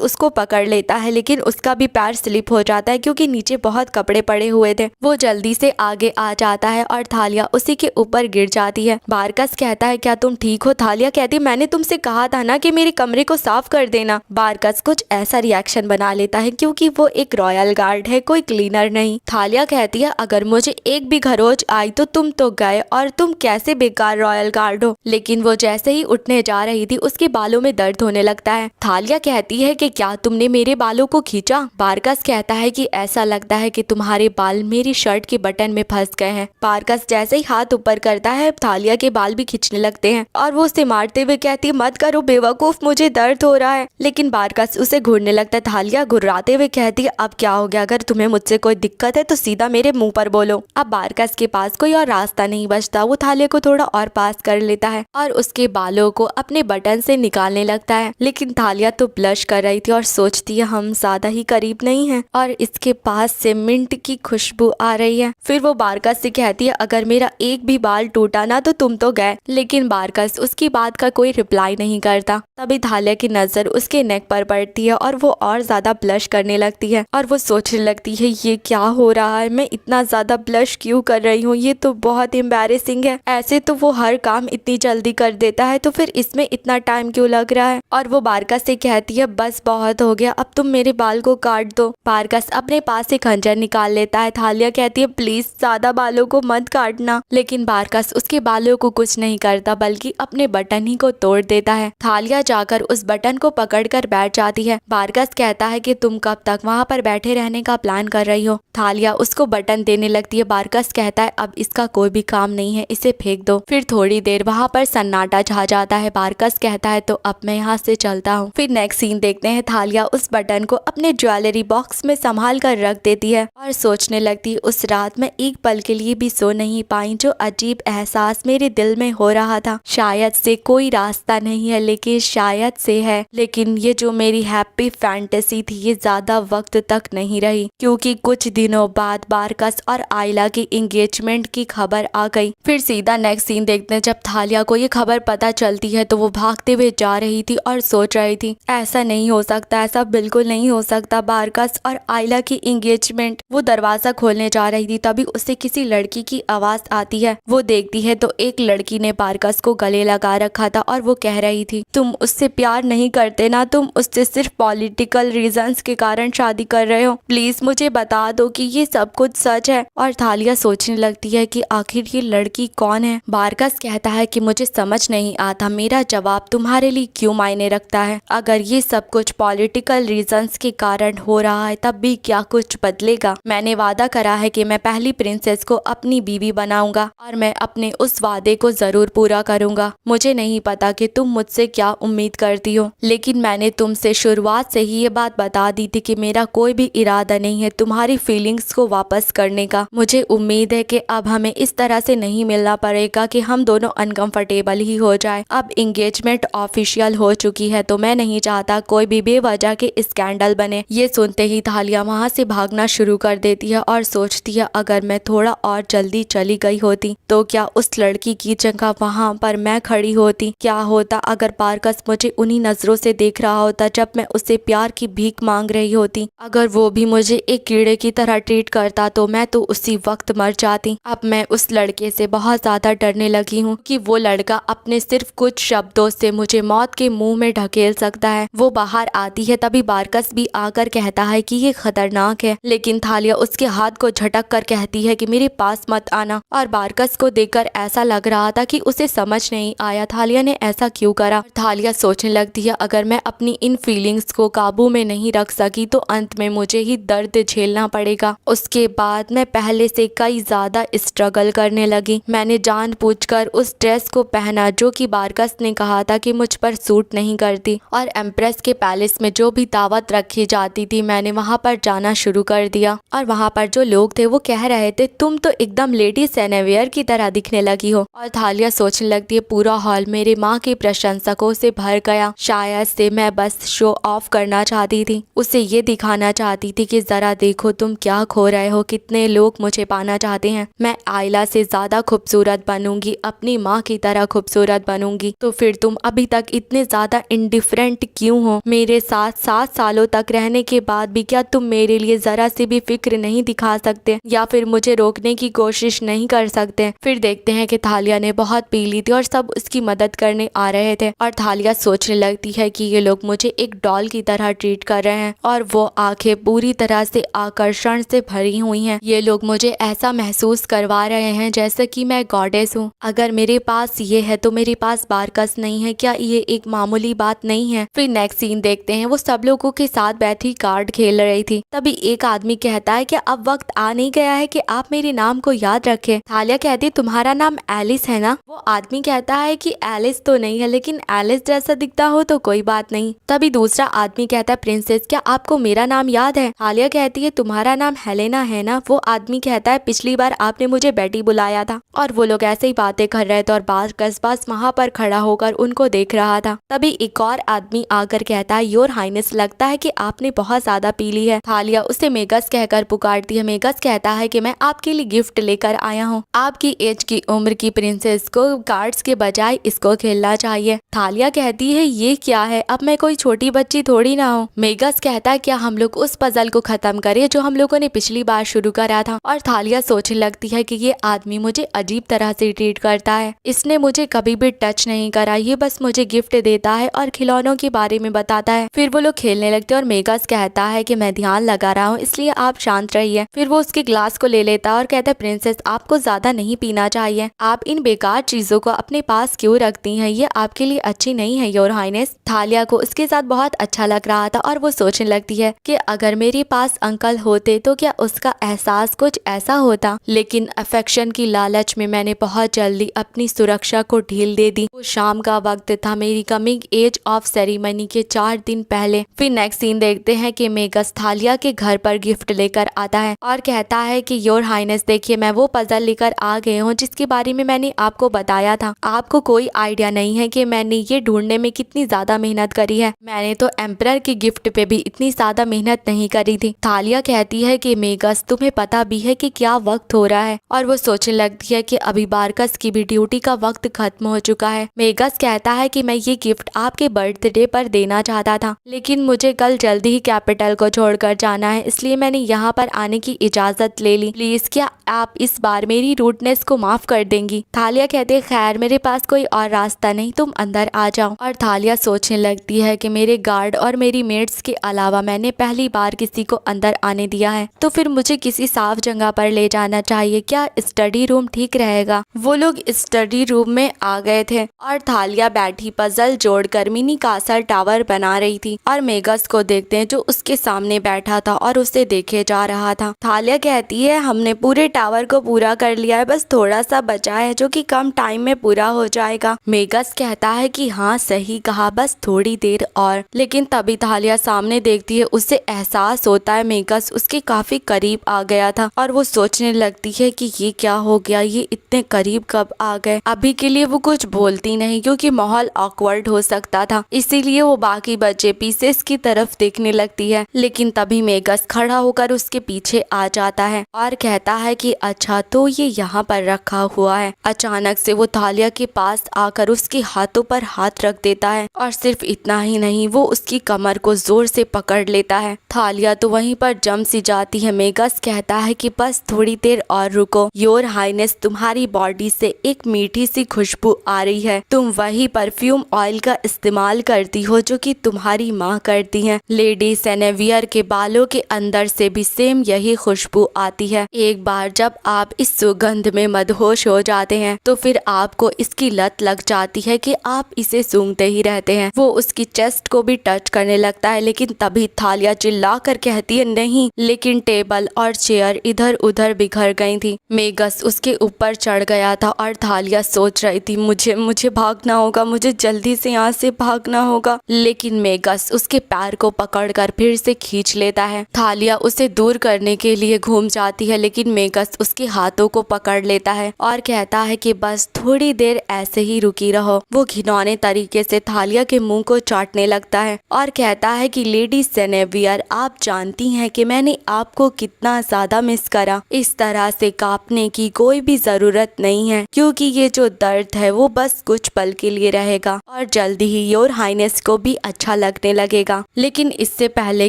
उसको पकड़ लेता है लेकिन उसका भी पैर स्लिप हो जाता है क्योंकि नीचे बहुत कपड़े पड़े हुए थे। वो जल्दी से आगे आ जाता है और थालिया उसी के ऊपर गिर जाती है। बारकस कहता है क्या तुम ठीक हो। थालिया कहती है मैंने तुमसे कहा था ना कि मेरे कमरे को साफ कर देना। बारकस कुछ ऐसा रिएक्शन बना लेता है क्योंकि वो एक रॉयल गार्ड है, कोई क्लीनर नहीं। थालिया कहती है अगर मुझे एक भी खरोच आई तो तुम तो गए और तुम कैसे बेकार रॉयल गार्ड हो। लेकिन वो जैसे ही उठने जा रही थी उसके बालों में दर्द होने लगता है। थालिया कहती है कि क्या तुमने मेरे बालों को खींचा। बारकस कहता है कि ऐसा लगता है कि तुम्हारे बाल मेरी शर्ट के बटन में फंस गए हैं। बारकस जैसे ही हाथ ऊपर करता है थालिया के बाल भी खींचने लगते हैं और वो उसे मारते हुए कहती है मत करो बेवकूफ, मुझे दर्द हो रहा है। लेकिन बारकस उसे घूरने लगता है। थालिया घुर्राते हुए कहती है अब क्या हो गया, अगर तुम्हें मुझसे कोई दिक्कत है तो सीधा मेरे मुंह पर बोलो। अब बारकस के पास कोई और रास्ता नहीं बचता। वो थालिया को थोड़ा और पास कर लेता है और उसके बालों को अपने बटन से निकालने लगता है, लेकिन थालिया तो ब्लश कर रही थी और सोचती है हम ज्यादा ही करीब नहीं हैं और इसके पास से मिंट की खुशबू आ रही है। फिर वो बारकस से कहती है अगर मेरा एक भी बाल टूटा ना तो तुम तो गए, लेकिन बारकस उसकी बात का कोई रिप्लाई नहीं करता। तभी थालिया की नजर उसके नेक पर पड़ती है और वो और ज्यादा ब्लश करने लगती है और वो सोचने लगती है ये क्या हो रहा है, मैं इतना ज्यादा ब्लश क्यों कर रही हूँ, ये तो बहुत एम्बैरेसिंग है। ऐसे तो वो हर काम इतनी जल्दी कर देता है तो फिर इसमें इतना टाइम क्यों लग रहा है। और वो बारकस से कहती है बस बहुत हो गया, अब तुम मेरे बाल को काट दो। बारकस अपने पास से खंजर निकाल लेता है। थालिया कहती है प्लीज ज्यादा बालों को मत काटना, लेकिन बारकस उसके बालों को कुछ नहीं करता बल्कि अपने बटन ही को तोड़ देता है। थालिया जाकर उस बटन को पकड़कर बैठ जाती है। बारकस कहता है कि तुम कब तक वहाँ पर बैठे रहने का प्लान कर रही हो। थालिया उसको बटन देने लगती है। बारकस कहता है अब इसका कोई भी काम नहीं है, इसे फेंक दो। फिर थोड़ी देर वहाँ पर सन्नाटा छा जाता है। बारकस कहता है तो अब मैं यहाँ से चलता हूँ। फिर नेक्स्ट सीन देखते हैं। थालिया उस बटन को अपने ज्वेलरी बॉक्स में संभाल कर रख देती है और सोचने लगती है उस रात मैं एक पल के लिए भी सो नहीं पाई। जो अजीब एहसास मेरे दिल में हो रहा था, शायद से कोई रास्ता नहीं है लेकिन शायद से है, लेकिन ये जो मेरी हैप्पी फैंटेसी थी ये ज्यादा वक्त तक नहीं रही, क्योंकि कुछ दिनों बाद बारकस और आयला की एंगेजमेंट की खबर आ गई। फिर सीधा नेक्स्ट सीन देखते हैं। जब थालिया को ये खबर पता चलती है तो वो भागते हुए जा रही थी और सोच रही थी ऐसा नहीं हो सकता, ऐसा बिल्कुल नहीं हो सकता, बारकस और आयला की एंगेजमेंट। वो दरवाजा खोलने जा रही थी तभी उसे किसी लड़की की आवाज आती है। वो देखती है तो एक लड़की ने बारकस को गले लगा रखा था और वो कह रही थी तुम उससे प्यार नहीं करते ना, तुम उससे सिर्फ पॉलिटिकल रीजंस के कारण शादी कर रहे हो, प्लीज मुझे बता दो कि ये सब कुछ सच है। और थालिया सोचने लगती है कि आखिर ये लड़की कौन है। बारकस कहता है कि मुझे समझ नहीं आता मेरा जवाब तुम्हारे लिए क्यों मायने रखता है, अगर ये सब कुछ पॉलिटिकल रीजंस के कारण हो रहा है तब भी क्या कुछ बदलेगा। मैंने वादा करा है कि मैं पहली प्रिंसेस को अपनी बीवी बनाऊंगा और मैं अपने उस वादे को जरूर पूरा करूंगा। मुझे नहीं पता कि तुम मुझसे क्या उम्मीद करती हो, लेकिन मैंने तुमसे शुरुआत से ही ये बात बता दी थी कि मेरा कोई भी इरादा नहीं है तुम्हारी फीलिंग्स को वापस करने का। मुझे उम्मीद है कि अब हमें इस तरह से नहीं मिलना पड़ेगा कि हम दोनों अनकंफर्टेबल ही हो जाए। अब एंगेजमेंट ऑफिशियल हो चुकी है तो मैं नहीं चाहता कोई भी बेवजह के स्कैंडल बने। ये सुनते ही थालिया वहाँ से भागना शुरू कर देती है और सोचती है अगर मैं थोड़ा और जल्दी चली गई होती तो क्या उस लड़की की जगह वहाँ पर मैं खड़ी होती। क्या होता अगर बारकस मुझे उन्हीं नजरों से देख रहा होता जब मैं उससे प्यार की भीख मांग रही होती। अगर वो भी मुझे एक कीड़े की तरह ट्रीट करता तो मैं तो उसी वक्त मर जाती। अब मैं उस लड़के से बहुत ज्यादा डरने लगी हूँ कि वो लड़का अपने सिर्फ कुछ शब्दों से मुझे मौत के मुंह में ढकेल सकता है। वो बाहर आती है तभी बारकस भी आकर कहता है कि ये खतरनाक है, लेकिन थालिया उसके हाथ को झटक कर कहती है कि मेरे पास मत आना। और बारकस को देखकर ऐसा लग रहा था कि उसे समझ नहीं आया थालिया ने ऐसा क्यों करा। थालिया सोचने लगती है अगर मैं अपनी इन फीलिंग्स को काबू में नहीं रख सकी तो अंत में मुझे ही दर्द झेलना पड़ेगा। उसके बाद मैं पहले से कई ज्यादा स्ट्रगल करने लगी। मैंने जानबूझकर उस ड्रेस को पहना जो कि बारकस ने कहा था कि मुझ पर सूट नहीं करती, और एम्प्रेस के पैलेस में जो भी दावत रखी जाती थी मैंने वहाँ पर जाना शुरू कर दिया। और वहाँ पर जो लोग थे वो कह रहे थे तुम तो एकदम लेडी सेनेवियर की तरह दिखने लगी हो। और थालिया सोचने लगती है पूरा हॉल मेरे माँ के प्रशंसकों से भर गया। शायद से मैं बस शो ऑफ करना चाहती थी, उसे ये दिखाना चाहती थी कि जरा देखो तुम क्या खो रहे हो, कितने लोग मुझे पाना चाहते हैं। मैं आयला से ज्यादा खूबसूरत बनूंगी, अपनी माँ की तरह खूबसूरत बनूंगी। तो फिर तुम अभी तक इतने ज्यादा इंडिफरेंट क्यों हो। मेरे साथ 7 सालों तक रहने के बाद भी क्या तुम मेरे लिए जरा सी भी फिक्र नहीं दिखा सकते या फिर मुझे रोकने की कोशिश नहीं कर सकते। फिर देखते हैं कि थालिया ने बहुत पी ली थी और सब उसकी मदद करने आ रहे थे और थालिया सोचने लगती है कि ये लोग मुझे एक डॉल की तरह ट्रीट कर रहे हैं और वो आंखें पूरी तरह से आकर्षण से भरी हुई हैं। ये लोग मुझे ऐसा महसूस करवा रहे हैं जैसे कि मैं गॉडेस हूँ। अगर मेरे पास ये है तो मेरे पास बारकस नहीं है, क्या ये एक मामूली बात नहीं है। फिर नेक्स्ट सीन देखते हैं। वो सब लोगों के साथ बैठी कार्ड खेल रही थी तभी एक आदमी कहता है कि अब वक्त आ नहीं गया है कि आप मेरे नाम को याद रखें। थालिया कहती तुम्हारा नाम एलिस है ना। वो आदमी कहता है कि एलिस तो नहीं है लेकिन एलिस जैसा दिखता हो तो कोई बात नहीं। तभी दूसरा आदमी कहता है प्रिंसेस क्या आपको मेरा नाम याद है। थालिया कहती है तुम्हारा नाम हेलेना है ना। वो आदमी कहता है पिछली बार आपने मुझे बेटी बुलाया था। और वो लोग ऐसे ही बातें कर रहे थे और बारकस वहाँ पर खड़ा होकर उनको देख रहा था। तभी एक और आदमी आकर कहता है, योर हाइनेस, लगता है कि आपने बहुत ज्यादा पी ली है। थालिया उसे मेगस कहकर पुकारती है। मेगस कहता है कि मैं आपके लिए गिफ्ट लेकर आया हूँ। आपकी एज की उम्र की प्रिंसेस को कार्ड्स के बजाय इसको खेलना चाहिए। थालिया कहती है, ये क्या है, अब मैं कोई छोटी बच्ची थोड़ी ना हूँ। मेगस कहता है, क्या हम लोग उस पजल को खत्म करें जो हम लोगों ने पिछली बार शुरू करा था। और थालिया सोचने लगती है कि ये आदमी मुझे अजीब तरह से ट्रीट करता है, इसने मुझे कभी भी टच नहीं करा, ये बस मुझे गिफ्ट देता है और खिलौनों के बारे में बताता है। फिर वो लोग खेलने लगते हैं और मेगस कहता है कि मैं ध्यान लगा रहा हूँ, इसलिए आप शांत रहिए। फिर वो उसके ग्लास को ले लेता है और कहता है, प्रिंसेस आपको ज्यादा नहीं पीना चाहिए, आप इन बेकार चीजों को अपने पास क्यों रखती हैं, ये आपके लिए अच्छी नहीं है योर हाइनेस। थालिया को उसके साथ बहुत अच्छा लग रहा था और वो सोचने लगती है कि अगर मेरे पास अंकल होते तो क्या उसका एहसास कुछ ऐसा होता, लेकिन अफेक्शन की लालच में मैंने बहुत जल्दी अपनी सुरक्षा को ढील दे दी। वो शाम का वक्त था, मेरी कमिंग एज ऑफ सेरेमनी के 4 दिन पहले। फिर नेक्स्ट सीन देखते हैं कि मेगस थालिया के घर पर गिफ्ट लेकर आता है और कहता है कि योर हाइनेस देखिए, मैं वो पजल लेकर आ गए हूँ जिसके बारे में मैंने आपको बताया था। आपको कोई आइडिया नहीं है कि मैंने ये ढूंढने में कितनी ज्यादा मेहनत करी है, मैंने तो एम्परर के गिफ्ट पे भी इतनी ज्यादा मेहनत नहीं करी थी। थालिया कहती है कि मेगस तुम्हें पता भी है कि क्या वक्त हो रहा है, और वो सोचने लगती है कि अभी बारकस की भी ड्यूटी का वक्त खत्म हो चुका है। मेगस कहता है कि मैं ये गिफ्ट आपके बर्थडे पर देना चाहता था, लेकिन मुझे कल जल्दी ही कैपिटल को छोड़कर जाना है, इसलिए मैंने यहाँ पर आने की इजाजत ले ली। प्लीज क्या आप इस बार मेरी रूडनेस को माफ कर देंगी। थालिया कहते हैं, खैर मेरे पास कोई और रास्ता नहीं, तुम अंदर आ जाओ। और थालिया सोचने लगती है कि मेरे गार्ड और मेरी मेट्स के अलावा मैंने पहली बार किसी को अंदर आने दिया है, तो फिर मुझे किसी साफ जगह पर ले जाना चाहिए। क्या स्टडी रूम ठीक रहेगा? वो लोग स्टडी रूम में आ गए थे और थालिया बैठी पजल जोड़कर मिनी कासल टावर बना रही थी और मेगस को देखते हैं जो उसके सामने बैठा था और उसे देखे जा रहा था। थालिया कहती है, हमने पूरे टावर को पूरा कर लिया है, बस थोड़ा सा बचा है जो कि कम टाइम में पूरा हो जाएगा। मेगस कहता है कि हाँ सही कहा, बस थोड़ी देर और। लेकिन तभी थालिया सामने देखती है, उसे एहसास होता है मेगस उसके काफी करीब आ गया था और वो सोचने लगती है कि ये क्या हो गया, ये इतने करीब कब आ गए। अभी के लिए वो कुछ बोलती नहीं क्योंकि माहौल ऑकवर्ड हो सकता था, इसीलिए वो बाकी बचे पीसेस की तरफ देखने लगती है। लेकिन तभी मेगस खड़ा होकर उसके पीछे आ जाता है और कहता है कि अच्छा तो ये यहाँ पर रखा हुआ है। अचानक से वो थालिया के पास आकर उसके हाथों पर हाथ रख देता है और सिर्फ इतना ही नहीं, वो उसकी कमर को जोर से पकड़ लेता है। थालिया तो वहीं पर जम सी जाती है। मेगस कहता है कि बस थोड़ी देर और रुको। योर हाइनेस, तुम्हारी बॉडी से एक मीठी सी खुशबू आ रही है, तुम वही परफ्यूम ऑयल का इस्तेमाल करती हो जो कि तुम्हारी माँ करती हैं। लेडी सेनेवियर के बालों के अंदर से भी सेम यही खुशबू आती है। एक बार जब आप इस सुगंध में मदहोश हो जाते हैं तो फिर आपको इसकी लत लग जाती है कि आप इसे सूंघते ही रहते हैं। वो उसकी चेस्ट को भी टच करने लगता है, लेकिन तभी थालिया चिल्ला कर कहती है नहीं। लेकिन टेबल और चेयर इधर उधर बिखर गई थी। मेगस उसके ऊपर चढ़ गया था और थालिया सोच रही थी मुझे भागना होगा, मुझे जल्दी से यहाँ से भागना होगा। लेकिन मेगस उसके पैर को पकड़कर फिर से खींच लेता है। थालिया उसे दूर करने के लिए घूम जाती है, लेकिन मेगस उसके हाथों को पकड़ लेता है और कहता है कि बस थोड़ी देर ऐसे ही रुकी रहो। वो घिनौने तरीके से थालिया के मुंह को चाटने लगता है और कहता है कि लेडी सेनेवियर, आप जानती हैं कि मैंने आपको कितना ज्यादा मिस करा। इस तरह से कांपने की कोई भी जरूरत नहीं है क्योंकि ये जो दर्द है वो बस कुछ पल के लिए रहेगा और जल्दी ही योर हाइनेस को भी अच्छा लगने लगेगा। लेकिन इससे पहले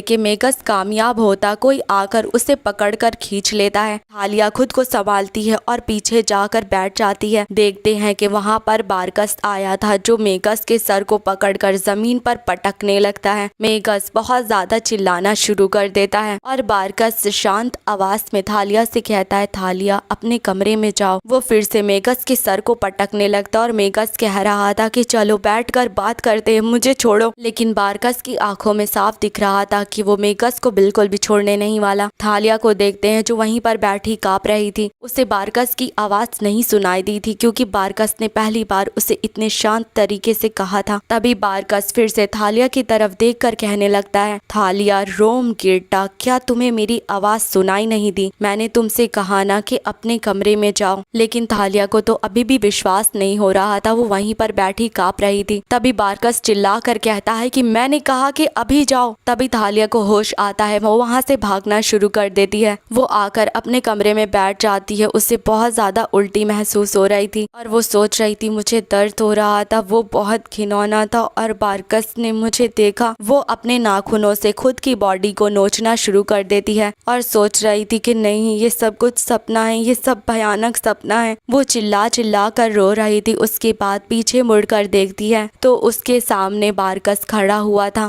कि मेगस कामयाब होता, कोई आकर उसे पकड़कर खींच लेता है। थालिया खुद को संभालती है और पीछे जाकर बैठ जाती है। देखते हैं कि वहाँ पर बारकस आया था जो मेगस के सर को पकड़कर जमीन पर पटकने लगता है। मेगस बहुत ज्यादा चिल्लाना शुरू कर देता है और बारकस शांत आवाज में थालिया से कहता है, थालिया अपने कमरे में जाओ। वो फिर से मेगस के सर को पटकने लगता और मेगस कह रहा था कि चलो बैठकर बात करते हैं, मुझे छोड़ो। लेकिन बारकस की आंखों में साफ दिख रहा था कि वो मेगस को बिल्कुल भी छोड़ने नहीं वाला। थालिया को देखते हैं जो वहीं पर बैठी कांप रही थी। उसे बारकस की आवाज नहीं सुनाई दी थी क्योंकि बारकस ने पहली बार उसे इतने शांत तरीके से कहा था। तभी बारकस फिर से थालिया की तरफ देखकर कहने लगता है, थालिया रोम गिरटा, क्या तुम्हें मेरी आवाज सुनाई नहीं दी? मैंने तुमसे कहा ना कि अपने कमरे में जाओ। लेकिन थालिया को तो अभी भी विश्वास नहीं हो रहा था। वो वहीं पर बैठी कांप कांप रही थी। तभी बारकस चिल्ला कर कहता है कि मैंने कहा कि अभी जाओ। तभी थालिया को होश आता है, वो वहाँ से भागना शुरू कर देती है। वो आकर अपने कमरे में बैठ जाती है। उसे बहुत ज्यादा उल्टी महसूस हो रही थी और वो सोच रही थी मुझे दर्द हो रहा था, वो बहुत घिनौना था और बारकस ने मुझे देखा। वो अपने नाखूनों से खुद की बॉडी को नोचना शुरू कर देती है और सोच रही थी कि नहीं, ये सब कुछ सपना है, ये सब भयानक सपना है। वो चिल्ला चिल्ला कर रो रही थी। उसके बाद पीछे मुड़कर देखती है तो उसके सामने बारकस खड़ा हुआ था।